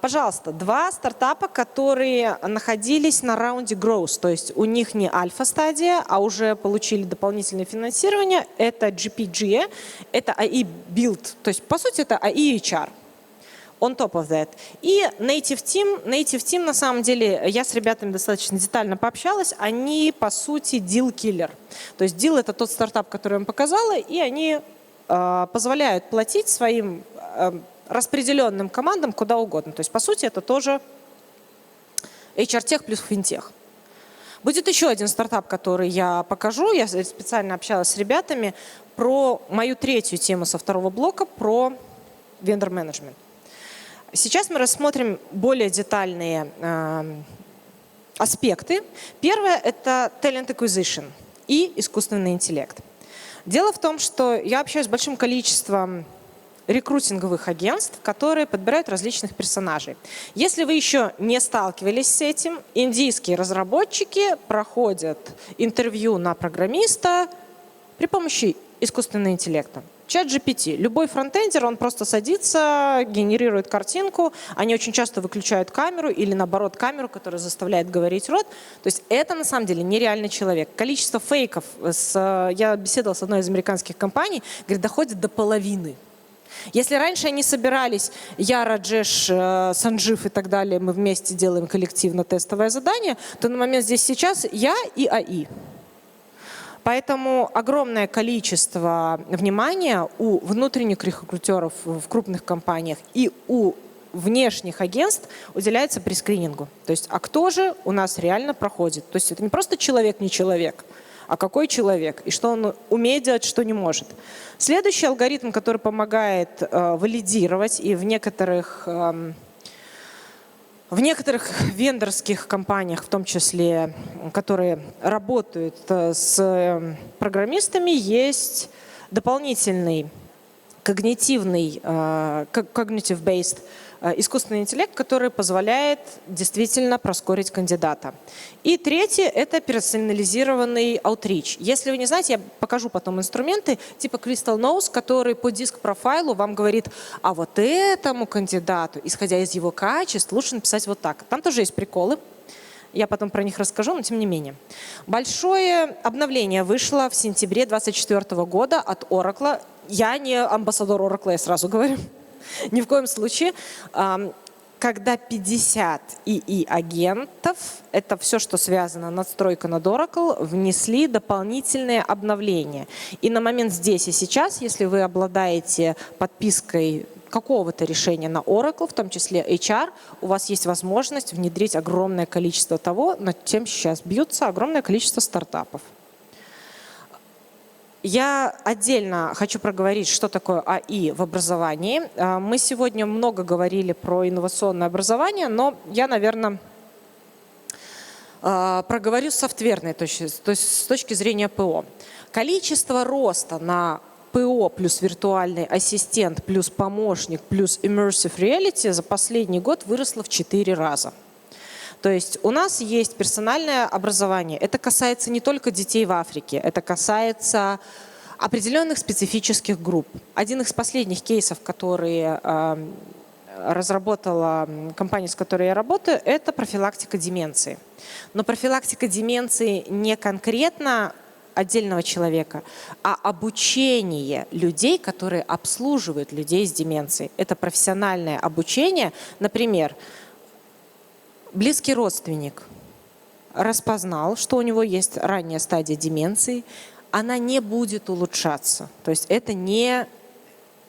Пожалуйста, 2 стартапа, которые находились на раунде Growth, то есть у них не альфа-стадия, а уже получили дополнительное финансирование. Это GPG, это AI Build, то есть по сути это AI HR. On top of that. И Native Team, на самом деле, я с ребятами достаточно детально пообщалась, они по сути deal-killer. То есть deal — это тот стартап, который я вам показала, и они позволяют платить своим распределенным командам куда угодно. То есть, по сути, это тоже HR-тех плюс финтех. Будет еще один стартап, который я покажу. Я специально общалась с ребятами про мою 3-ю тему со 2-го блока, про вендор-менеджмент. Сейчас мы рассмотрим более детальные аспекты. Первое – это talent acquisition и искусственный интеллект. Дело в том, что я общаюсь с большим количеством рекрутинговых агентств, которые подбирают различных персонажей. Если вы еще не сталкивались с этим, индийские разработчики проходят интервью на программиста при помощи искусственного интеллекта. Чат GPT. Любой фронтендер, он просто садится, генерирует картинку, они очень часто выключают камеру или наоборот камеру, которая заставляет говорить рот. То есть это на самом деле нереальный человек. Количество фейков, я беседовала с одной из американских компаний, говорит, доходит до половины. Если раньше они собирались, я, Раджеш, Санджив и так далее, мы вместе делаем коллективно тестовое задание, то на момент здесь сейчас я и АИ. Поэтому огромное количество внимания у внутренних рекрутеров в крупных компаниях и у внешних агентств уделяется при скринингу. То есть, а кто же у нас реально проходит? То есть это не просто человек, не человек, а какой человек и что он умеет делать, что не может. Следующий алгоритм, который помогает валидировать и в некоторых вендорских компаниях, в том числе, которые работают с программистами, есть дополнительный когнитивный, cognitive-based искусственный интеллект, который позволяет действительно проскорить кандидата. И третье – это персонализированный outreach. Если вы не знаете, я покажу потом инструменты типа Crystal Nose, который по диск-профайлу вам говорит, а вот этому кандидату, исходя из его качеств, лучше написать вот так. Там тоже есть приколы. Я потом про них расскажу, но тем не менее. Большое обновление вышло в сентябре 2024 года от Oracle. Я не амбассадор Oracle, я сразу говорю. Ни в коем случае. Когда 50 ИИ-агентов, это все, что связано надстройка над Oracle, внесли дополнительные обновления. И на момент здесь и сейчас, если вы обладаете подпиской какого-то решения на Oracle, в том числе HR, у вас есть возможность внедрить огромное количество того, над чем сейчас бьются огромное количество стартапов. Я отдельно хочу проговорить, что такое АИ в образовании. Мы сегодня много говорили про инновационное образование, но я, наверное, проговорю с софтверной точки, то есть с точки зрения ПО. Количество роста на ПО плюс виртуальный ассистент, плюс помощник, плюс immersive reality за последний год выросло в 4 раза. То есть у нас есть персональное образование. Это касается не только детей в Африке, это касается определенных специфических групп. Один из последних кейсов, который разработала компания, с которой я работаю, это профилактика деменции. Но профилактика деменции не конкретно отдельного человека, а обучение людей, которые обслуживают людей с деменцией. Это профессиональное обучение. Например, близкий родственник распознал, что у него есть ранняя стадия деменции, она не будет улучшаться. То есть это не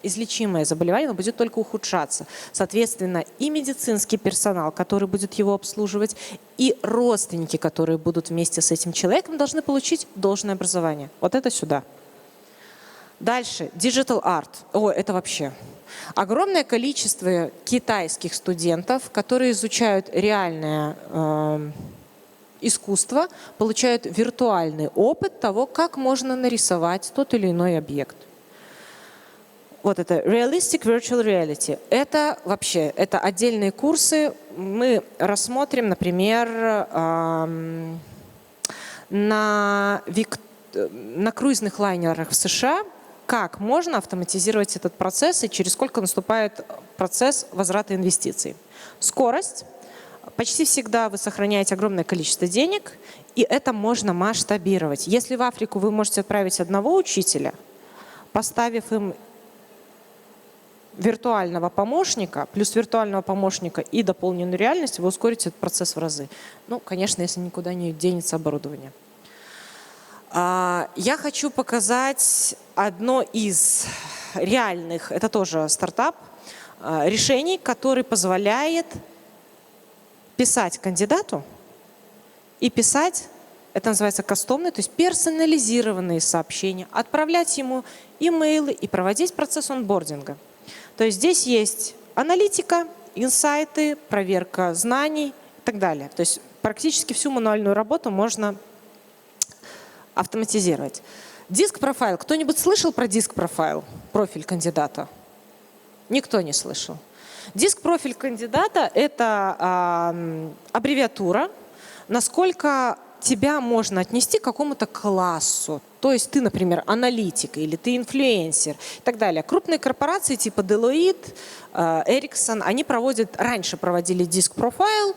излечимое заболевание, оно будет только ухудшаться. Соответственно, и медицинский персонал, который будет его обслуживать, и родственники, которые будут вместе с этим человеком, должны получить должное образование. Вот это сюда. Дальше. Digital Art. О, это вообще. Огромное количество китайских студентов, которые изучают реальное искусства получают виртуальный опыт того, как можно нарисовать тот или иной объект. Вот это Realistic Virtual Reality. Это вообще, это отдельные курсы. Мы рассмотрим, например, на круизных лайнерах в США, как можно автоматизировать этот процесс и через сколько наступает процесс возврата инвестиций. Скорость. Почти всегда вы сохраняете огромное количество денег, и это можно масштабировать. Если в Африку вы можете отправить одного учителя, поставив им виртуального помощника, плюс виртуального помощника и дополненную реальность, вы ускорите этот процесс в разы. Ну, конечно, если никуда не денется оборудование. Я хочу показать одно из реальных, это тоже стартап, решений, который позволяет писать кандидату и писать, это называется кастомные, то есть персонализированные сообщения, отправлять ему имейлы и проводить процесс онбординга. То есть здесь есть аналитика, инсайты, проверка знаний и так далее. То есть практически всю мануальную работу можно автоматизировать. Диск-профайл. Кто-нибудь слышал про диск-профайл, профиль кандидата? Никто не слышал. Диск-профиль кандидата – это аббревиатура, насколько тебя можно отнести к какому-то классу. То есть ты, например, аналитик или ты инфлюенсер и так далее. Крупные корпорации типа Deloitte, Ericsson, они раньше проводили диск-профайл,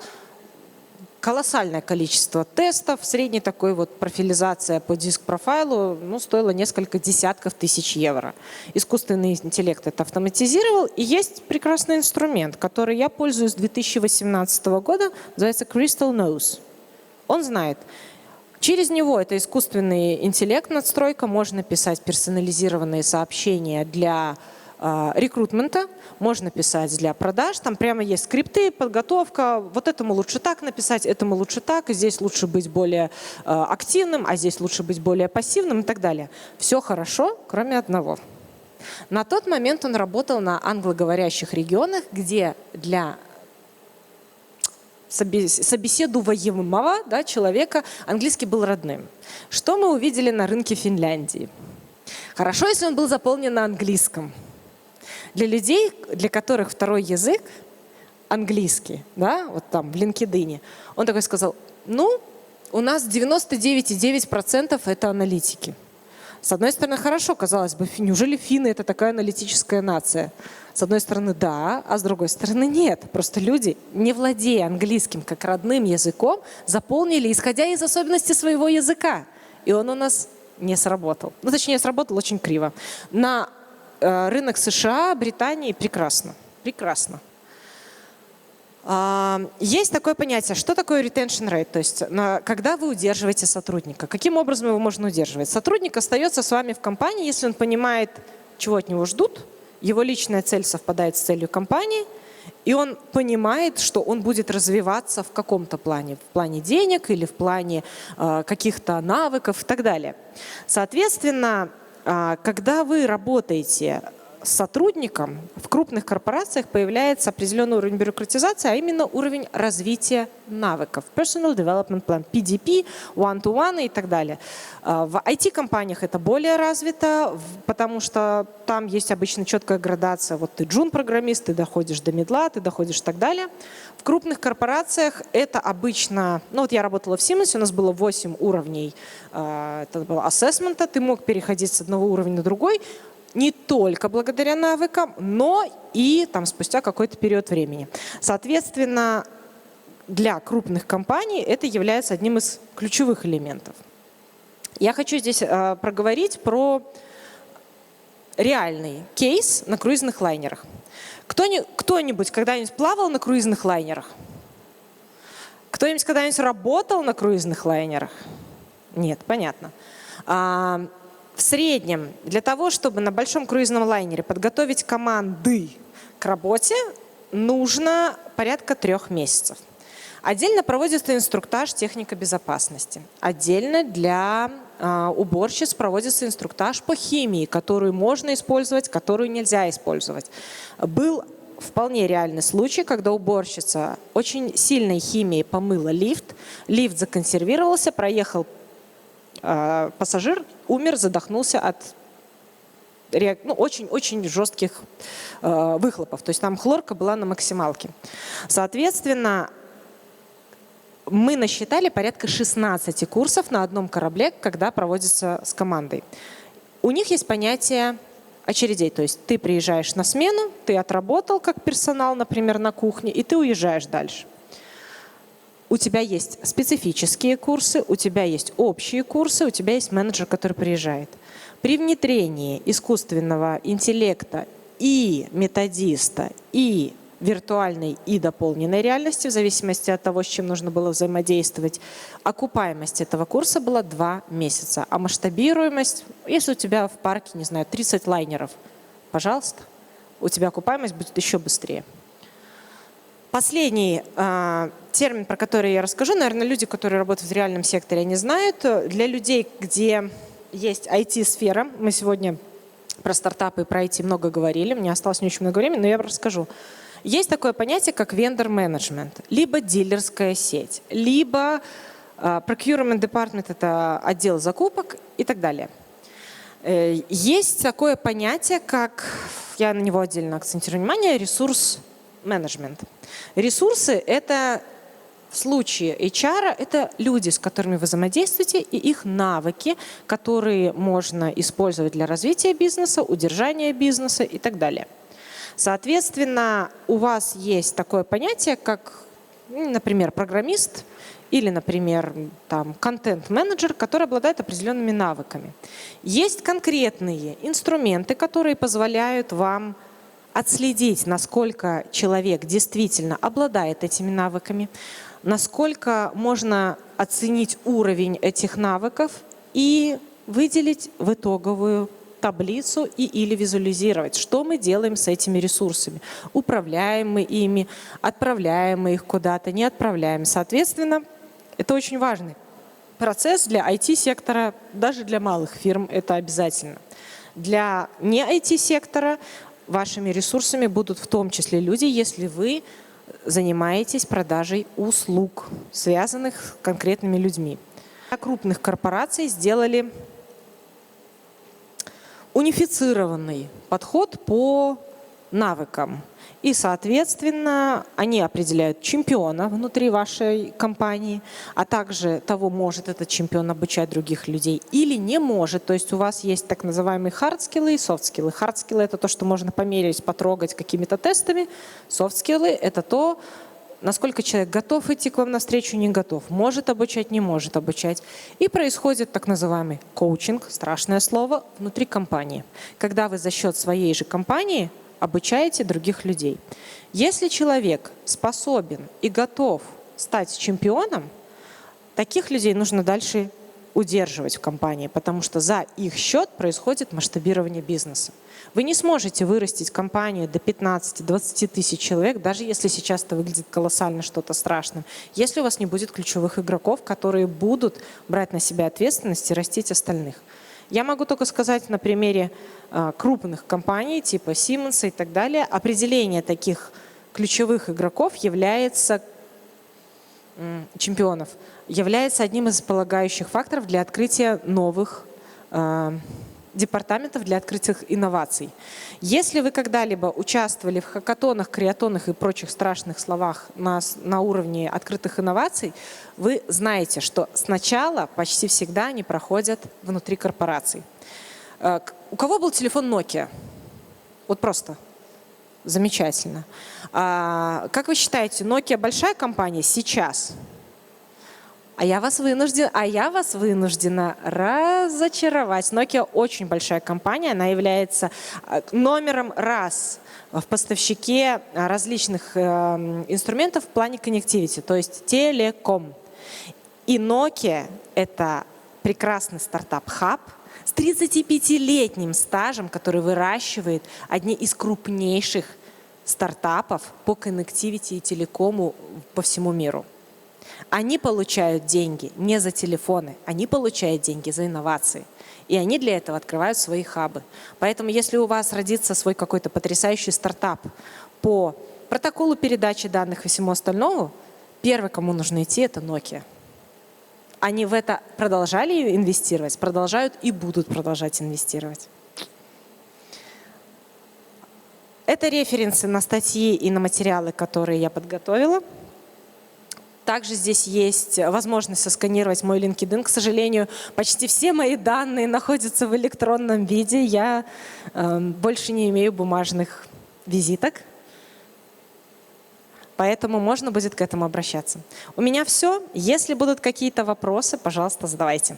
колоссальное количество тестов, средняя такой вот профилизация по диск-профайлу стоила несколько десятков тысяч евро. Искусственный интеллект это автоматизировал, и есть прекрасный инструмент, который я пользуюсь с 2018 года, называется Crystal Knows. Он знает. Через него, это искусственный интеллект, надстройка, можно писать персонализированные сообщения для рекрутмента, можно писать для продаж, там прямо есть скрипты, подготовка, вот этому лучше так написать, этому лучше так, здесь лучше быть более активным, а здесь лучше быть более пассивным и так далее. Все хорошо, кроме одного. На тот момент он работал на англоговорящих регионах, где для собеседуемого человека английский был родным. Что мы увидели на рынке Финляндии? Хорошо, если он был заполнен на английском. Для людей, для которых второй язык английский, вот там в LinkedIn, он такой сказал, у нас 99,9% это аналитики. С одной стороны, хорошо, казалось бы, неужели финны это такая аналитическая нация? С одной стороны, да, а с другой стороны, нет. Просто люди, не владея английским как родным языком, заполнили, исходя из особенностей своего языка. И он у нас не сработал. Точнее, сработал очень криво. На рынок США, Британии прекрасно. Прекрасно. Есть такое понятие, что такое retention rate, то есть когда вы удерживаете сотрудника. Каким образом его можно удерживать? Сотрудник остается с вами в компании, если он понимает, чего от него ждут, его личная цель совпадает с целью компании, и он понимает, что он будет развиваться в каком-то плане, в плане денег или в плане каких-то навыков и так далее. Соответственно, когда вы работаете с сотрудником, в крупных корпорациях появляется определенный уровень бюрократизации, а именно уровень развития навыков. Personal Development Plan, PDP, One-to-One и так далее. В IT-компаниях это более развито, потому что там есть обычно четкая градация. Вот ты джун-программист, ты доходишь до мидла, ты доходишь и так далее. В крупных корпорациях это обычно... я работала в Siemens, у нас было 8 уровней это было ассессмента, ты мог переходить с одного уровня на другой, не только благодаря навыкам, но и спустя какой-то период времени. Соответственно, для крупных компаний это является одним из ключевых элементов. Я хочу здесь проговорить про реальный кейс на круизных лайнерах. Кто-нибудь когда-нибудь плавал на круизных лайнерах? Кто-нибудь когда-нибудь работал на круизных лайнерах? Нет, понятно. В среднем для того, чтобы на большом круизном лайнере подготовить команды к работе, нужно порядка 3 месяцев. Отдельно проводится инструктаж техника безопасности. Отдельно для уборщиц проводится инструктаж по химии, которую можно использовать, которую нельзя использовать. Был вполне реальный случай, когда уборщица очень сильной химией помыла лифт, Лифт законсервировался, проехал пассажир, умер, задохнулся от очень жестких выхлопов. То есть там хлорка была на максималке. Соответственно, мы насчитали порядка 16 курсов на одном корабле, когда проводится с командой. У них есть понятие очередей. То есть ты приезжаешь на смену, ты отработал как персонал, например, на кухне, и ты уезжаешь дальше. У тебя есть специфические курсы, у тебя есть общие курсы, у тебя есть менеджер, который приезжает. При внедрении искусственного интеллекта и методиста, и виртуальной, и дополненной реальности, в зависимости от того, с чем нужно было взаимодействовать, окупаемость этого курса была 2 месяца. А масштабируемость, если у тебя в парке, не знаю, 30 лайнеров, пожалуйста, у тебя окупаемость будет еще быстрее. Последний термин, про который я расскажу, наверное, люди, которые работают в реальном секторе, они знают. Для людей, где есть IT-сфера, мы сегодня про стартапы и про IT много говорили, мне осталось не очень много времени, но я расскажу. Есть такое понятие, как vendor-management, либо дилерская сеть, либо procurement department – это отдел закупок и так далее. Есть такое понятие, как, я на него отдельно акцентирую внимание, ресурс-менеджмент. Ресурсы – это в случае HR это люди, с которыми вы взаимодействуете, и их навыки, которые можно использовать для развития бизнеса, удержания бизнеса и так далее. Соответственно, у вас есть такое понятие, как, например, программист или, например, контент-менеджер, который обладает определенными навыками. Есть конкретные инструменты, которые позволяют вам отследить, насколько человек действительно обладает этими навыками, насколько можно оценить уровень этих навыков и выделить в итоговую таблицу или визуализировать, что мы делаем с этими ресурсами. Управляем мы ими, отправляем мы их куда-то, не отправляем. Соответственно, это очень важный процесс для IT-сектора, даже для малых фирм это обязательно. Для не IT-сектора вашими ресурсами будут в том числе люди, если вы занимаетесь продажей услуг, связанных с конкретными людьми. Для крупных корпораций сделали унифицированный подход по навыкам. И, соответственно, они определяют чемпиона внутри вашей компании, а также того, может этот чемпион обучать других людей или не может. То есть у вас есть так называемые хардскиллы и софтскиллы. Хардскиллы – это то, что можно померить, потрогать какими-то тестами. Софтскиллы – это то, насколько человек готов идти к вам навстречу, не готов, может обучать, не может обучать. И происходит так называемый коучинг, страшное слово, внутри компании. Когда вы за счет своей же компании обучаете других людей. Если человек способен и готов стать чемпионом, таких людей нужно дальше удерживать в компании, потому что за их счет происходит масштабирование бизнеса. Вы не сможете вырастить компанию до 15-20 тысяч человек, даже если сейчас это выглядит колоссально что-то страшным, если у вас не будет ключевых игроков, которые будут брать на себя ответственность и растить остальных. Я могу только сказать на примере крупных компаний типа Siemens и так далее, определение таких ключевых игроков является, чемпионов, является одним из полагающих факторов для открытия новых департаментов, для открытия инноваций. Если вы когда-либо участвовали в хакатонах, креатонах и прочих страшных словах на уровне открытых инноваций, вы знаете, что сначала почти всегда они проходят внутри корпораций. У кого был телефон Nokia? Вот просто. Замечательно. Как вы считаете, Nokia большая компания сейчас? А я вас вынуждена разочаровать. Nokia очень большая компания, она является номером раз в поставщике различных инструментов в плане connectivity, то есть телеком. И Nokia – это прекрасный стартап-хаб с 35-летним стажем, который выращивает одни из крупнейших стартапов по connectivity и телекому по всему миру. Они получают деньги не за телефоны, они получают деньги за инновации. И они для этого открывают свои хабы. Поэтому если у вас родится свой какой-то потрясающий стартап по протоколу передачи данных и всему остальному, первый, кому нужно идти, это Nokia. они в это продолжали инвестировать, продолжают и будут продолжать инвестировать. Это референсы на статьи и на материалы, которые я подготовила. Также здесь есть возможность сосканировать мой LinkedIn. К сожалению, почти все мои данные находятся в электронном виде. Я больше не имею бумажных визиток. Поэтому можно будет к этому обращаться. У меня все. Если будут какие-то вопросы, пожалуйста, задавайте.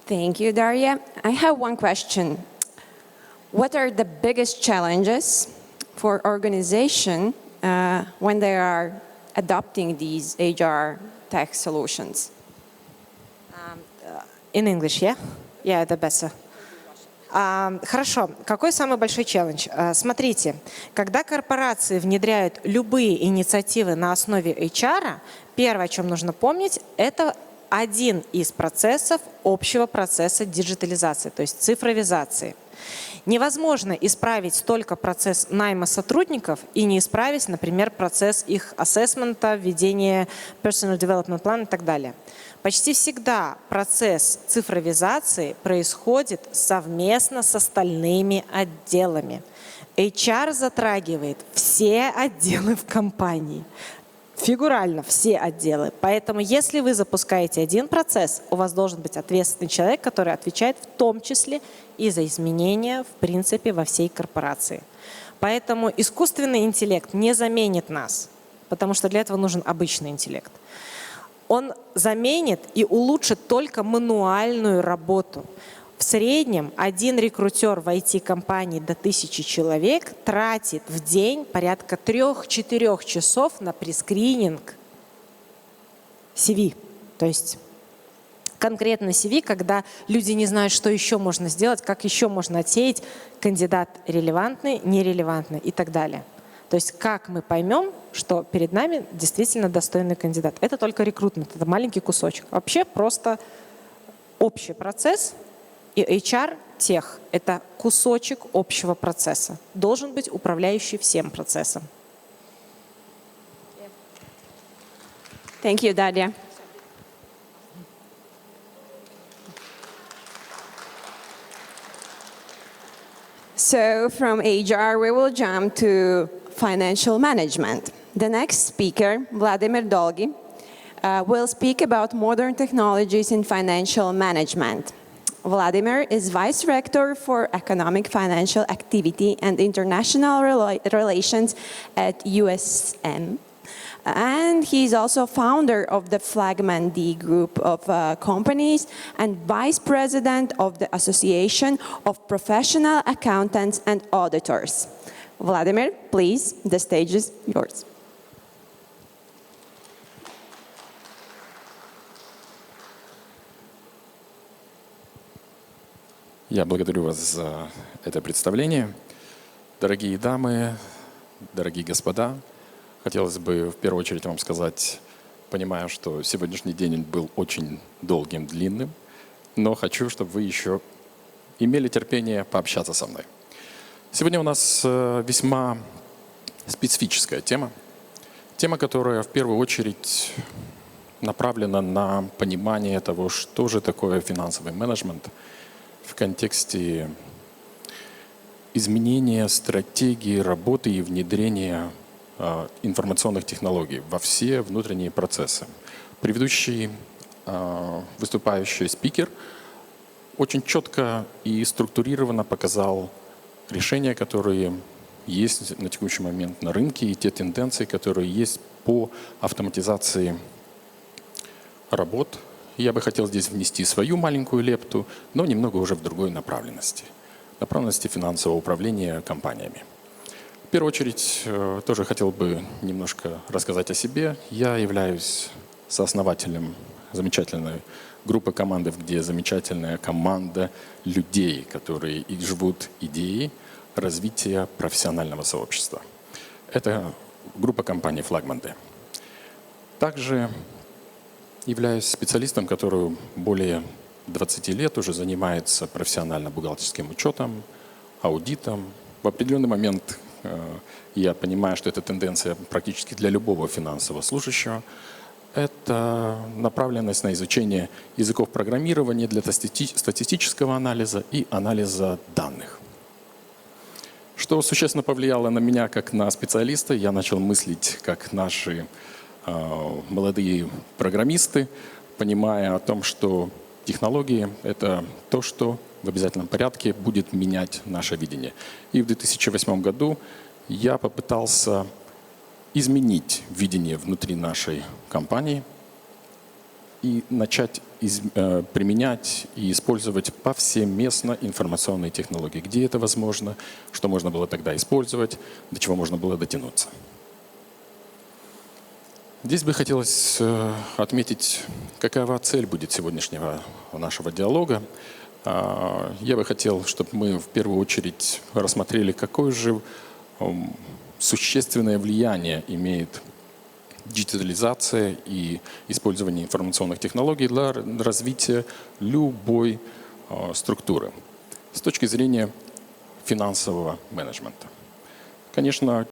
Thank you, Darya. I have one question. What are the biggest challenges for organization when they are adopting these HR tech solutions? In English, yeah? Yeah, это better. Хорошо. Какой самый большой челлендж? Смотрите, когда корпорации внедряют любые инициативы на основе HR, первое, о чем нужно помнить, это один из процессов общего процесса диджитализации, то есть цифровизации. Невозможно исправить только процесс найма сотрудников и не исправить, например, процесс их ассессмента, введения personal development plan и так далее. Почти всегда процесс цифровизации происходит совместно с остальными отделами. HR затрагивает все отделы в компании. Фигурально все отделы. Поэтому если вы запускаете один процесс, у вас должен быть ответственный человек, который отвечает в том числе и за изменения, в принципе, во всей корпорации. Поэтому искусственный интеллект не заменит нас, потому что для этого нужен обычный интеллект. Он заменит и улучшит только мануальную работу. В среднем один рекрутер в IT-компании до 1000 человек тратит в день порядка 3-4 часов на прескрининг CV. То есть конкретно CV, когда люди не знают, что еще можно сделать, как еще можно отсеять кандидат релевантный, нерелевантный и так далее. То есть как мы поймем, что перед нами действительно достойный кандидат. Это только рекрутмент, это маленький кусочек. Вообще просто общий процесс. И HR-тех – это кусочек общего процесса. Должен быть управляющий всем процессом. Thank you, Darya. So from HR, we will jump to financial management. The next speaker, Vladimir Dolgi, will speak about modern technologies in financial management. Vladimir is Vice-Rector for Economic Financial Activity and International Relations at USM. And he's also founder of the Flagman D group of companies and Vice President of the Association of Professional Accountants and Auditors. Vladimir, please, the stage is yours. Я благодарю вас за это представление. Дорогие дамы, дорогие господа, хотелось бы в первую очередь вам сказать, понимая, что сегодняшний день был очень долгим, длинным, но хочу, чтобы вы еще имели терпение пообщаться со мной. Сегодня у нас весьма специфическая тема. Тема, которая в первую очередь направлена на понимание того, что же такое финансовый менеджмент в контексте изменения стратегии работы и внедрения информационных технологий во все внутренние процессы. Предыдущий выступающий спикер очень четко и структурированно показал решения, которые есть на текущий момент на рынке, и те тенденции, которые есть по автоматизации работ. Я бы хотел здесь внести свою маленькую лепту, но немного уже в другой направленности. Направленности финансового управления компаниями. В первую очередь, тоже хотел бы немножко рассказать о себе. Я являюсь сооснователем замечательной группы команды, где замечательная команда людей, которые и живут идеей развития профессионального сообщества. Это группа компаний «Флагман Д». Также являюсь специалистом, который более 20 лет уже занимается профессионально бухгалтерским учетом, аудитом. В определенный момент я понимаю, что эта тенденция практически для любого финансового служащего. Это направленность на изучение языков программирования для статистического анализа и анализа данных. Что существенно повлияло на меня как на специалиста, я начал мыслить как наши молодые программисты, понимая о том, что технологии — это то, что в обязательном порядке будет менять наше видение. И в 2008 году я попытался изменить видение внутри нашей компании и начать применять и использовать повсеместно информационные технологии. Где это возможно, что можно было тогда использовать, до чего можно было дотянуться. Здесь бы хотелось отметить, какова цель будет сегодняшнего нашего диалога. Я бы хотел, чтобы мы в первую очередь рассмотрели, какое же существенное влияние имеет диджитализация и использование информационных технологий для развития любой структуры с точки зрения финансового менеджмента. Конечно,